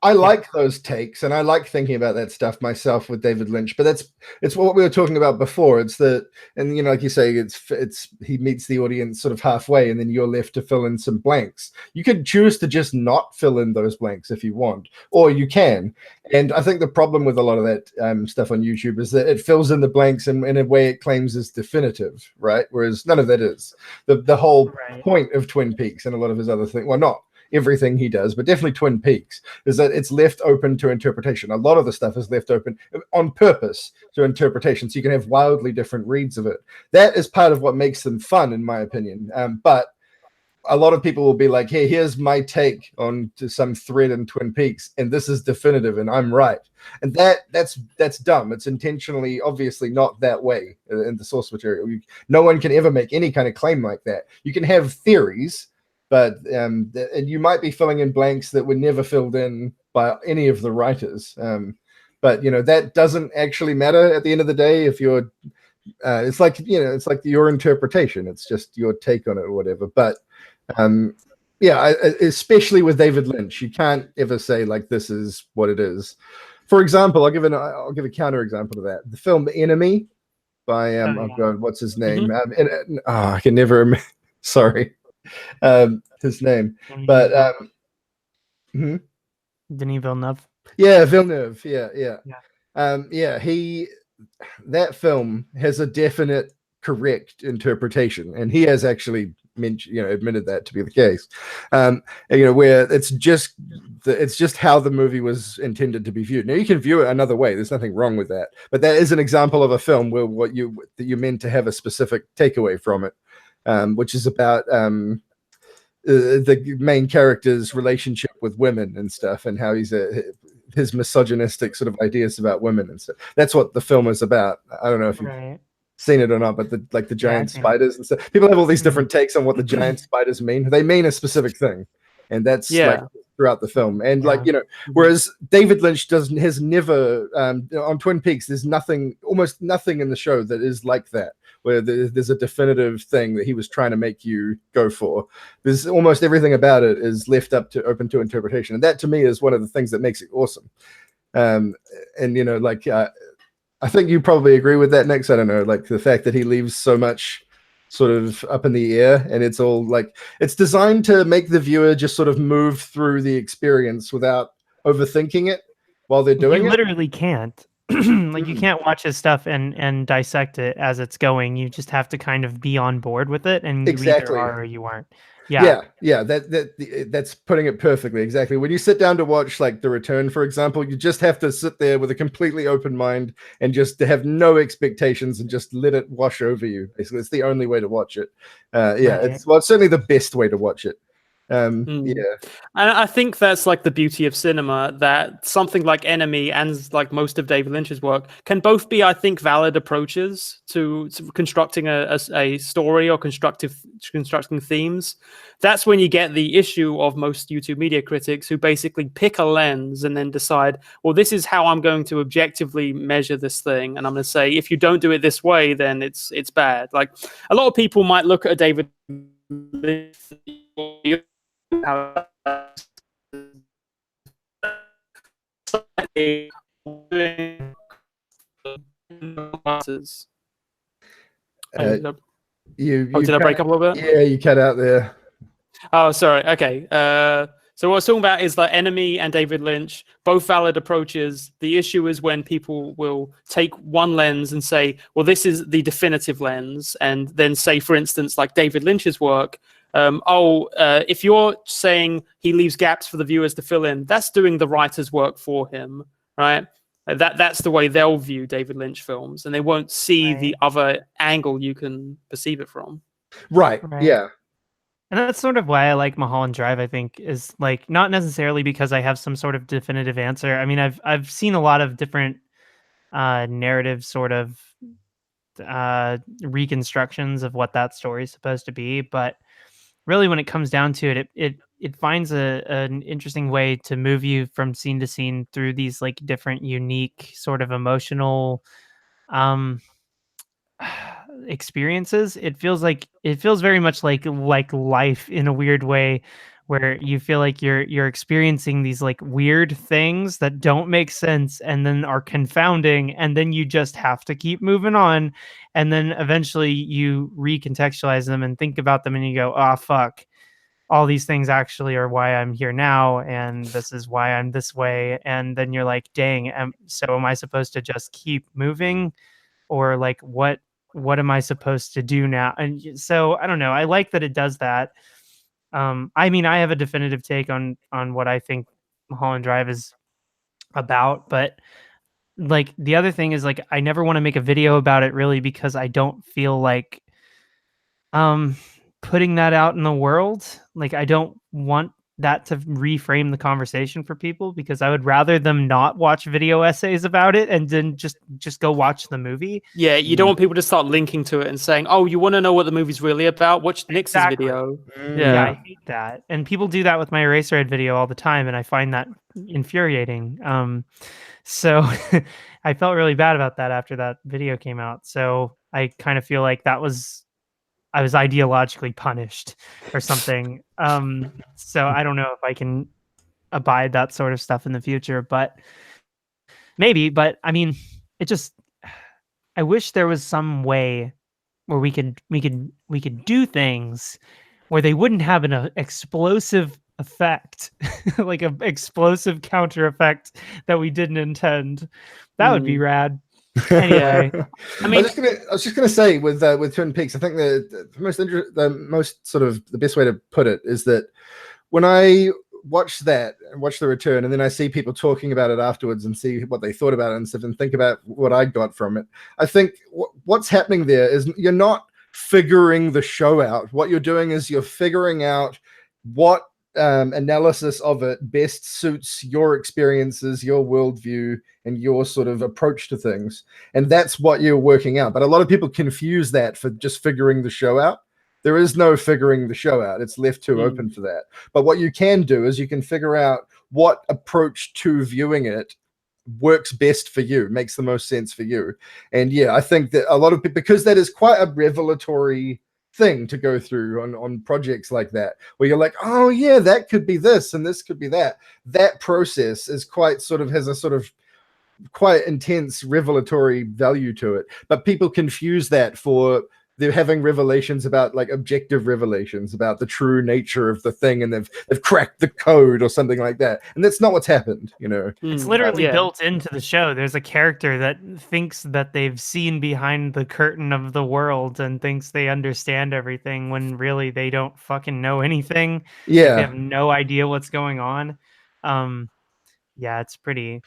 I like those takes, and I like thinking about that stuff myself with David Lynch. But it's what we were talking about before. It's that, and like you say, it's he meets the audience sort of halfway, and then you're left to fill in some blanks. You could choose to just not fill in those blanks if you want, or you can. And I think the problem with a lot of that stuff on YouTube is that it fills in the blanks in a way it claims is definitive, right? Whereas none of that is. The whole point of Twin Peaks and a lot of his other things, well, not everything he does, but definitely Twin Peaks, is that it's left open to interpretation. A lot of the stuff is left open on purpose to interpretation, so you can have wildly different reads of it. That is part of what makes them fun, in my opinion. But a lot of people will be like, hey, here's my take on some thread in Twin Peaks, and this is definitive, and I'm right. And that's dumb. It's intentionally, obviously, not that way in the source material. No one can ever make any kind of claim like that. You can have theories, but you might be filling in blanks that were never filled in by any of the writers. But that doesn't actually matter at the end of the day. If you're, it's like your interpretation. It's just your take on it or whatever. But especially with David Lynch, you can't ever say like this is what it is. For example, I'll give a counter example to that. The film Enemy by what's his name? I can never remember. Sorry. His name, but Denis Villeneuve. Villeneuve. That film has a definite correct interpretation, and he has actually admitted that to be the case. Where it's just how the movie was intended to be viewed. Now you can view it another way. There's nothing wrong with that, but that is an example of a film where you're meant to have a specific takeaway from it. Which is about the main character's relationship with women and stuff, and how his misogynistic sort of ideas about women and stuff. That's what the film is about. I don't know if you've seen it or not, but the giant spiders and stuff. People have all these different takes on what the giant spiders mean. They mean a specific thing, and that's like throughout the film. And like, Yeah. you know, whereas David Lynch has never on Twin Peaks, there's almost nothing in the show that is like that, where there's a definitive thing that he was trying to make you go for. There's almost everything about it is left open to interpretation, and that to me is one of the things that makes it awesome. And you know, like I think you probably agree with that, Nick. I don't know, like the fact that he leaves so much sort of up in the air, and it's all like it's designed to make the viewer just sort of move through the experience without overthinking it while they're doing You it. literally can't. Like you can't watch his stuff and dissect it as it's going. You just have to kind of be on board with it, and you Exactly. either are or you aren't. Yeah. That's putting it perfectly. Exactly. When you sit down to watch like The Return, for example, you just have to sit there with a completely open mind and just have no expectations and just let it wash over you. Basically, it's the only way to watch it. Right. It's certainly the best way to watch it. Yeah, and I think that's like the beauty of cinema, that something like Enemy and like most of David Lynch's work can both be, I think, valid approaches to constructing a story or constructing themes. That's when you get the issue of most YouTube media critics who basically pick a lens and then decide, well, this is how I'm going to objectively measure this thing, and I'm going to say if you don't do it this way, then it's bad. Like a lot of people might look at a David Lynch did I break up a little bit? Yeah, you cut out there. Oh, sorry. Okay. So what I was talking about is that Enemy and David Lynch, both valid approaches. The issue is when people will take one lens and say, well, this is the definitive lens, and then say, for instance, like David Lynch's work, if you're saying he leaves gaps for the viewers to fill in, that's doing the writer's work for him, right? That's the way they'll view David Lynch films, and they won't see the other angle you can perceive it from. Right. Yeah. And that's sort of why I like Mulholland Drive, I think, is like not necessarily because I have some sort of definitive answer. I mean, I've seen a lot of different narrative sort of reconstructions of what that story is supposed to be, but really when it comes down to it, it finds an interesting way to move you from scene to scene through these like different unique sort of emotional experiences. It feels very much like life in a weird way, where you feel like you're experiencing these like weird things that don't make sense and then are confounding, and then you just have to keep moving on, and then eventually you recontextualize them and think about them and you go, oh fuck, all these things actually are why I'm here now, and this is why I'm this way. And then you're like, dang, so am I supposed to just keep moving, or like what am I supposed to do now? And so I don't know, I like that it does that. I mean, I have a definitive take on what I think Mulholland Drive is about, but like the other thing is like I never want to make a video about it really, because I don't feel like putting that out in the world. Like I don't want that to reframe the conversation for people, because I would rather them not watch video essays about it and then just go watch the movie. Yeah, you don't want people to start linking to it and saying, oh, you want to know what the movie's really about? Watch Nick's video. Yeah, I hate that. And people do that with my Eraserhead video all the time, and I find that infuriating. So I felt really bad about that after that video came out. So I kind of feel like I was ideologically punished or something. So I don't know if I can abide that sort of stuff in the future, but maybe. But I mean, I wish there was some way where we could do things where they wouldn't have an explosive effect, like an explosive counter effect that we didn't intend. That would be rad. Anyway, I mean, I was just gonna say with Twin Peaks, I think the best way to put it is that when I watch The Return, and then I see people talking about it afterwards and see what they thought about it and stuff, and think about what I got from it, I think what's happening there is you're not figuring the show out. What you're doing is you're figuring out what analysis of it best suits your experiences, your worldview, and your sort of approach to things. And that's what you're working out. But a lot of people confuse that for just figuring the show out. There is no figuring the show out. It's left too open for that. But what you can do is you can figure out what approach to viewing it works best for you, makes the most sense for you. And yeah, I think that a lot of people, because that is quite a revelatory thing to go through on projects like that, where you're like, oh yeah, that could be this and this could be that. That process is quite sort of, has a sort of quite intense revelatory value to it. But people confuse that for they're having revelations about, like, objective revelations about the true nature of the thing, and they've cracked the code or something like that, and that's not what's happened, you know. It's literally built into the show. There's a character that thinks that they've seen behind the curtain of the world and thinks they understand everything, when really they don't fucking know anything. Yeah, they have no idea what's going on. Yeah, it's pretty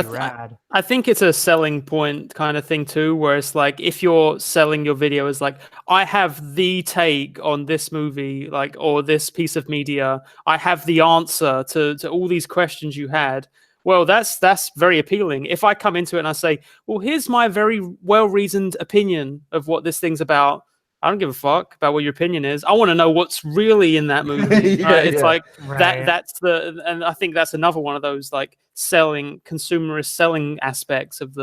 rad. I think it's a selling point kind of thing too, where it's like, if you're selling your video as like, I have the take on this movie, like, or this piece of media, I have the answer to all these questions you had. Well, that's very appealing. If I come into it and I say, well, here's my very well-reasoned opinion of what this thing's about, I don't give a fuck about what your opinion is. I want to know what's really in that movie. It's like and I think that's another one of those, like, consumerist selling aspects of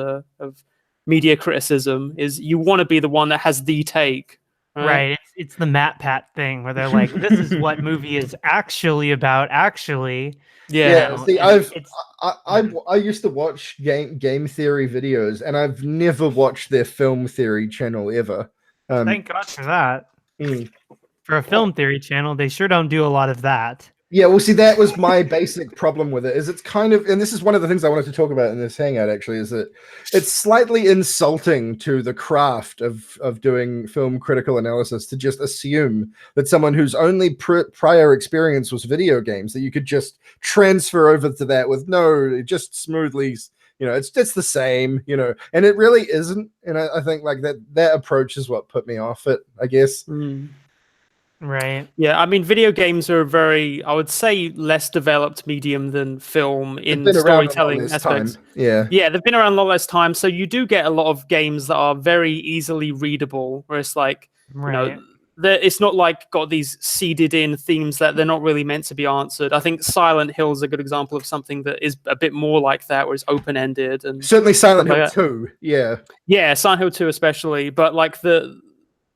media criticism, is you want to be the one that has the take. Right. It's the MatPat thing where they're like, this is what movie is actually about, actually. Yeah. See, I used to watch game theory videos, and I've never watched their film theory channel ever. Thank God for that. For a film theory channel, they sure don't do a lot of that. Yeah, well, see, that was my basic problem with it, is it's kind of, and this is one of the things I wanted to talk about in this hangout, actually, is that it's slightly insulting to the craft of doing film critical analysis to just assume that someone whose only prior experience was video games, that you could just transfer over to that with just smoothly, you know, it's the same, you know, and it really isn't. And I think, like, that approach is what put me off it, I guess. Right. Yeah, I mean, video games are a very, I would say, less developed medium than film in storytelling aspects. Yeah, they've been around a lot less time, so you do get a lot of games that are very easily readable, where it's like, you know, it's not like got these seeded in themes that they're not really meant to be answered. I think Silent Hill is a good example of something that is a bit more like that, where it's open-ended. And certainly Silent Hill 2, yeah, Silent Hill 2 especially, but like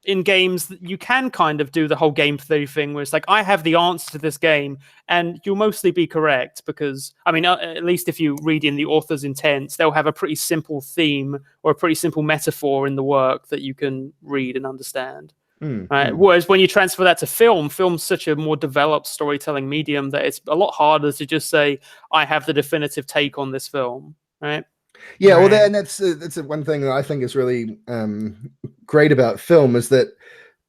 in games, you can kind of do the whole game theory thing, where it's like, I have the answer to this game, and you'll mostly be correct, because, I mean, at least if you read in the author's intents, they'll have a pretty simple theme or a pretty simple metaphor in the work that you can read and understand. Right? Whereas when you transfer that to film's such a more developed storytelling medium that it's a lot harder to just say, I have the definitive take on this film, right? Yeah, well, that's one thing that I think is really great about film, is that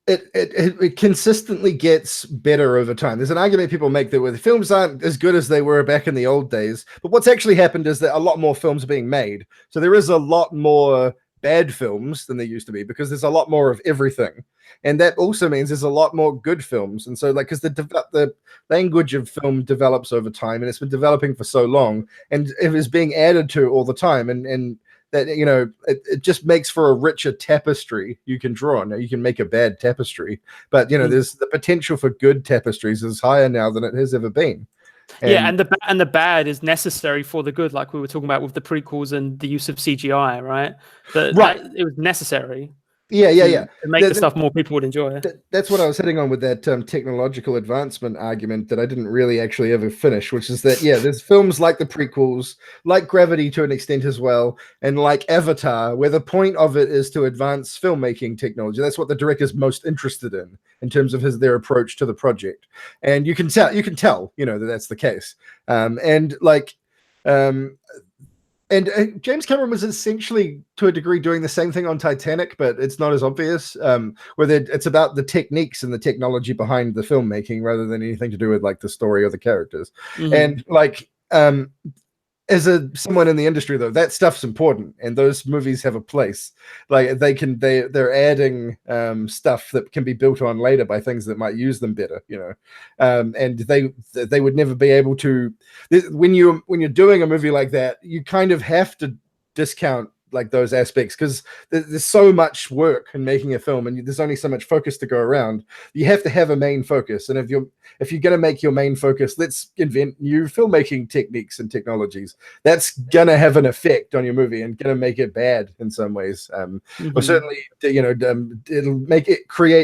it consistently gets better over time. There's an argument people make that with films aren't as good as they were back in the old days, but what's actually happened is that a lot more films are being made. So there is a lot more bad films than there used to be, because there's a lot more of everything, and that also means there's a lot more good films. And so, like, because the language of film develops over time, and it's been developing for so long, and it is being added to all the time, and that, you know, it just makes for a richer tapestry you can draw. Now, you can make a bad tapestry, but, you know, there's the potential for good tapestries is higher now than it has ever been. And the bad is necessary for the good, like we were talking about with the prequels and the use of CGI, right? It was necessary. To make the stuff more people would enjoy. That's what I was hitting on with that technological advancement argument that I didn't really actually ever finish, which is that, there's films like the prequels, like Gravity to an extent as well, and like Avatar, where the point of it is to advance filmmaking technology. That's what the director's most interested in terms of their approach to the project. And you can tell, you know, that's the case. And James Cameron was essentially, to a degree, doing the same thing on Titanic, but it's not as obvious. Where it's about the techniques and the technology behind the filmmaking rather than anything to do with, like, the story or the characters. And, like, as someone in the industry, though, that stuff's important, and those movies have a place. Like, they're adding stuff that can be built on later by things that might use them better, you know. And they would never be able to. When you're doing a movie like that, you kind of have to discount like those aspects, because there's so much work in making a film, and there's only so much focus to go around. You have to have a main focus, and if you're going to make your main focus, let's invent new filmmaking techniques and technologies. That's gonna have an effect on your movie and gonna make it bad in some ways, or certainly, it'll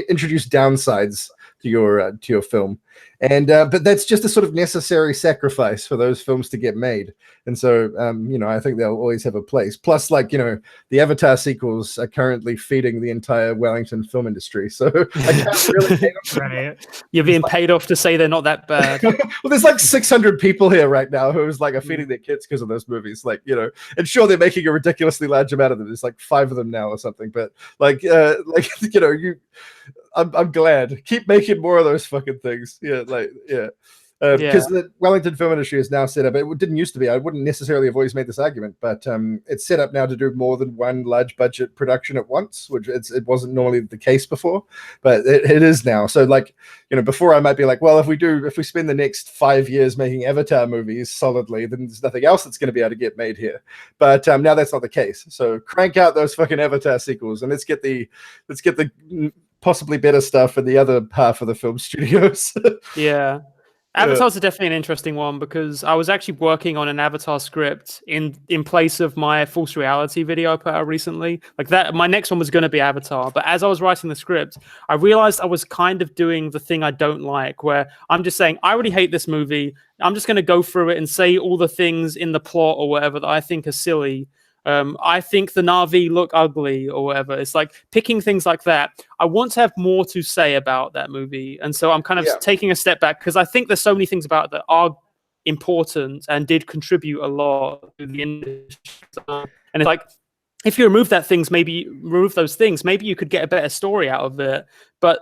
introduce downsides to your film. And but that's just a sort of necessary sacrifice for those films to get made. And so I think they'll always have a place. Plus, like, the Avatar sequels are currently feeding the entire Wellington film industry, so I can't really hate them. Right. You're being paid off to say they're not that bad. Well, there's like 600 people here right now who's like are feeding their kids because of those movies, like, and sure, they're making a ridiculously large amount of them. There's like 5 of them now or something, but like I'm glad. Keep making more of those fucking things. Because the Wellington film industry is now set up. It didn't used to be. I wouldn't necessarily have always made this argument, but it's set up now to do more than one large budget production at once, which it wasn't normally the case before, but it is now. So, like, before I might be like, well, if we spend the next 5 years making Avatar movies solidly, then there's nothing else that's going to be able to get made here. But now that's not the case. So crank out those fucking Avatar sequels, and let's get the possibly better stuff in the other half of the film studios. Yeah. Avatar's definitely an interesting one, because I was actually working on an Avatar script in place of my False Reality video I put out recently. Like that, my next one was going to be Avatar, but as I was writing the script, I realized I was kind of doing the thing I don't like, where I'm just saying, I already hate this movie. I'm just going to go through it and say all the things in the plot or whatever that I think are silly. I think the Na'vi look ugly or whatever. It's like picking things like that. I want to have more to say about that movie. And so I'm kind of taking a step back, because I think there's so many things about it that are important and did contribute a lot to the industry. And it's like, if you remove those things, maybe you could get a better story out of it. But,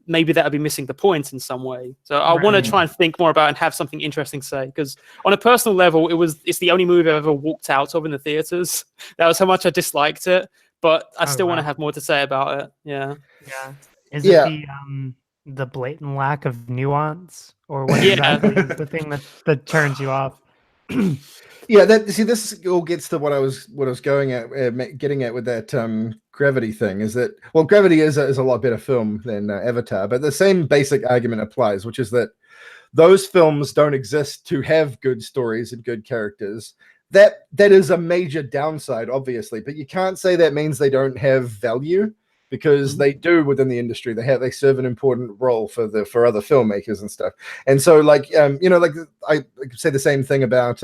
maybe that would be missing the point in some way. So I want to try and think more about and have something interesting to say, because on a personal level, it's the only movie I've ever walked out of in the theaters. That was how much I disliked it, but I still want to have more to say about it. Yeah. Yeah. Is it the blatant lack of nuance, or what exactly is the thing that turns you off? This all gets to what I was getting at with that Gravity thing. Is that, well, Gravity is a lot better film than Avatar, but the same basic argument applies, which is that those films don't exist to have good stories and good characters. That is a major downside, obviously, but you can't say that means they don't have value, because they do within the industry. They serve an important role for other filmmakers and stuff. And so, like, I could say the same thing about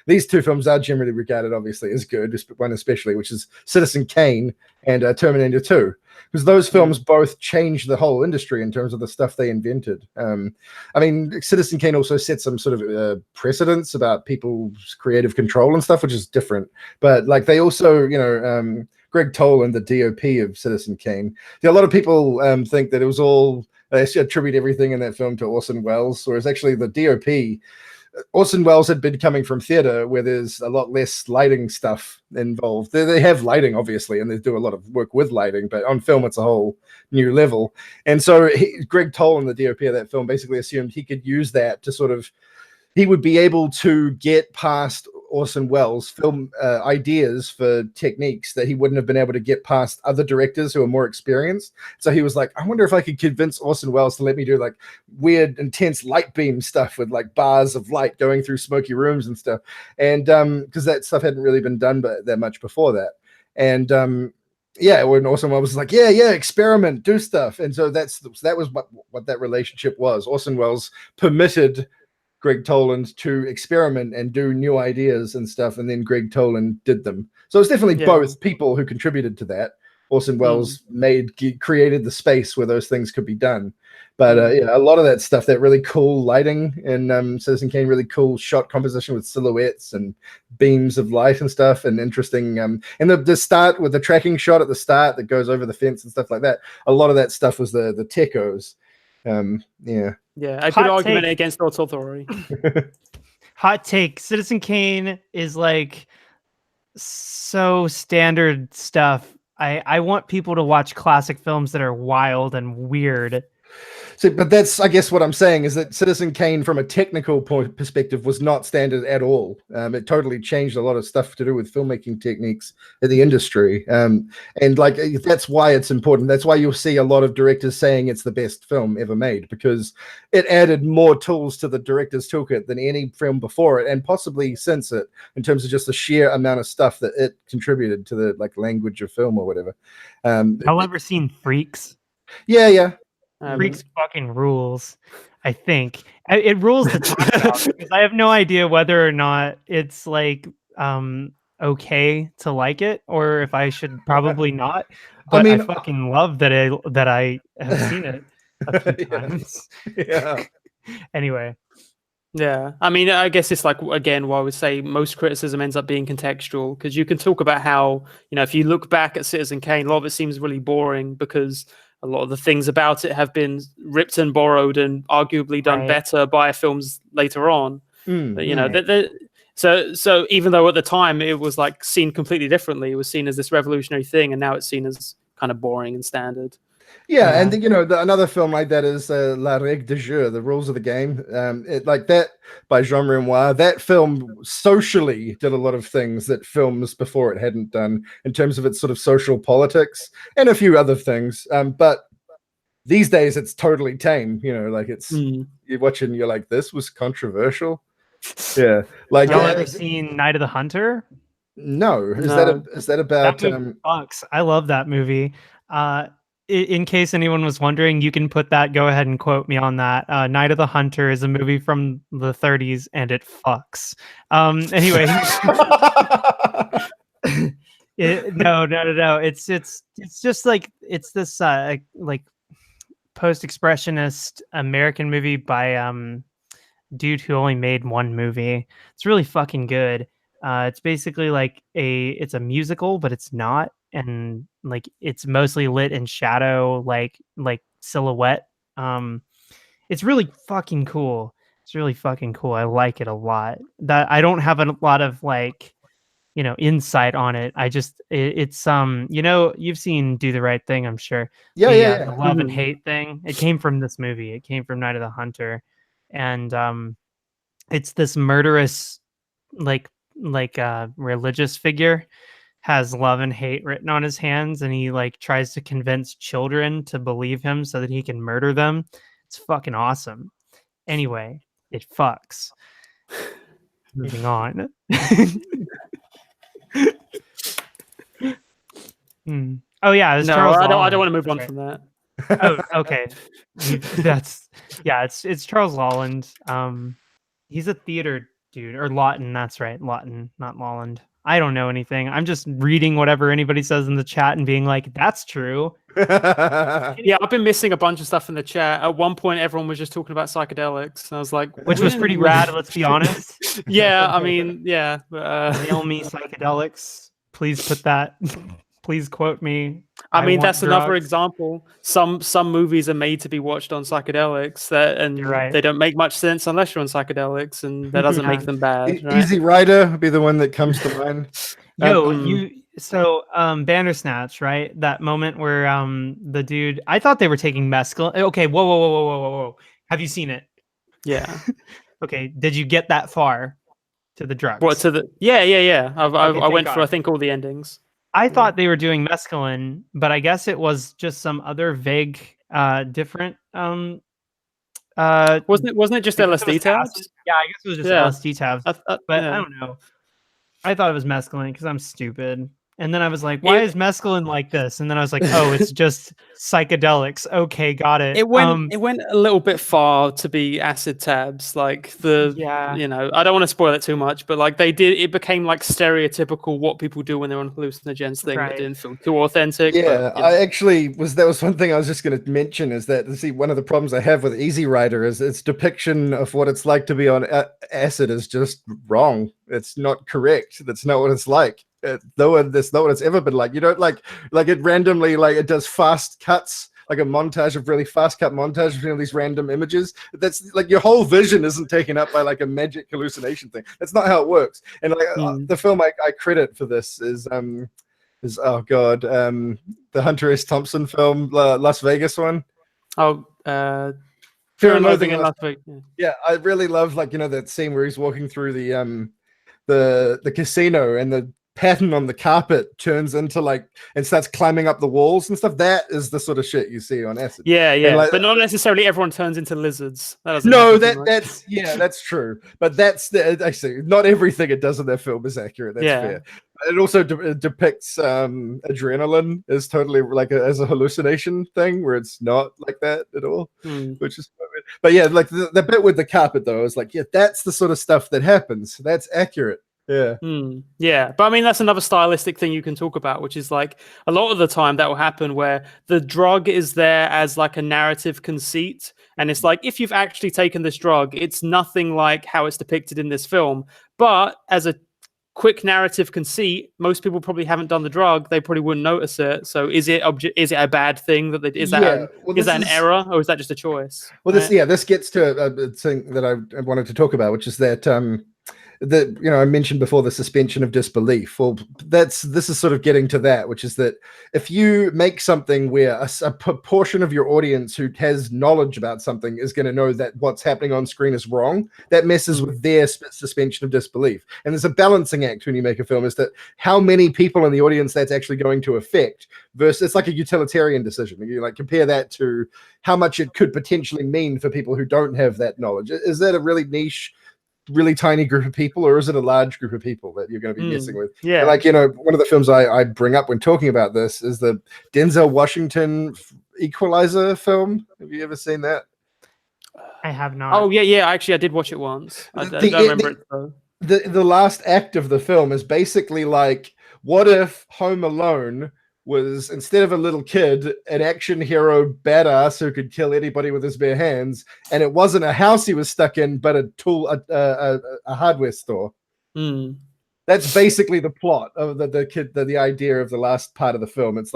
these 2 films are generally regarded, obviously, as good. One especially, which is Citizen Kane and Terminator 2, because those films both changed the whole industry in terms of the stuff they invented. I mean, Citizen Kane also set some sort of precedents about people's creative control and stuff, which is different. But like, they also, Greg Toland, the DOP of Citizen Kane. A lot of people think that it was all, they attribute everything in that film to Orson Welles, whereas actually the DOP, Orson Welles had been coming from theater, where there's a lot less lighting stuff involved. They have lighting, obviously, and they do a lot of work with lighting, but on film, it's a whole new level. And so Greg Toland, the DOP of that film, basically assumed he could use that to sort of, he would be able to get past Orson Welles' film ideas for techniques that he wouldn't have been able to get past other directors who are more experienced. So he was like, I wonder if I could convince Orson Welles to let me do like weird, intense light beam stuff with like bars of light going through smoky rooms and stuff. And because that stuff hadn't really been done that much before that. And when Orson Welles was like, experiment, do stuff. And so that was what that relationship was. Orson Welles permitted Greg Toland to experiment and do new ideas and stuff, and then Greg Toland did them. So it's definitely both people who contributed to that. Orson Welles created the space where those things could be done. But a lot of that stuff, that really cool lighting in Citizen Kane, really cool shot composition with silhouettes and beams of light and stuff, and interesting. And the start with the tracking shot at the start that goes over the fence and stuff like that. A lot of that stuff was the techos. A good argument against authority. Hot take: Citizen Kane is like so standard stuff. I want people to watch classic films that are wild and weird. So, but that's, I guess, what I'm saying is that Citizen Kane, from a technical perspective, was not standard at all. It totally changed a lot of stuff to do with filmmaking techniques in the industry, and like that's why it's important. That's why you'll see a lot of directors saying it's the best film ever made, because it added more tools to the director's toolkit than any film before it, and possibly since it, in terms of just the sheer amount of stuff that it contributed to the like language of film or whatever. Y'all ever seen Freaks? Yeah. Freaks fucking rules. I think it rules to talk about, because I have no idea whether or not it's like okay to like it, or if I should probably not. But I fucking love that I have seen it a few times. Yeah. Anyway. Yeah, I mean, I guess it's like, again, why I would say most criticism ends up being contextual, because you can talk about how, if you look back at Citizen Kane, a lot of it seems really boring because a lot of the things about it have been ripped and borrowed and arguably done better by films later on. But, so even though at the time it was like seen completely differently, it was seen as this revolutionary thing, and now it's seen as kind of boring and standard. Yeah, and another film like that is La Règle du Jeu, The Rules of the Game. Like that by Jean Renoir. That film socially did a lot of things that films before it hadn't done in terms of its sort of social politics and a few other things. But these days it's totally tame. Like it's you're watching, you're like, this was controversial. Yeah, like y'all ever seen Night of the Hunter? No. Is that about? That movie sucks. I love that movie. In case anyone was wondering, you can put that. Go ahead and quote me on that. Night of the Hunter is a movie from the 30s, and it fucks. Anyway, no. It's just like it's this like post-expressionist American movie by dude who only made one movie. It's really fucking good. It's basically like it's a musical, but it's not. And like it's mostly lit in shadow, like silhouette. It's really fucking cool. I like it a lot. That I don't have a lot of like, insight on it. I just it's you've seen Do the Right Thing, I'm sure. Yeah. The love and hate thing. It came from this movie. It came from Night of the Hunter, and it's this murderous like religious figure. Has love and hate written on his hands, and he like tries to convince children to believe him so that he can murder them. It's fucking awesome. Anyway, it fucks. Moving on. Oh yeah, no, Charles I don't Lawland. want to move on from that. Oh, okay. It's Charles Lawland. He's a theater dude, or Lawton. That's right, Lawton, not Lawland. I don't know anything. I'm just reading whatever anybody says in the chat and being like, that's true. Yeah, I've been missing a bunch of stuff in the chat. At one point, everyone was just talking about psychedelics. And I was like, which was pretty rad, let's be honest. Yeah, I mean, yeah. Mail me psychedelics. Please put that. Please quote me. I mean, that's another example. Some movies are made to be watched on psychedelics, they don't make much sense unless you're on psychedelics, and that doesn't make them bad. Right? Easy Rider would be the one that comes to mind. Bandersnatch, right? That moment where the dude, I thought they were taking mescaline. Okay, whoa. Have you seen it? Yeah. Okay, did you get that far to the drugs? What, to the Yeah. I went through, I think, all the endings. I thought they were doing mescaline, but I guess it was just some other vague, different. Wasn't it just LSD tabs? Yeah, I guess it was just LSD tabs. But I don't know. I thought it was mescaline because I'm stupid. And then I was like, why is mescaline like this? And then I was like, oh, it's just psychedelics. Okay, got it. It went a little bit far to be acid tabs. Like I don't want to spoil it too much, but like it became like stereotypical what people do when they're on hallucinogens thing that didn't feel too authentic. Yeah, but, that was one thing I was just going to mention is that, one of the problems I have with Easy Rider is its depiction of what it's like to be on acid is just wrong. It's not correct. That's not what it's like. That's not what it's ever been like. You don't like it randomly, like it does fast cuts, like a montage of really fast cut montage between these random images. That's like your whole vision isn't taken up by like a magic hallucination thing. That's not how it works. And like the film I credit for this is the Hunter S. Thompson film, Las Vegas one. Oh, Fear and Loathing in Las Las Vegas. Yeah, I really love that scene where he's walking through the casino and the pattern on the carpet turns into and starts climbing up the walls and stuff. That is the sort of shit you see on acid. Yeah, but not necessarily everyone turns into lizards. No, that's true. But actually not everything it does in that film is accurate. That's fair. It also depicts adrenaline as totally as a hallucination thing where it's not like that at all, which is weird. But yeah, the bit with the carpet though is that's the sort of stuff that happens. That's accurate. Yeah. Yeah. But I mean, that's another stylistic thing you can talk about, which is a lot of the time that will happen where the drug is there as a narrative conceit. And it's if you've actually taken this drug, it's nothing like how it's depicted in this film. But as a quick narrative conceit, most people probably haven't done the drug. They probably wouldn't notice it. So is it a bad thing that is that an error, or is that just a choice? Well, this gets to a thing that I wanted to talk about, which is that I mentioned before the suspension of disbelief. Well, this is sort of getting to that, which is that if you make something where a proportion of your audience who has knowledge about something is going to know that what's happening on screen is wrong, that messes with their suspension of disbelief. And there's a balancing act when you make a film, is that how many people in the audience that's actually going to affect versus it's like a utilitarian decision. You compare that to how much it could potentially mean for people who don't have that knowledge. Is that a really niche, really tiny group of people, or is it a large group of people that you're going to be messing with? Yeah. And one of the films I bring up when talking about this is the Denzel Washington Equalizer film. Have you ever seen that? I have not. Oh yeah. Actually, I did watch it once. I don't remember it though. The last act of the film is basically what if Home Alone was, instead of a little kid, an action hero badass who could kill anybody with his bare hands, and it wasn't a house he was stuck in, but a hardware store. That's basically the plot of the idea of the last part of the film. It's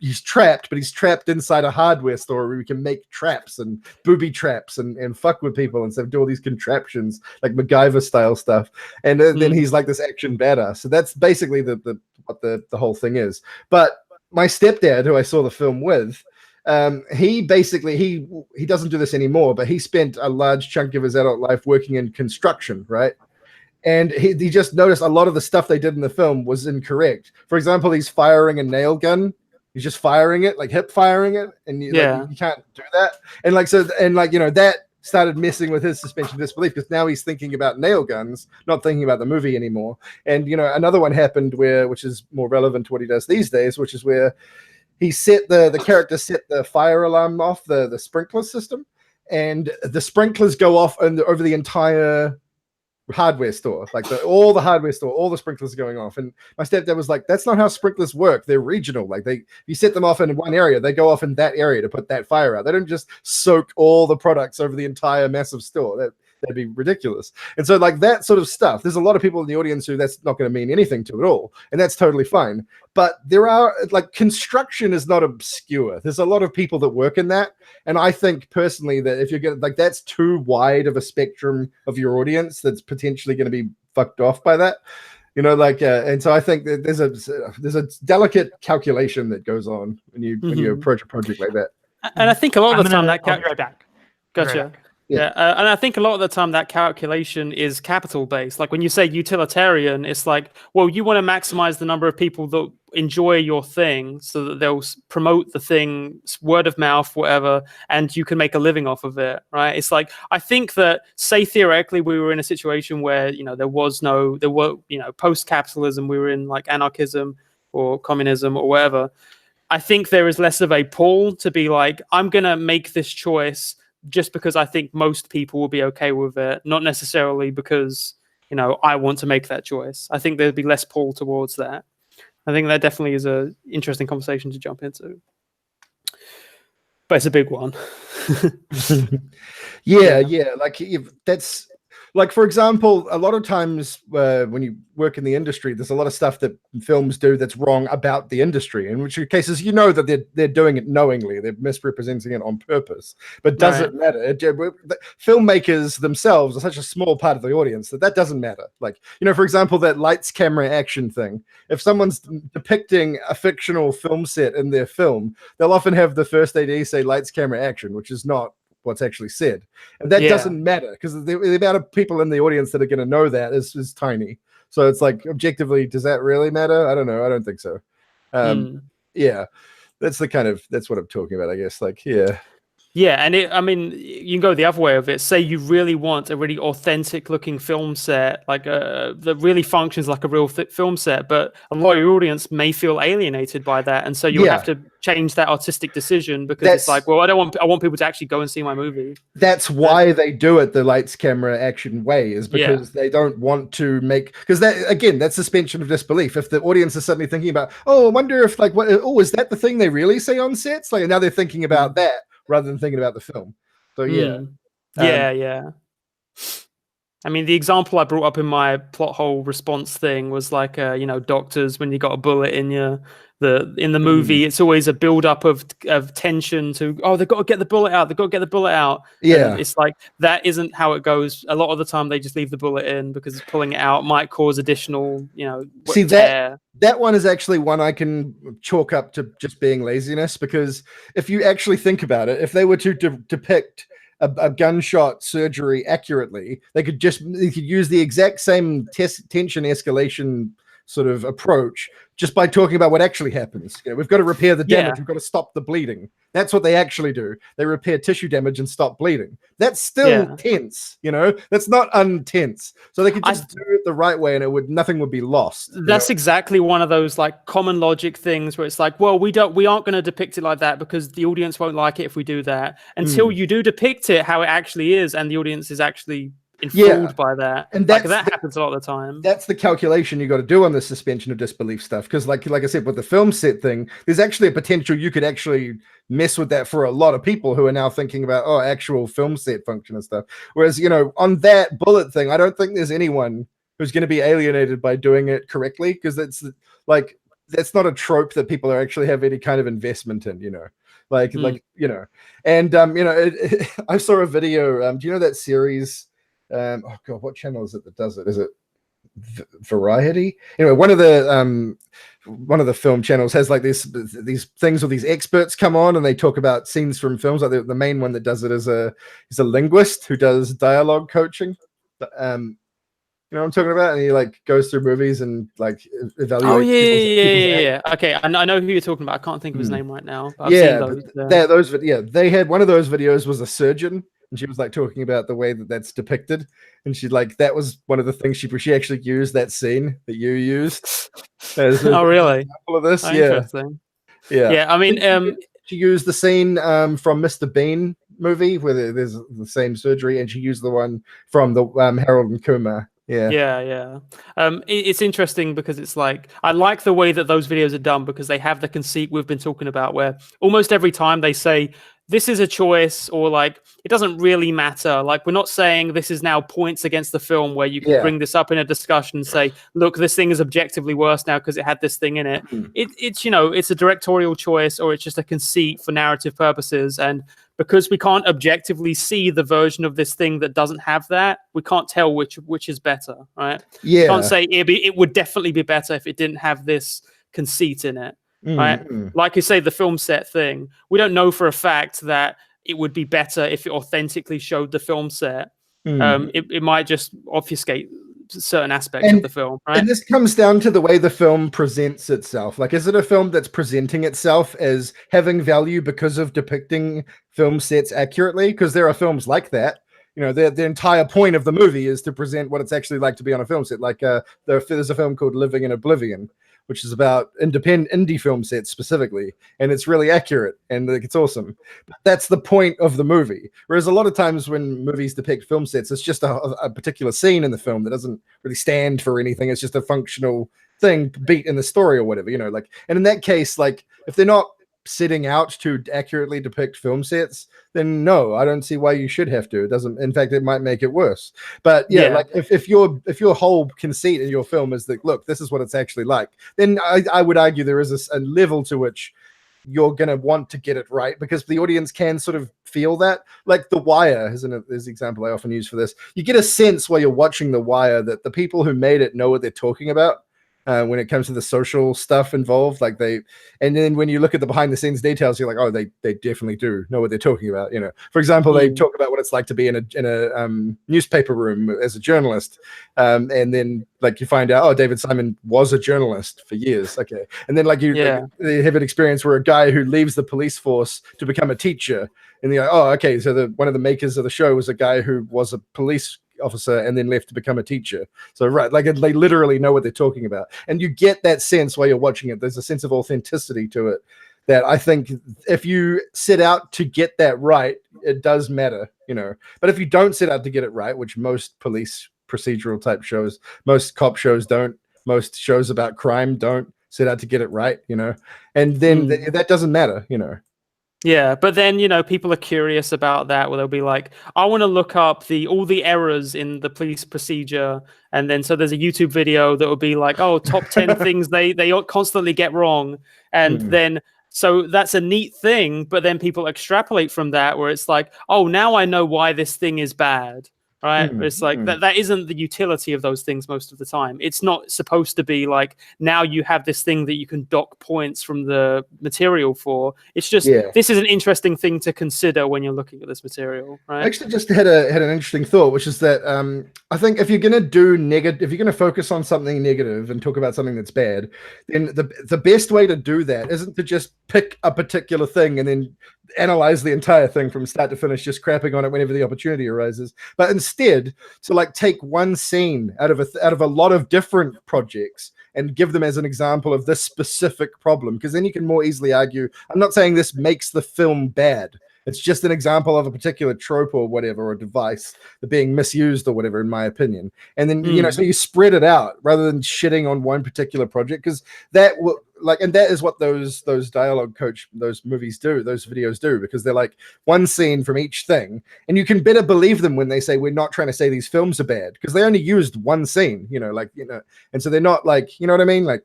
he's trapped, but he's trapped inside a hardware store where we can make traps and booby traps and fuck with people and do all these contraptions, like MacGyver style stuff. And then he's this action badass. So that's basically what the whole thing is. But my stepdad, who I saw the film with, he doesn't do this anymore, but he spent a large chunk of his adult life working in construction, right? And he just noticed a lot of the stuff they did in the film was incorrect. For example, he's firing a nail gun. He's just firing it, hip firing it, and you can't do that. And that started messing with his suspension of disbelief, because now he's thinking about nail guns, not thinking about the movie anymore. And another one happened which is more relevant to what he does these days, which is where he the character set the fire alarm off, the sprinkler system, and the sprinklers go off over the entire hardware store, all the hardware store, all the sprinklers are going off. And my stepdad was that's not how sprinklers work. They're regional. You set them off in one area, they go off in that area to put that fire out. They don't just soak all the products over the entire massive store. That'd be ridiculous. And so that sort of stuff, there's a lot of people in the audience who that's not going to mean anything to at all, and that's totally fine. But there are construction is not obscure. There's a lot of people that work in that, and I think personally that if you're going that's too wide of a spectrum of your audience that's potentially going to be fucked off by that. And so I think that there's a delicate calculation that goes on when you approach a project like that. And I think a lot of the time I'll be right back. Gotcha. Yeah, and I think a lot of the time that calculation is capital based. When you say utilitarian, it's well, you want to maximize the number of people that enjoy your thing so that they'll promote the thing, word of mouth, whatever, and you can make a living off of it, right? It's I think that, say theoretically we were in a situation where there were post-capitalism, we were in anarchism or communism or whatever. I think there is less of a pull to be I'm gonna make this choice just because I think most people will be okay with it, not necessarily because, I want to make that choice. I think there'd be less pull towards that. I think that definitely is an interesting conversation to jump into. But it's a big one. Yeah. That's for example, a lot of times when you work in the industry, there's a lot of stuff that films do that's wrong about the industry, in which cases that they're doing it knowingly, they're misrepresenting it on purpose. But does it matter? Filmmakers themselves are such a small part of the audience that doesn't matter. For example, that lights, camera, action thing. If someone's depicting a fictional film set in their film, they'll often have the first AD say lights, camera, action, which is not what's actually said, and that doesn't matter because the amount of people in the audience that are going to know that is tiny. So it's like, objectively, does that really matter? I don't know. I don't think so. Yeah, that's what I'm talking about, I guess. Like, yeah, and I mean, you can go the other way of it. Say you really want a really authentic-looking film set, like that really functions like a real film set, but a lot of your audience may feel alienated by that, and so you'll have to change that artistic decision because it's like, well, I want people to actually go and see my movie. That's why they do it the lights, camera, action way, is because they don't want to make, because that, again, that's suspension of disbelief. If the audience is suddenly thinking about, oh, I wonder if like, what, oh, is that the thing they really say on sets? Like, now they're thinking about that rather than thinking about the film. So yeah. I mean, the example I brought up in my plot hole response thing was like, doctors, when you got a bullet in the movie, it's always a build up of tension to, oh, they've got to get the bullet out. Yeah. And it's like, that isn't how it goes. A lot of the time they just leave the bullet in because pulling it out might cause additional, See, tear. That one is actually one I can chalk up to just being laziness, because if you actually think about it, if they were to depict a gunshot surgery accurately, they could use the exact same tension escalation sort of approach just by talking about what actually happens. We've got to repair the damage. We've got to stop the bleeding. That's what they actually do. They repair tissue damage and stop bleeding. That's still tense, That's not untense. So they could just do it the right way, and nothing would be lost. That's exactly one of those like common logic things where it's like, well, we aren't going to depict it like that because the audience won't like it if we do that. Until you do depict it how it actually is, and the audience is actually enthralled by that, and that happens a lot of the time. That's the calculation you got to do on the suspension of disbelief stuff, because like I said, with the film set thing, there's actually a potential you could actually mess with that for a lot of people who are now thinking about actual film set function and stuff. Whereas on that bullet thing, I don't think there's anyone who's going to be alienated by doing it correctly, because that's not a trope that people are actually have any kind of investment in, and I saw a video. Do you know that series? Oh god, what channel is it that does it? Is it Variety? Anyway, one of the film channels has like these things where these experts come on and they talk about scenes from films. Like the main one that does it is a linguist who does dialogue coaching. You know what I'm talking about? And he like goes through movies and like evaluates. Oh yeah. Okay, I know who you're talking about. I can't think of his name right now. But I've seen they had one of those videos was a surgeon. And she was like talking about the way that's depicted, and she'd like, that was one of the things she actually used that scene that you used. Oh really? Of this, interesting. Yeah. I mean, she used the scene from Mr. Bean movie where there's the same surgery, and she used the one from the Harold and Kumar. Yeah. It's interesting because it's like, I like the way that those videos are done, because they have the conceit we've been talking about, where almost every time they say, this is a choice, or like, it doesn't really matter. Like, we're not saying this is now points against the film where you can bring this up in a discussion and say, look, this thing is objectively worse now because it had this thing in it. It's it's a directorial choice, or it's just a conceit for narrative purposes. And because we can't objectively see the version of this thing that doesn't have that, we can't tell which is better, right? Yeah. You can't say it would definitely be better if it didn't have this conceit in it. Right, like you say, the film set thing, we don't know for a fact that it would be better if it authentically showed the film set. It might just obfuscate certain aspects of the film, right? And this comes down to the way the film presents itself. Like, is it a film that's presenting itself as having value because of depicting film sets accurately? Because there are films like that. The entire point of the movie is to present what it's actually like to be on a film set. Like there's a film called Living in Oblivion, which is about indie film sets specifically, and it's really accurate and it's awesome. But that's the point of the movie. Whereas a lot of times when movies depict film sets, it's just a particular scene in the film that doesn't really stand for anything. It's just a functional thing, beat in the story or whatever. And in that case, like, if they're not setting out to accurately depict film sets, then no, I don't see why you should have to. It doesn't. In fact, it might make it worse. But like if your whole conceit in your film is that, look, this is what it's actually like, then I would argue there is a level to which you're going to want to get it right, because the audience can sort of feel that. Like The Wire is the example I often use for this. You get a sense while you're watching The Wire that the people who made it know what they're talking about. when it comes to the social stuff involved. Like and then when you look at the behind the scenes details, you're like, oh, they definitely do know what they're talking about. For example, they talk about what it's like to be in a newspaper room as a journalist, and then like you find out, oh, David Simon was a journalist for years. Okay, and then like they have an experience where a guy who leaves the police force to become a teacher, and they're like, oh, okay, so one of the makers of the show was a guy who was a police officer and then left to become a teacher. So right, like they literally know what they're talking about, and you get that sense while you're watching it. There's a sense of authenticity to it that I think if you set out to get that right, it does matter, But if you don't set out to get it right, which most police procedural type shows, most cop shows don't, most shows about crime don't set out to get it right, and then that doesn't matter, Yeah, but then people are curious about that, where they'll be like, I want to look up all the errors in the police procedure, and then so there's a YouTube video that will be like, oh, top 10 things they constantly get wrong, and then so that's a neat thing, but then people extrapolate from that, where it's like, oh, now I know why this thing is bad. Right? It's like that isn't the utility of those things most of the time. It's not supposed to be like, now you have this thing that you can dock points from the material for. It's just, this is an interesting thing to consider when you're looking at this material, right? I actually just had an interesting thought, which is that I think if you're going to do if you're going to focus on something negative and talk about something that's bad, then the best way to do that isn't to just pick a particular thing and then analyze the entire thing from start to finish, just crapping on it whenever the opportunity arises, but instead to like take one scene out of a lot of different projects and give them as an example of this specific problem, because then you can more easily argue, I'm not saying this makes the film bad, it's just an example of a particular trope or whatever, or device that being misused or whatever, in my opinion. And then so you spread it out rather than shitting on one particular project, because that will and that is what those dialogue coach, those movies do, those videos do, because they're like one scene from each thing, and you can better believe them when they say, we're not trying to say these films are bad, because they only used one scene, and so they're not like, you know what I mean? Like,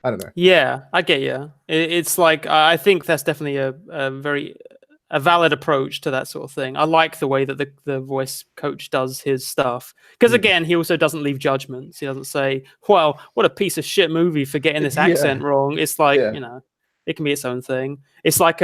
I don't know. Yeah, I get you. It's like, I think that's definitely a very valid approach to that sort of thing. I like the way that the voice coach does his stuff, because again, he also doesn't leave judgments. He doesn't say, well, what a piece of shit movie for getting this accent wrong. It's like, it can be its own thing. It's like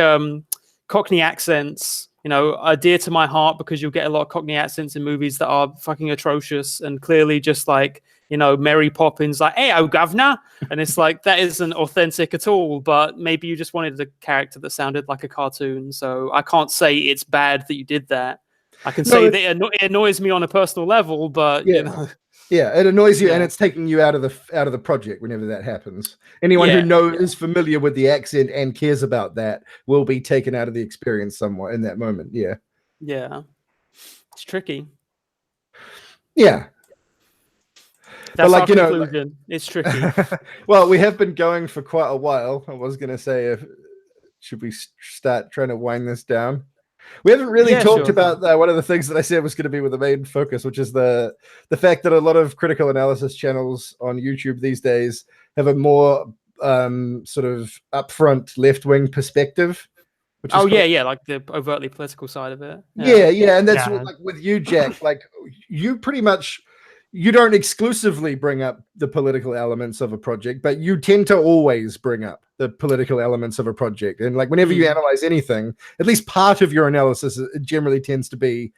Cockney accents, are dear to my heart, because you'll get a lot of Cockney accents in movies that are fucking atrocious and clearly just like, Mary Poppins, like, hey, oh, governor. And it's like, that isn't authentic at all, but maybe you just wanted a character that sounded like a cartoon. So I can't say it's bad that you did that. I can say that it annoys me on a personal level, but, Yeah, it annoys you, and it's taking you out of the project whenever that happens. Anyone who is familiar with the accent and cares about that will be taken out of the experience somewhat in that moment. Yeah. It's tricky. Yeah. That's our conclusion. It's tricky. Well, we have been going for quite a while. I was going to say, should we start trying to wind this down? We haven't really talked about one of the things that I said was going to be with the main focus, which is the fact that a lot of critical analysis channels on YouTube these days have a more sort of upfront left-wing perspective. Which is like the overtly political side of it. Yeah, and that's what, like with you, Jack. Like you pretty much. You don't exclusively bring up the political elements of a project, but you tend to always bring up the political elements of a project. And like whenever you analyze anything, at least part of your analysis generally tends to be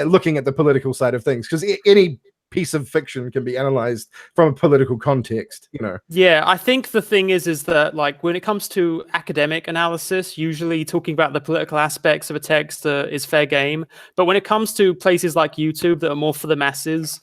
looking at the political side of things, because any piece of fiction can be analyzed from a political context, Yeah, I think the thing is that like when it comes to academic analysis, usually talking about the political aspects of a text is fair game. But when it comes to places like YouTube that are more for the masses,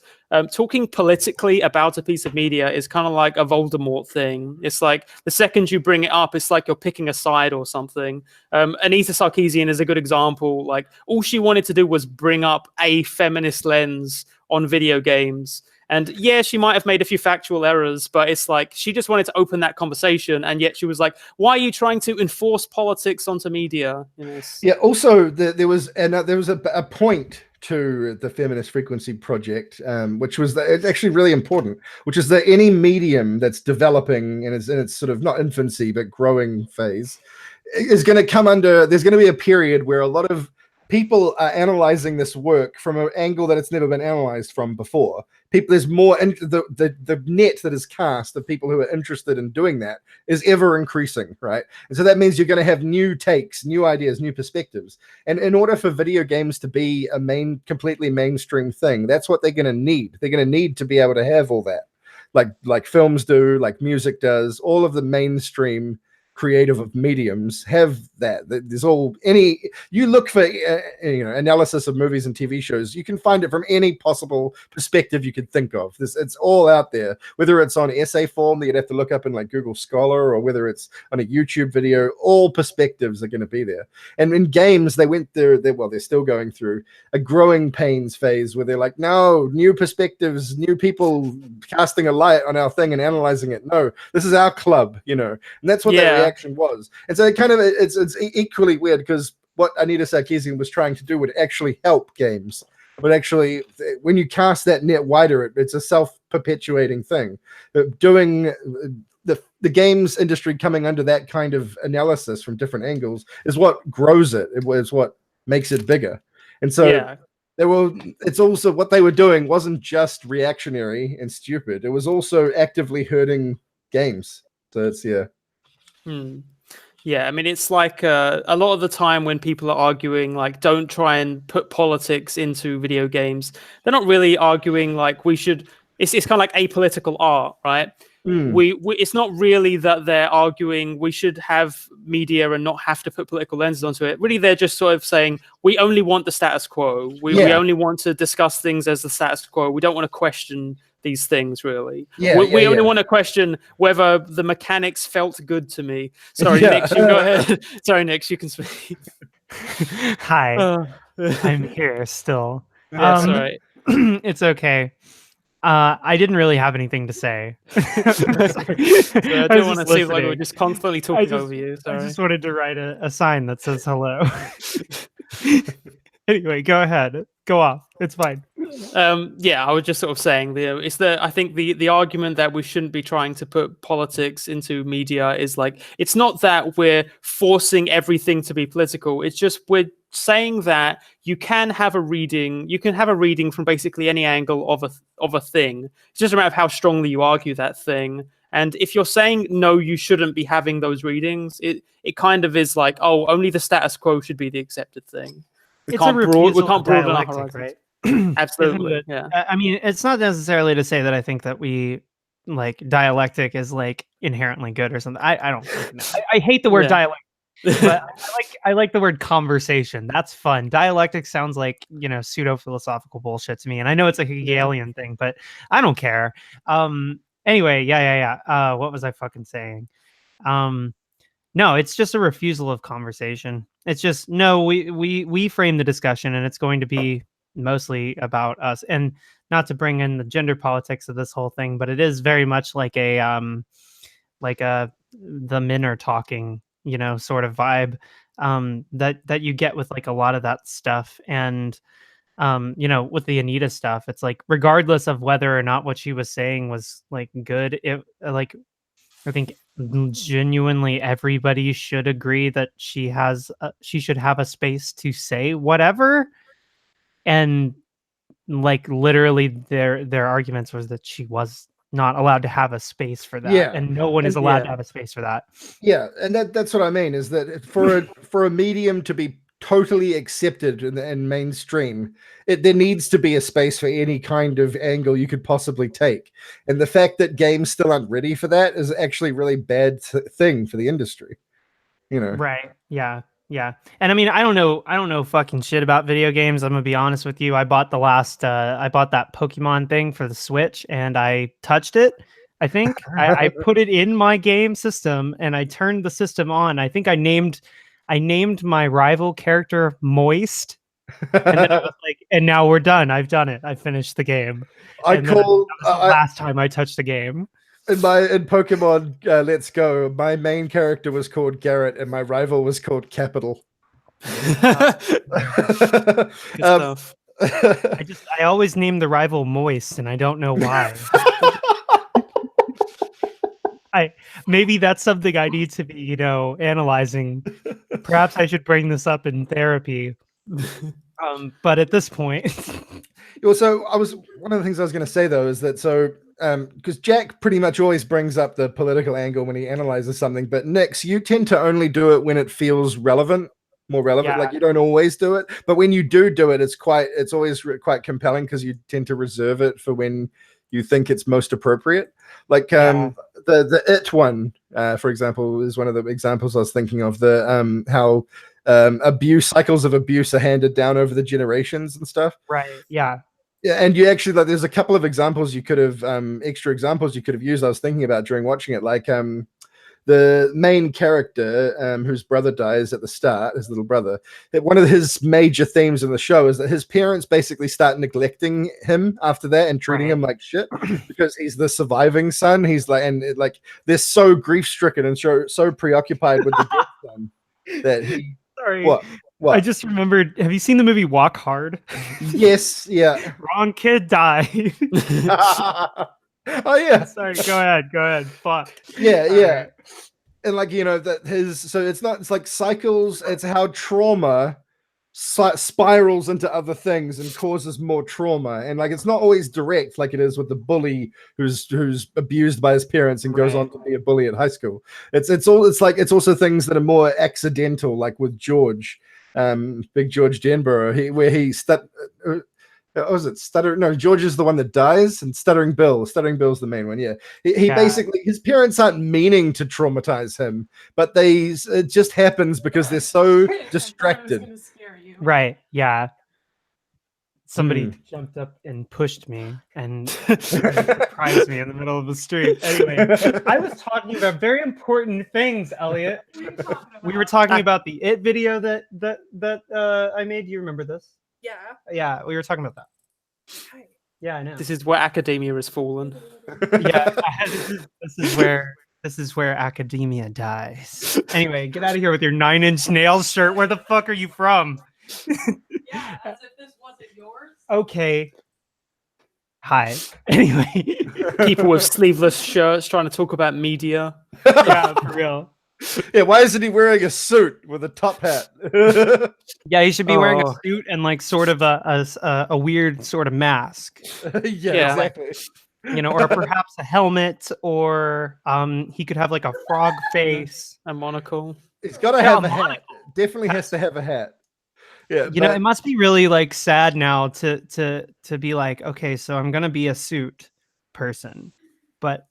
talking politically about a piece of media is kind of like a Voldemort thing. It's like the second you bring it up, it's like you're picking a side or something. Anita Sarkeesian is a good example. Like all she wanted to do was bring up a feminist lens on video games. And yeah, she might have made a few factual errors, but it's like she just wanted to open that conversation. And yet she was like, why are you trying to enforce politics onto media? Yeah, also there was a point to the Feminist Frequency Project, which was it's actually really important, which is that any medium that's developing and is in its sort of not infancy but growing phase is going to come under. There's going to be a period where a lot of people are analyzing this work from an angle that it's never been analyzed from before. There's more, and the net that is cast of people who are interested in doing that is ever increasing, right? And so that means you're going to have new takes, new ideas, new perspectives. And in order for video games to be a completely mainstream thing, that's what they're going to need. They're going to need to be able to have all that, like films do, like music does. All of the mainstream creative mediums have that. There's you look for analysis of movies and TV shows, you can find it from any possible perspective you could think of. It's all out there, whether it's on essay form that you'd have to look up in like Google Scholar, or whether it's on a YouTube video. All perspectives are going to be there. And in games, they're still going through a growing pains phase where they're like, no, new perspectives, new people casting a light on our thing and analyzing it. No, this is our club, and that's what that reaction was. And so it's equally weird, because what Anita Sarkeesian was trying to do would actually help games. But actually, when you cast that net wider, it's a self-perpetuating thing. Doing the games industry coming under that kind of analysis from different angles is what grows it. It was what makes it bigger. And so it's also, what they were doing wasn't just reactionary and stupid. It was also actively hurting games. So it's Yeah, I mean, it's like a lot of the time when people are arguing, like, don't try and put politics into video games, they're not really arguing like we should. It's kind of like apolitical art, right? It's not really that they're arguing we should have media and not have to put political lenses onto it. Really, they're just sort of saying we only want the status quo. We only want to discuss things as the status quo. We don't want to question these things, really. We only want to question whether the mechanics felt good to me. Sorry, Nick, you go ahead. Sorry, Nick, you can speak. Hi, I'm here still. That's all right. It's okay. I didn't really have anything to say. I don't want to seem like we're just constantly talking over you. Sorry. I just wanted to write a sign that says hello. Anyway, go ahead. Go off. It's fine. I was just sort of saying I think the argument that we shouldn't be trying to put politics into media is like, it's not that we're forcing everything to be political. It's just we're saying that you can have a reading from basically any angle of a thing. It's just a matter of how strongly you argue that thing. And if you're saying no, you shouldn't be having those readings, it kind of is like, oh, only the status quo should be the accepted thing. We can't broaden our horizons. Right? Absolutely. Yeah. I mean, it's not necessarily to say that I think that we like dialectic is like inherently good or something. I don't think know. I hate the word dialectic, but I like the word conversation. That's fun. Dialectic sounds like, pseudo philosophical bullshit to me, and I know it's like a Hegelian thing, but I don't care. Anyway, what was I fucking saying? No, it's just a refusal of conversation. It's just, no, we frame the discussion, and it's going to be mostly about us. And not to bring in the gender politics of this whole thing, but it is very much like the men are talking, sort of vibe that you get with like a lot of that stuff. And with the Anita stuff, it's like, regardless of whether or not what she was saying was like good, I think genuinely everybody should agree that she should have a space to say whatever. And like literally their arguments was that she was not allowed to have a space for that, and no one is allowed to have a space for that. And that's what I mean, is that for a medium to be totally accepted and mainstream, there needs to be a space for any kind of angle you could possibly take. And the fact that games still aren't ready for that is actually a really bad thing for the industry. Right. Yeah. And I mean, I don't know fucking shit about video games. I'm gonna be honest with you. I bought that Pokemon thing for the Switch, and I touched it. I think I put it in my game system, and I turned the system on. I think I named my rival character Moist, and then I was like, and now we're done. I've done it. I finished the game. That was the last time I touched the game. In Pokemon Let's Go, my main character was called Garrett, and my rival was called Capital. Good stuff. I always name the rival Moist, and I don't know why. Maybe that's something I need to be, analyzing. Perhaps I should bring this up in therapy. But at this point, Also, one of the things I was going to say though is that because Jack pretty much always brings up the political angle when he analyzes something, but Nix, you tend to only do it when it feels relevant, more relevant. Yeah. Like you don't always do it, but when you do it, it's always quite compelling because you tend to reserve it for when you think it's most appropriate. Like the It one, for example, is one of the examples I was thinking of. The how cycles of abuse are handed down over the generations and stuff. right? Yeah, Yeah, and you actually like there's a couple of examples you could have extra examples you could have used. I was thinking about during watching it, like the main character whose brother dies at the start, his little brother. One of his major themes in the show is that his parents basically start neglecting him after that and treating him like shit because he's the surviving son. He's like, they're so grief stricken and so preoccupied with the dead son that he. sorry. What? I just remembered. Have you seen the movie Walk Hard? Yes. Yeah. Wrong kid died. Oh yeah. Sorry. Go ahead. Fuck. Yeah. All Yeah. right. And like it's like cycles. It's how trauma spirals into other things and causes more trauma. And like it's not always direct, like it is with the bully who's abused by his parents and goes on to be a bully at high school. It's also things that are more accidental, like with George. Big George Denborough, where he was it Stutter? No, George is the one that dies, and Stuttering Bill's the main one. Yeah, he basically, his parents aren't meaning to traumatize him, but it just happens because they're so distracted. Right. Yeah. Somebody jumped up and pushed me and surprised me in the middle of the street. Anyway, I was talking about very important things, Elliot. We were talking about the It video that I made. Do you remember this? Yeah. Yeah, we were talking about that. Yeah, I know. This is where academia has fallen. Yeah, this is where academia dies. Anyway, get out of here with your 9 Inch Nails shirt. Where the fuck are you from? Yeah, as if this wasn't yours. Okay. Hi. Anyway, People with sleeveless shirts trying to talk about media. yeah, for real. Yeah, why isn't he wearing a suit with a top hat? Yeah, he should be wearing a Oh. suit and like sort of a weird sort of mask, Yeah. Exactly. or perhaps a helmet, or he could have like a frog face. A monocle. He's got to have a hat. Definitely has to have a hat. Yeah, It must be really like sad now to be like, okay, so I'm gonna be a suit person, but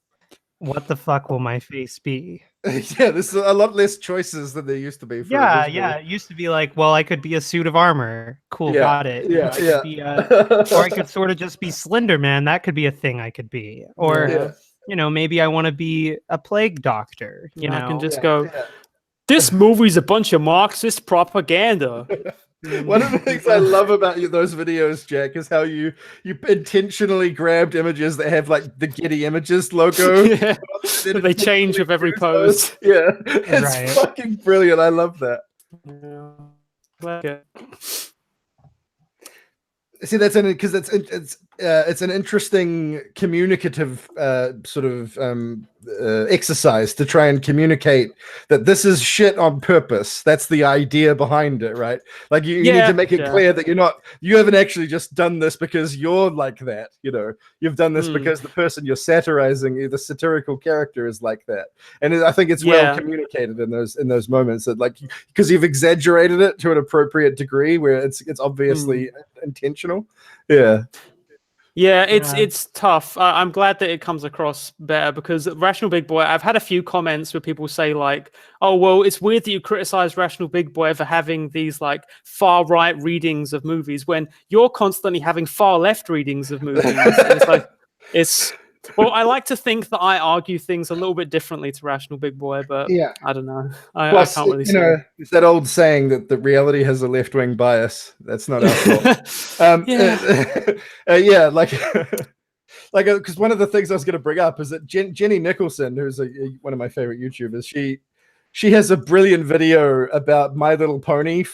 what the fuck will my face be? yeah, this is a lot less choices than there used to be. For Yeah, originally. yeah. It used to be like, well, I could be a suit of armor. Cool, Yeah, got it. yeah, I could yeah. be or I could sort of just be Slender Man. That could be a thing I could be. Or Yeah. maybe I want to be a plague doctor. I can just Yeah, go, yeah. this movie's a bunch of Marxist propaganda. One of the things I love about those videos, Jack, is how you intentionally grabbed images that have like the Getty Images logo. Yeah. They change with every pose. Yeah, it's Right. fucking brilliant. I love that. Yeah. See, that's because it's an interesting communicative sort of exercise to try and communicate that this is shit on purpose. That's the idea behind it, right? Like you need to make it clear that you haven't actually just done this because you're like that. You've done this because the person you're satirizing, the satirical character, is like that. And I think it's well communicated in those moments that, like, because you've exaggerated it to an appropriate degree where it's obviously intentional. Yeah, it's tough. I'm glad that it comes across better because Rational Big Boy, I've had a few comments where people say like, oh, well, it's weird that you criticize Rational Big Boy for having these like far right readings of movies when you're constantly having far left readings of movies. And well, I like to think that I argue things a little bit differently to Rational Big Boy, but I don't know. I can't really say. It's that old saying that the reality has a left-wing bias. That's not our fault. Because one of the things I was going to bring up is that Jenny Nicholson, who's one of my favorite YouTubers, she has a brilliant video about My Little Pony,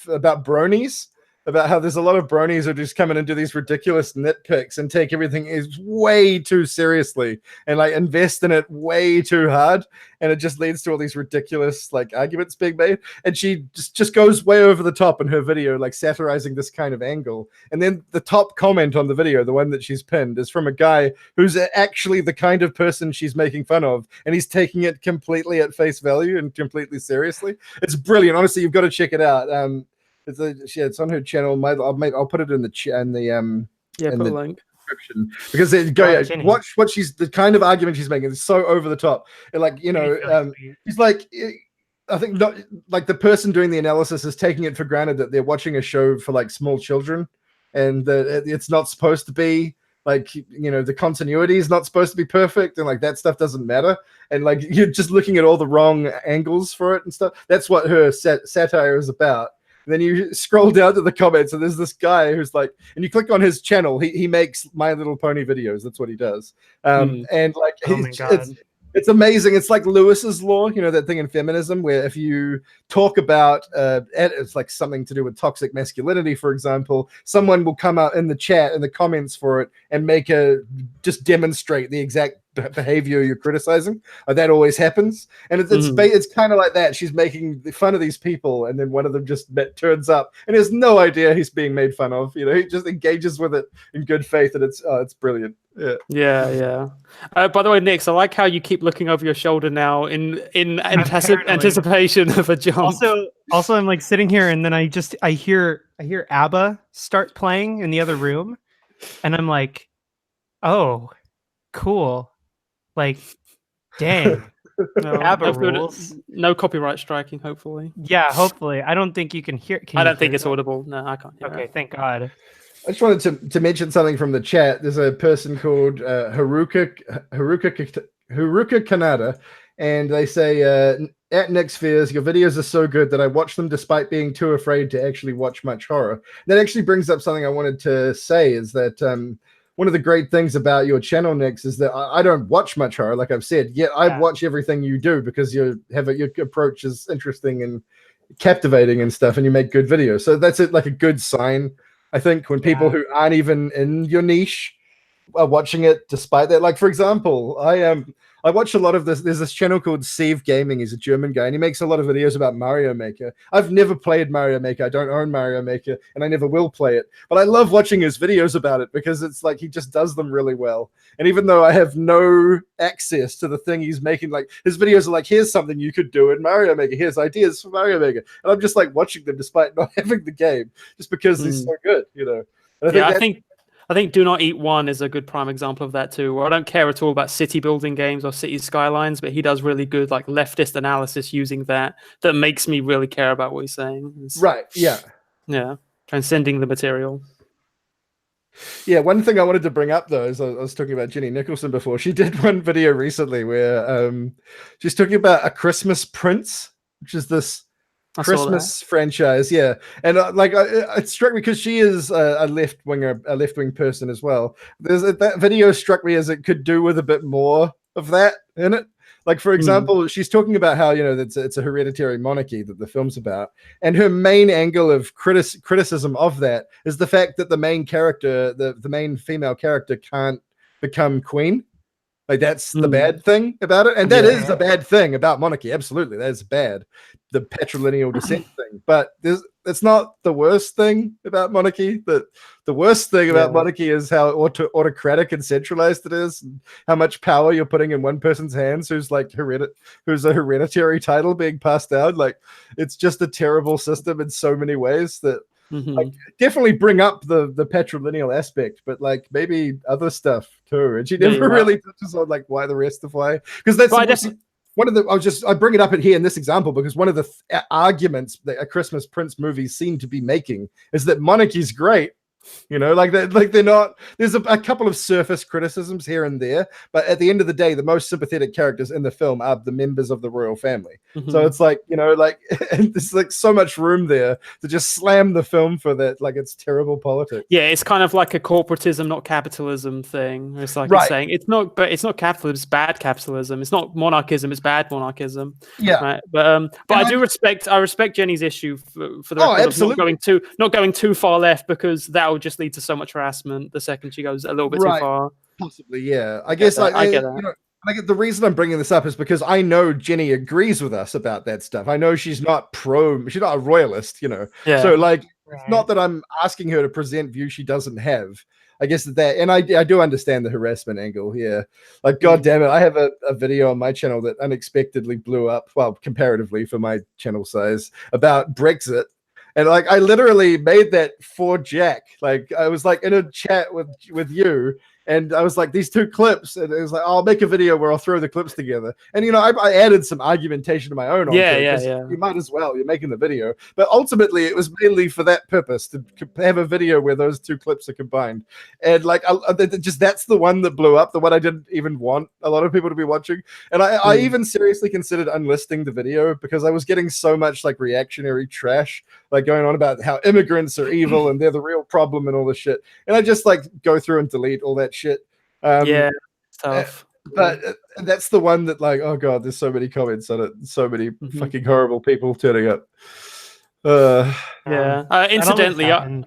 about bronies. about how there's a lot of bronies who just come in and do these ridiculous nitpicks and take everything is way too seriously and like invest in it way too hard, and it just leads to all these ridiculous like arguments being made. And she just goes way over the top in her video, like satirizing this kind of angle. And then the top comment on the video, the one that she's pinned, is from a guy who's actually the kind of person she's making fun of, and he's taking it completely at face value and completely seriously. It's brilliant. Honestly, you've got to check it out. It's on her channel. I'll put it in the put a link description, because watch what the kind of argument she's making is so over the top. And like, you know, she's like, I think not, like the person doing the analysis is taking it for granted that they're watching a show for like small children, and that it's not supposed to be like, you know, the continuity is not supposed to be perfect, and like that stuff doesn't matter, and like you're just looking at all the wrong angles for it and stuff. That's what her satire is about. And then you scroll down to the comments, and there's this guy who's like, and you click on his channel. He makes My Little Pony videos. That's what he does. And like, it's amazing. It's like Lewis's law, you know, that thing in feminism where if you talk about it's like something to do with toxic masculinity, for example, someone will come out in the chat, in the comments for it, and just demonstrate the exact behavior you're criticizing. That always happens, and it's kind of like that. She's making fun of these people, and then one of them just turns up and has no idea he's being made fun of. You know, he just engages with it in good faith, and it's brilliant. Yeah. By the way, Nix, I like how you keep looking over your shoulder now in anticipation of a jump. Also, I'm like sitting here, and then I hear ABBA start playing in the other room, and I'm like, oh, cool. Like, dang. ABBA rules. No copyright striking, hopefully. Yeah, hopefully. I don't think you can hear. I don't think it's audible. No, I can't hear it. Thank God. I just wanted to mention something from the chat. There's a person called Haruka Kanada, and they say, at Nix Fears, your videos are so good that I watch them despite being too afraid to actually watch much horror. That actually brings up something I wanted to say, is that one of the great things about your channel, Nix, is that I don't watch much horror, like I've said, yet I watch everything you do because your approach is interesting and captivating and stuff, and you make good videos. So that's like a good sign, I think, when people who aren't even in your niche are watching it despite that. Like, for example, I watch a lot of this. There's this channel called Save Gaming. He's a German guy, and he makes a lot of videos about Mario Maker. I've never played Mario Maker. I don't own Mario Maker, and I never will play it. But I love watching his videos about it because it's like he just does them really well. And even though I have no access to the thing he's making, like his videos are like, here's something you could do in Mario Maker. Here's ideas for Mario Maker. And I'm just like watching them despite not having the game, just because he's so good, you know. And I think Do Not Eat 1 is a good prime example of that too, where I don't care at all about city building games or city skylines, but he does really good like leftist analysis using that makes me really care about what he's saying. Right, yeah. Yeah, transcending the material. Yeah, one thing I wanted to bring up, though, is I was talking about Jenny Nicholson before. She did one video recently where she's talking about A Christmas Prince, which is this Christmas franchise, yeah, and it struck me because she is a left wing person as well. That video struck me as it could do with a bit more of that in it. Like, for example, she's talking about how, you know, it's a hereditary monarchy that the film's about, and her main angle of criticism of that is the fact that the main character, the main female character, can't become queen. Like, that's the bad thing about it. And that is a bad thing about monarchy. Absolutely. That is bad. The patrilineal descent thing. But it's not the worst thing about monarchy. The worst thing about monarchy is how autocratic and centralized it is, and how much power you're putting in one person's hands who's like who's a hereditary title being passed down. Like, it's just a terrible system in so many ways that like, definitely bring up the patrilineal aspect, but like maybe other stuff too. And she never really touches on like why the rest of why, because that's one of the. I bring it up here in this example because one of the arguments that A Christmas Prince movies seem to be making is that monarchy is great, You know, like they're not. There's a couple of surface criticisms here and there, but at the end of the day, the most sympathetic characters in the film are the members of the royal family. So it's like, you know, like and there's like so much room there to just slam the film for that. Like it's terrible politics. Yeah, it's kind of like a corporatism, not capitalism thing. It's like Right. it's saying it's not capitalism, it's bad capitalism. It's not monarchism, it's bad monarchism. Yeah. Right. But I respect Jenny's issue for the Oh, record of absolutely. not going too far left, because that will just lead to so much harassment the second she goes a little bit too Right. far. Possibly, yeah. I guess that. like I get that. You know, like the reason I'm bringing this up is because I know Jenny agrees with us about that stuff. I know she's not a royalist, you know. Yeah. So like, Right. it's not that I'm asking her to present views she doesn't have. I guess that, and I do understand the harassment angle. Yeah, like God damn it, I have a video on my channel that unexpectedly blew up. Well, comparatively for my channel size, about Brexit. And like I literally made that for Jack. Like I was like in a chat with you, and I was like, these two clips, and it was like, I'll make a video where I'll throw the clips together. And you know, I added some argumentation of my own. Yeah, onto it, yeah, 'cause yeah. You might as well. You're making the video, but ultimately, it was mainly for that purpose to have a video where those two clips are combined. And like, that's the one that blew up, the one I didn't even want a lot of people to be watching. And I even seriously considered unlisting the video because I was getting so much like reactionary trash, like going on about how immigrants are evil and they're the real problem and all this shit. And I just like go through and delete all that shit. Yeah, it's tough. But that's the one that like, oh god, there's so many comments on it, so many fucking horrible people turning up. Yeah. That always Incidentally, happened.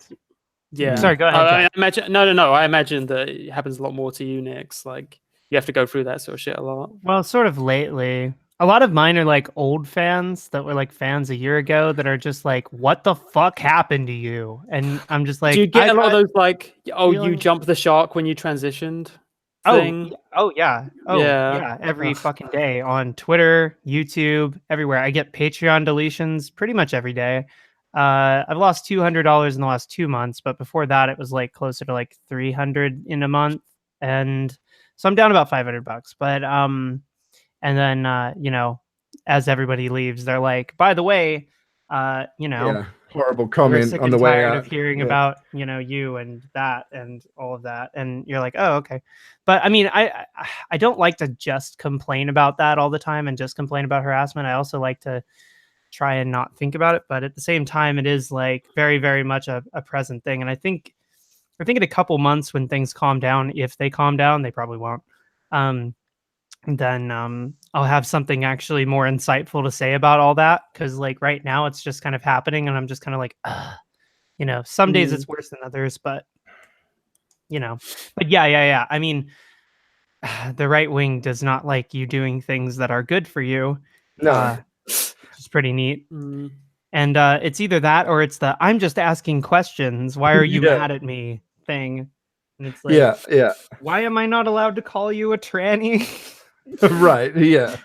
yeah. Sorry, go ahead, I Jack. imagine no. I imagine that it happens a lot more to you, Nix. Like you have to go through that sort of shit a lot. Well, sort of lately. A lot of mine are like old fans that were like fans a year ago that are just like, what the fuck happened to you? And I'm just like, Do you get I a lot of got- those like, oh, you feeling- jumped the shark when you transitioned Oh, thing? oh yeah. Oh Yeah. yeah. Every Ugh. fucking day on Twitter, YouTube, everywhere. I get Patreon deletions pretty much every day. I've lost $200 in the last 2 months, but before that it was like closer to like 300 in a month. And so I'm down about $500. But and then you know, as everybody leaves, they're like, by the way, you know, Yeah, horrible we're comment sick on and the way tired out. of hearing Yeah. about, you know, you and that and all of that, and you're like, oh, okay. But I mean, I don't like to just complain about that all the time and just complain about harassment. I also like to try and not think about it, but at the same time, it is like very, very much a present thing. And I think in a couple months when things calm down, if they calm down, they probably won't. Then I'll have something actually more insightful to say about all that, because like right now it's just kind of happening and I'm just kind of like, you know, some days it's worse than others, but you know, but yeah. I mean, the right wing does not like you doing things that are good for you. No. Which is pretty neat. Mm. And it's either that or it's the I'm just asking questions. Why are you Yeah. mad at me thing? And it's like, Yeah. why am I not allowed to call you a tranny? Right. Yeah.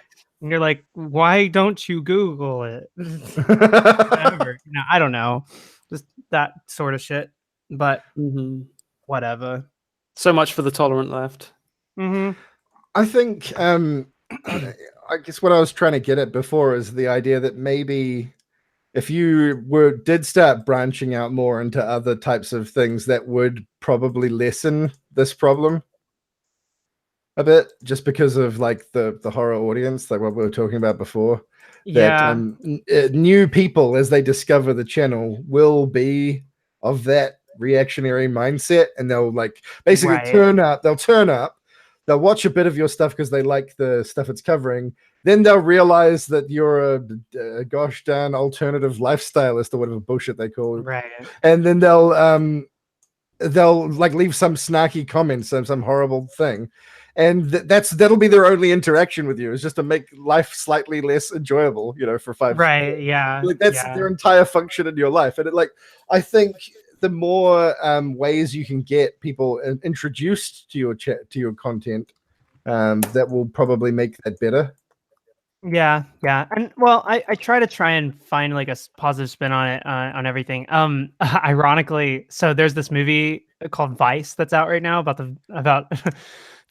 And you're like, why don't you Google it? Whatever. No, I don't know. Just that sort of shit. But whatever. So much for the tolerant left. Mm-hmm. I think I guess what I was trying to get at before is the idea that maybe if you did start branching out more into other types of things, that would probably lessen this problem a bit, just because of like the horror audience, like what we were talking about before. Yeah. That new people, as they discover the channel, will be of that reactionary mindset, and they'll like basically Right. turn up. They'll watch a bit of your stuff because they like the stuff it's covering. Then they'll realize that you're a gosh darn alternative lifestylist or whatever bullshit they call it. Right. And then they'll like leave some snarky comments and some horrible thing. And that'll be their only interaction with you, is just to make life slightly less enjoyable, you know, for 5 Right. Yeah. like that's yeah. their entire function in your life. And I think the more ways you can get people introduced to your content, that will probably make that better. Yeah. And well, I try and find like a positive spin on it, on everything. Ironically, so there's this movie called Vice that's out right now about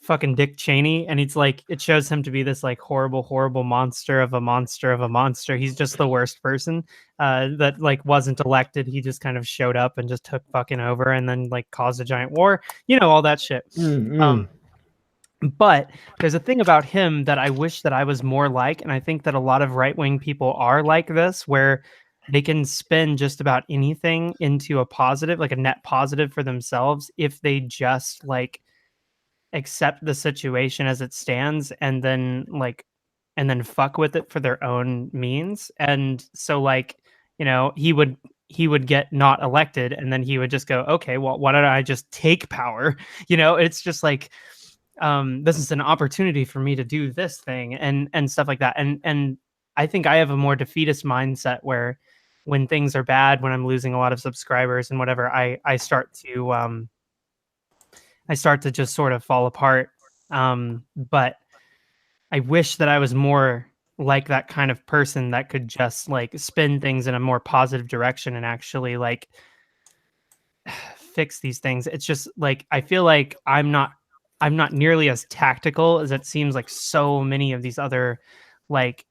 fucking Dick Cheney, and it's like it shows him to be this like horrible monster of a monster of a monster. He's just the worst person that like wasn't elected. He just kind of showed up and just took fucking over and then like caused a giant war, all that shit. But there's a thing about him that I wish that I was more like, and I think that a lot of right-wing people are like this, where they can spin just about anything into a positive, like a net positive for themselves, if they just like accept the situation as it stands and then fuck with it for their own means. And so like, he would get not elected, and then he would just go, okay, well, why don't I just take power? It's just like, this is an opportunity for me to do this thing and stuff like that. And I think I have a more defeatist mindset where when things are bad, when I'm losing a lot of subscribers and whatever, I start to just sort of fall apart. But I wish that I was more like that kind of person that could just like spin things in a more positive direction and actually like fix these things. It's just like, I feel like I'm not nearly as tactical as it seems like so many of these other like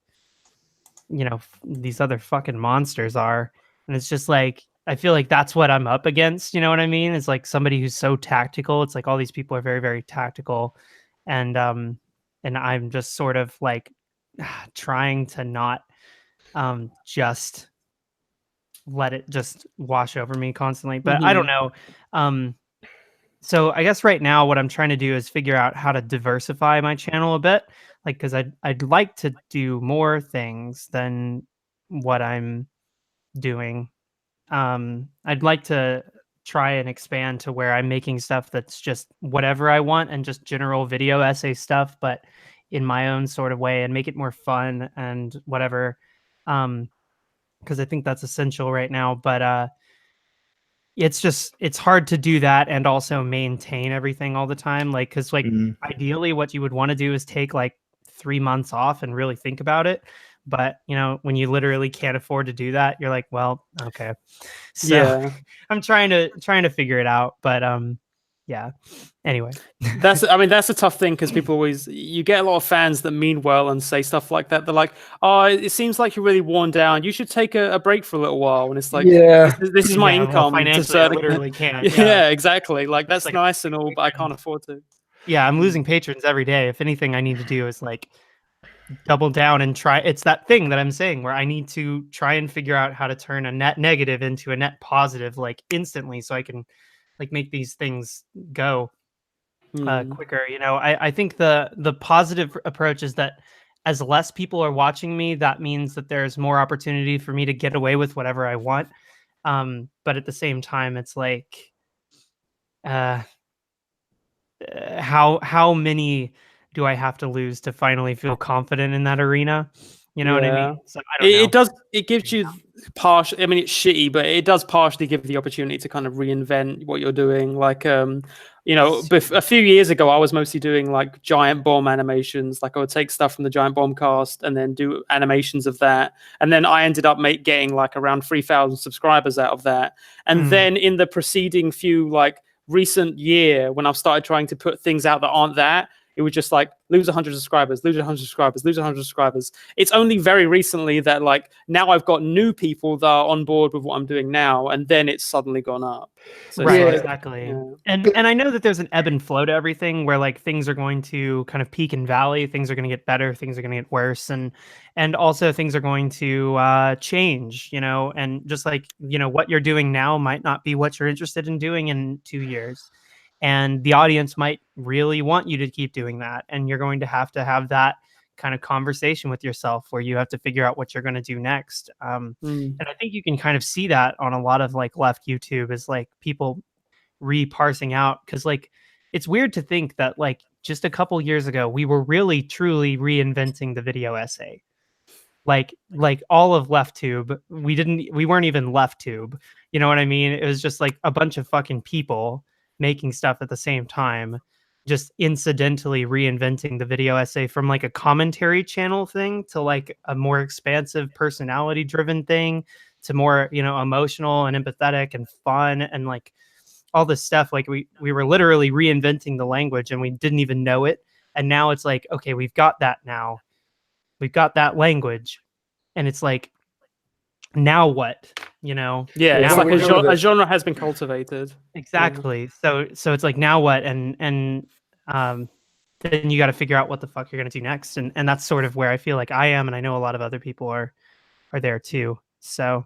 these other fucking monsters are. And it's just like, I feel like that's what I'm up against. You know what I mean? It's like somebody who's so tactical. It's like all these people are very, very tactical. And I'm just sort of like trying to not just let it just wash over me constantly. But I don't know. So I guess right now what I'm trying to do is figure out how to diversify my channel a bit, like, because I'd like to do more things than what I'm doing. I'd like to try and expand to where I'm making stuff that's just whatever I want and just general video essay stuff, but in my own sort of way, and make it more fun and whatever. Because I think that's essential right now. But it's hard to do that and also maintain everything all the time. Like, because like ideally what you would want to do is take like 3 months off and really think about it. But when you literally can't afford to do that, you're like, well, okay. So yeah. I'm trying to figure it out. But yeah. Anyway, that's a tough thing, because people you get a lot of fans that mean well and say stuff like that. They're like, oh, it seems like you're really worn down. You should take a break for a little while. And it's like, this is my income. Financially, I literally can't. Yeah, exactly. Like, that's like, nice and all, but I can't afford to. Yeah, I'm losing patrons every day. If anything, I need to do is like double down and try. It's that thing that I'm saying where I need to try and figure out how to turn a net negative into a net positive like instantly, so I can like make these things go quicker. I think the positive approach is that as less people are watching me, that means that there's more opportunity for me to get away with whatever I want. But at the same time, it's like how many do I have to lose to finally feel confident in that arena? You know what I mean? So I don't know. It gives you partial. I mean, it's shitty, but it does partially give the opportunity to kind of reinvent what you're doing. Like, a few years ago, I was mostly doing like Giant Bomb animations. Like, I would take stuff from the Giant Bomb cast and then do animations of that. And then I ended up getting like around 3,000 subscribers out of that. And then in the preceding few like recent year, when I've started trying to put things out that aren't that, it was just like lose 100 subscribers, lose 100 subscribers, lose 100 subscribers. It's only very recently that like now I've got new people that are on board with what I'm doing now, and then it's suddenly gone up. So right, exactly. Yeah. And I know that there's an ebb and flow to everything, where like things are going to kind of peak and valley, things are going to get better, things are going to get worse, and also things are going to change, and just like what you're doing now might not be what you're interested in doing in 2 years. And the audience might really want you to keep doing that. And you're going to have that kind of conversation with yourself where you have to figure out what you're going to do next. And I think you can kind of see that on a lot of like left YouTube, is like people parsing out. Cause like, it's weird to think that like just a couple years ago, we were really truly reinventing the video essay. Like all of LeftTube, we weren't even LeftTube. You know what I mean? It was just like a bunch of fucking people making stuff at the same time, just incidentally reinventing the video essay from like a commentary channel thing to like a more expansive personality driven thing to more emotional and empathetic and fun and like all this stuff, like we were literally reinventing the language and we didn't even know it. And now it's like, okay, we've got that now. We've got that language. And it's like, now what? You know? Yeah, Now it's like we know a genre has been cultivated. exactly. So it's like, now what? And then you got to figure out what the fuck you're going to do next. And that's sort of where I feel like I am. And I know a lot of other people are there too. So,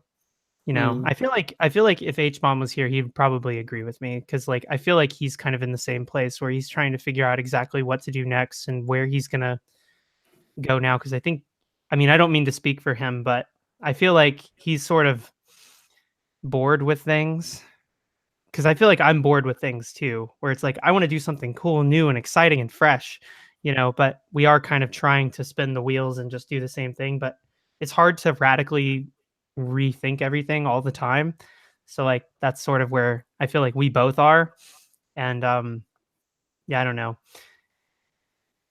you know, I feel like if H-Bomb was here, he'd probably agree with me. Cause like, I feel like he's kind of in the same place where he's trying to figure out exactly what to do next and where he's going to go now. Cause I mean, I don't mean to speak for him, but I feel like he's sort of bored with things. Because I feel like I'm bored with things too, where it's like I want to do something cool, new, and exciting and fresh, you know. But we are kind of trying to spin the wheels and just do the same thing. But it's hard to radically rethink everything all the time. So like that's sort of where I feel like we both are. And yeah, I don't know.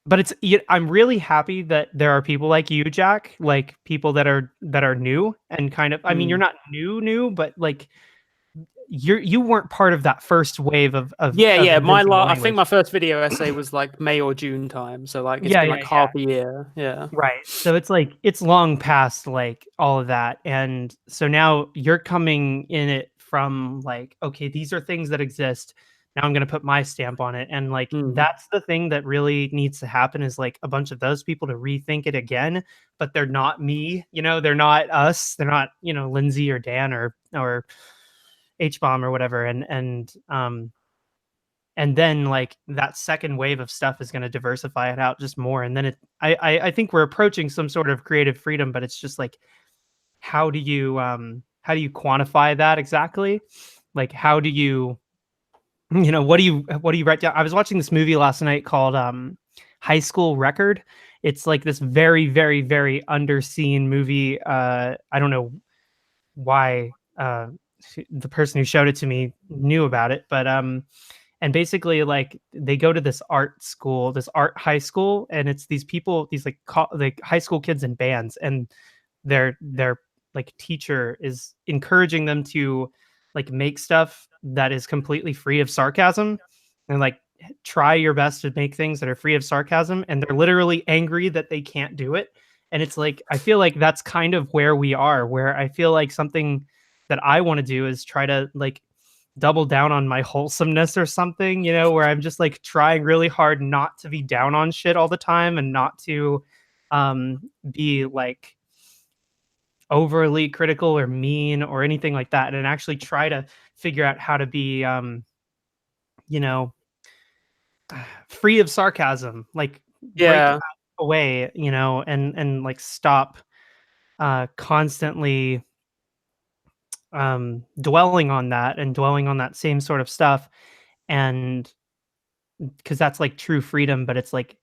But I'm really happy that there are people like you, Jack, like people that are new and kind of. I mean, you're not new, but like. You weren't part of that first wave of I think my first video essay was like May or June time, so like it's been like half a year. Yeah, right. So it's like it's long past like all of that, and so now you're coming in it from like, okay, these are things that exist. Now I'm going to put my stamp on it, and like that's the thing that really needs to happen is like a bunch of those people to rethink it again, but they're not me, you know, they're not us, they're not, you know, Lindsay or Dan or H-Bomb or whatever, and then like that second wave of stuff is going to diversify it out just more, and then I think we're approaching some sort of creative freedom, but it's just like how do you quantify that exactly? Like how do you know, what do you write down? I was watching this movie last night called High School Record. It's like this very, very, very underseen movie. I don't know why the person who showed it to me knew about it, but and basically like they go to this art school, this art high school, and it's these people, these like high school kids in bands, and their like teacher is encouraging them to like make stuff that is completely free of sarcasm, and like try your best to make things that are free of sarcasm, and they're literally angry that they can't do it. And it's like I feel like that's kind of where we are, where I feel like something that I want to do is try to like double down on my wholesomeness or something, you know, where I'm just like trying really hard not to be down on shit all the time and not to be like overly critical or mean or anything like that, and actually try to figure out how to be you know, free of sarcasm, like break that away, you know, and like stop constantly dwelling on that same sort of stuff. And because that's like true freedom, but it's like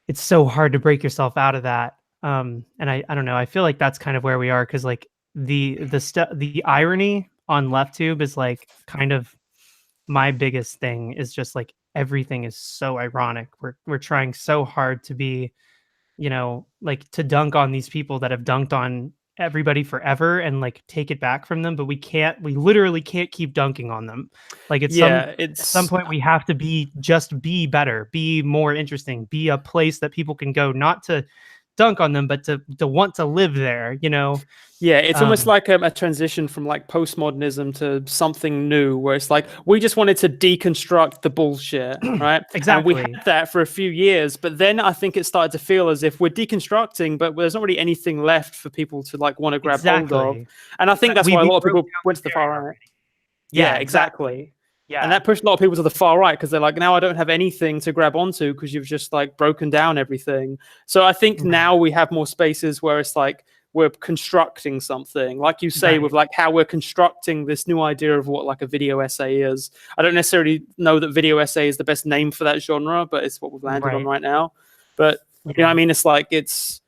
it's so hard to break yourself out of that. And I don't know, I feel like that's kind of where we are, because like the irony on LeftTube is like kind of my biggest thing is just like everything is so ironic. We're trying so hard to be, you know, like to dunk on these people that have dunked on everybody forever and like take it back from them, but we literally can't keep dunking on them. Like at some point we have to be better, be more interesting, be a place that people can go, not to dunk on them, but to want to live there, you know? Yeah, it's almost like a transition from like postmodernism to something new, where it's like we just wanted to deconstruct the bullshit, right? Exactly. And we had that for a few years, but then I think it started to feel as if we're deconstructing, but there's not really anything left for people to like want to grab hold of. And I think that's why a lot of people went to the far right. Yeah, exactly. Yeah. And that pushed a lot of people to the far right, because they're like, now I don't have anything to grab onto because you've just like broken down everything. So I think now we have more spaces where it's like we're constructing something, like you say, with like how we're constructing this new idea of what like a video essay is. I don't necessarily know that video essay is the best name for that genre, but it's what we've landed on right now. But you know what I mean? It's like it's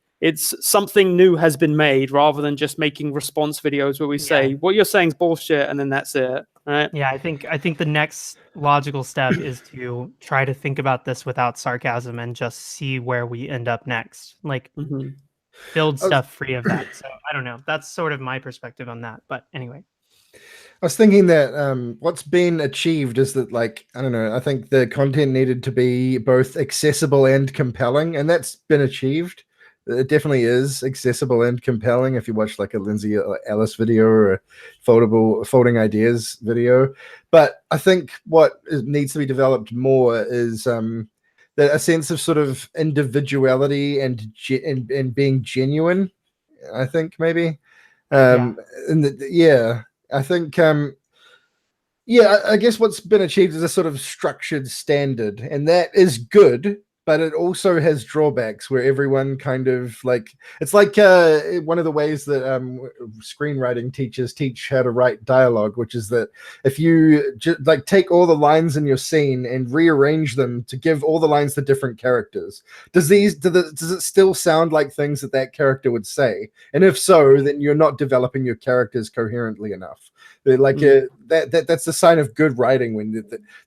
something new has been made, rather than just making response videos where we say what you're saying is bullshit and then that's it. Right. Yeah, I think the next logical step is to try to think about this without sarcasm and just see where we end up next. Like build stuff free of that. So I don't know. That's sort of my perspective on that. But anyway. I was thinking that what's been achieved is that, like, I don't know, I think the content needed to be both accessible and compelling, and that's been achieved. It definitely is accessible and compelling if you watch like a Lindsay Ellis video or a folding ideas video. But I think what needs to be developed more is a sense of sort of individuality and being genuine. I think maybe, yeah. I think, yeah, I guess what's been achieved is a sort of structured standard, and that is good, but it also has drawbacks where everyone kind of like, it's like one of the ways that screenwriting teachers teach how to write dialogue, which is that if you like take all the lines in your scene and rearrange them to give all the lines to different characters, does it still sound like things that character would say? And if so, then you're not developing your characters coherently enough. Like that's the sign of good writing, when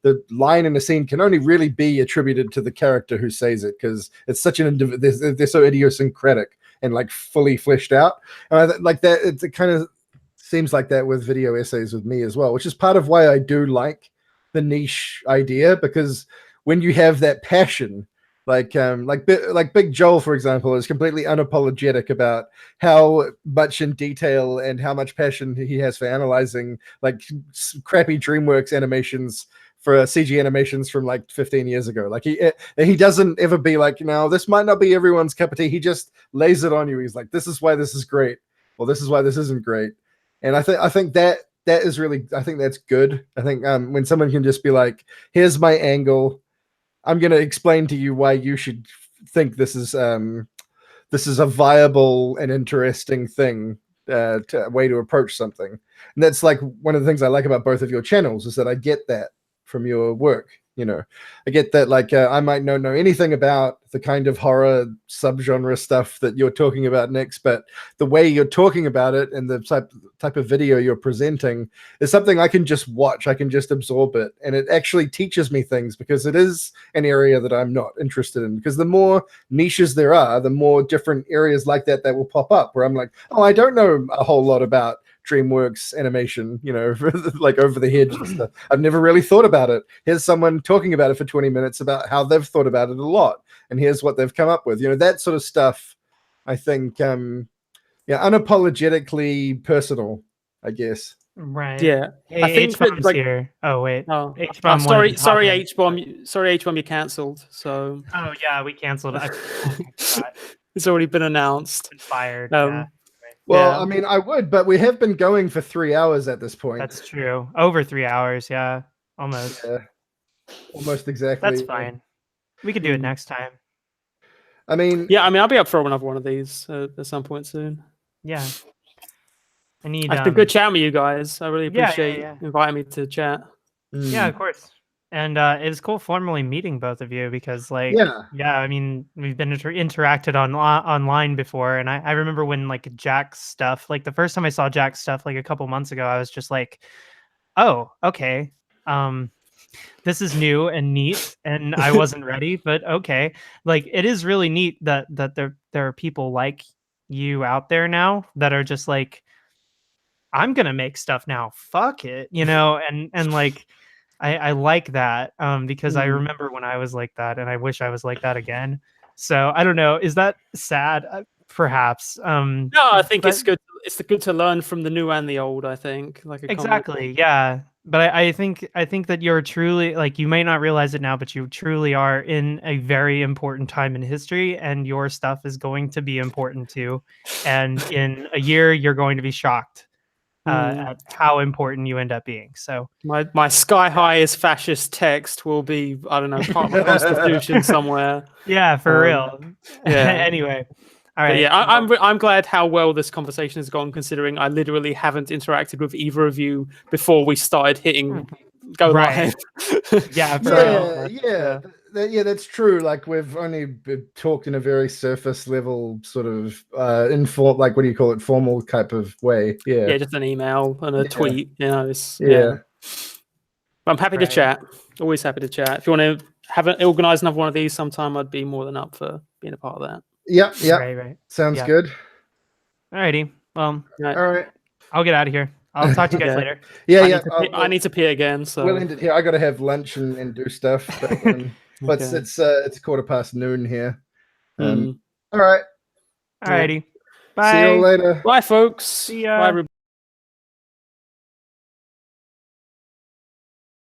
the line in a scene can only really be attributed to the character who says it, because it's such they're so idiosyncratic and like fully fleshed out. And like that, it kind of seems like that with video essays with me as well, which is part of why I do like the niche idea, because when you have that passion, like Big Joel, for example, is completely unapologetic about how much in detail and how much passion he has for analyzing like crappy DreamWorks animations for CG animations from like 15 years ago. Like he doesn't ever be like, no, this might not be everyone's cup of tea. He just lays it on you. He's like, this is why this is great. Well, this is why this isn't great. And I think that is really, I think that's good. I think when someone can just be like, here's my angle, I'm going to explain to you why you should think this is a viable and interesting thing, way to approach something. And that's like one of the things I like about both of your channels, is that I get that from your work. You know, I get that, like, I might not know anything about the kind of horror subgenre stuff that you're talking about next, but the way you're talking about it and the type of video you're presenting is something I can just watch. I can just absorb it, and it actually teaches me things, because it is an area that I'm not interested in. Because the more niches there are, the more different areas like that will pop up, where I'm like, oh, I don't know a whole lot about DreamWorks animation, you know, like over the hedge and stuff. I've never really thought about it. Here's someone talking about it for 20 minutes about how they've thought about it a lot, and here's what they've come up with. You know, that sort of stuff, I think, unapologetically personal, I guess. Right. Yeah. Hey, I think H-bomb's like, here. Oh wait. Oh, H-bomb. sorry, H-bomb. Sorry, H-bomb, you cancelled. So. Oh yeah, we canceled. It's already been announced. Been fired. Well, yeah. I mean, I would, but we have been going for 3 hours at this point. That's true. Over 3 hours. Yeah, almost. Yeah. Almost exactly. That's fine. We could do it next time. I mean, yeah, I mean, I'll be up for another one of these at some point soon. Yeah. I need. It's been good chatting with you guys. I really appreciate inviting me to chat. Yeah, of course. And it was cool formally meeting both of you, because, like, I mean, we've been interacted online before, and I remember when, like, Jack's stuff, like the first time I saw Jack's stuff, like a couple months ago, I was just like, oh, okay, this is new and neat, and I wasn't ready, but okay, like, it is really neat that there are people like you out there now that are just like, I'm gonna make stuff now, fuck it, you know, and like. I like that because I remember when I was like that, and I wish I was like that again. So I don't know. Is that sad? Perhaps. No, I think it's good. It's good to learn from the new and the old. I think, like, exactly, yeah. But I think that you're truly, like, you may not realize it now, but you truly are in a very important time in history, and your stuff is going to be important too. And in a year, you're going to be shocked. At how important you end up being. So my sky highest fascist text will be, I don't know, part of the Constitution somewhere. Yeah, for real. Yeah. Anyway, all right. But yeah, I'm glad how well this conversation has gone, considering I literally haven't interacted with either of you before we started hitting go live. Yeah, for real. Yeah, that's true. Like, we've only talked in a very surface level, sort of informal, like, what do you call it, formal type of way. Yeah, just an email and a tweet. You know, But I'm happy to chat. Always happy to chat. If you want to organize another one of these sometime, I'd be more than up for being a part of that. Yeah. Right. Sounds good. Alrighty. Well, all right. I'll get out of here. I'll talk to you guys Yeah. later. Yeah, I yeah. need to pee, I need to pee again. So We'll end it here. I got to have lunch and do stuff. But Okay. it's noon here. Hmm. All right. Alrighty. See you all Bye. later. Bye, folks. See ya. Bye, everybody.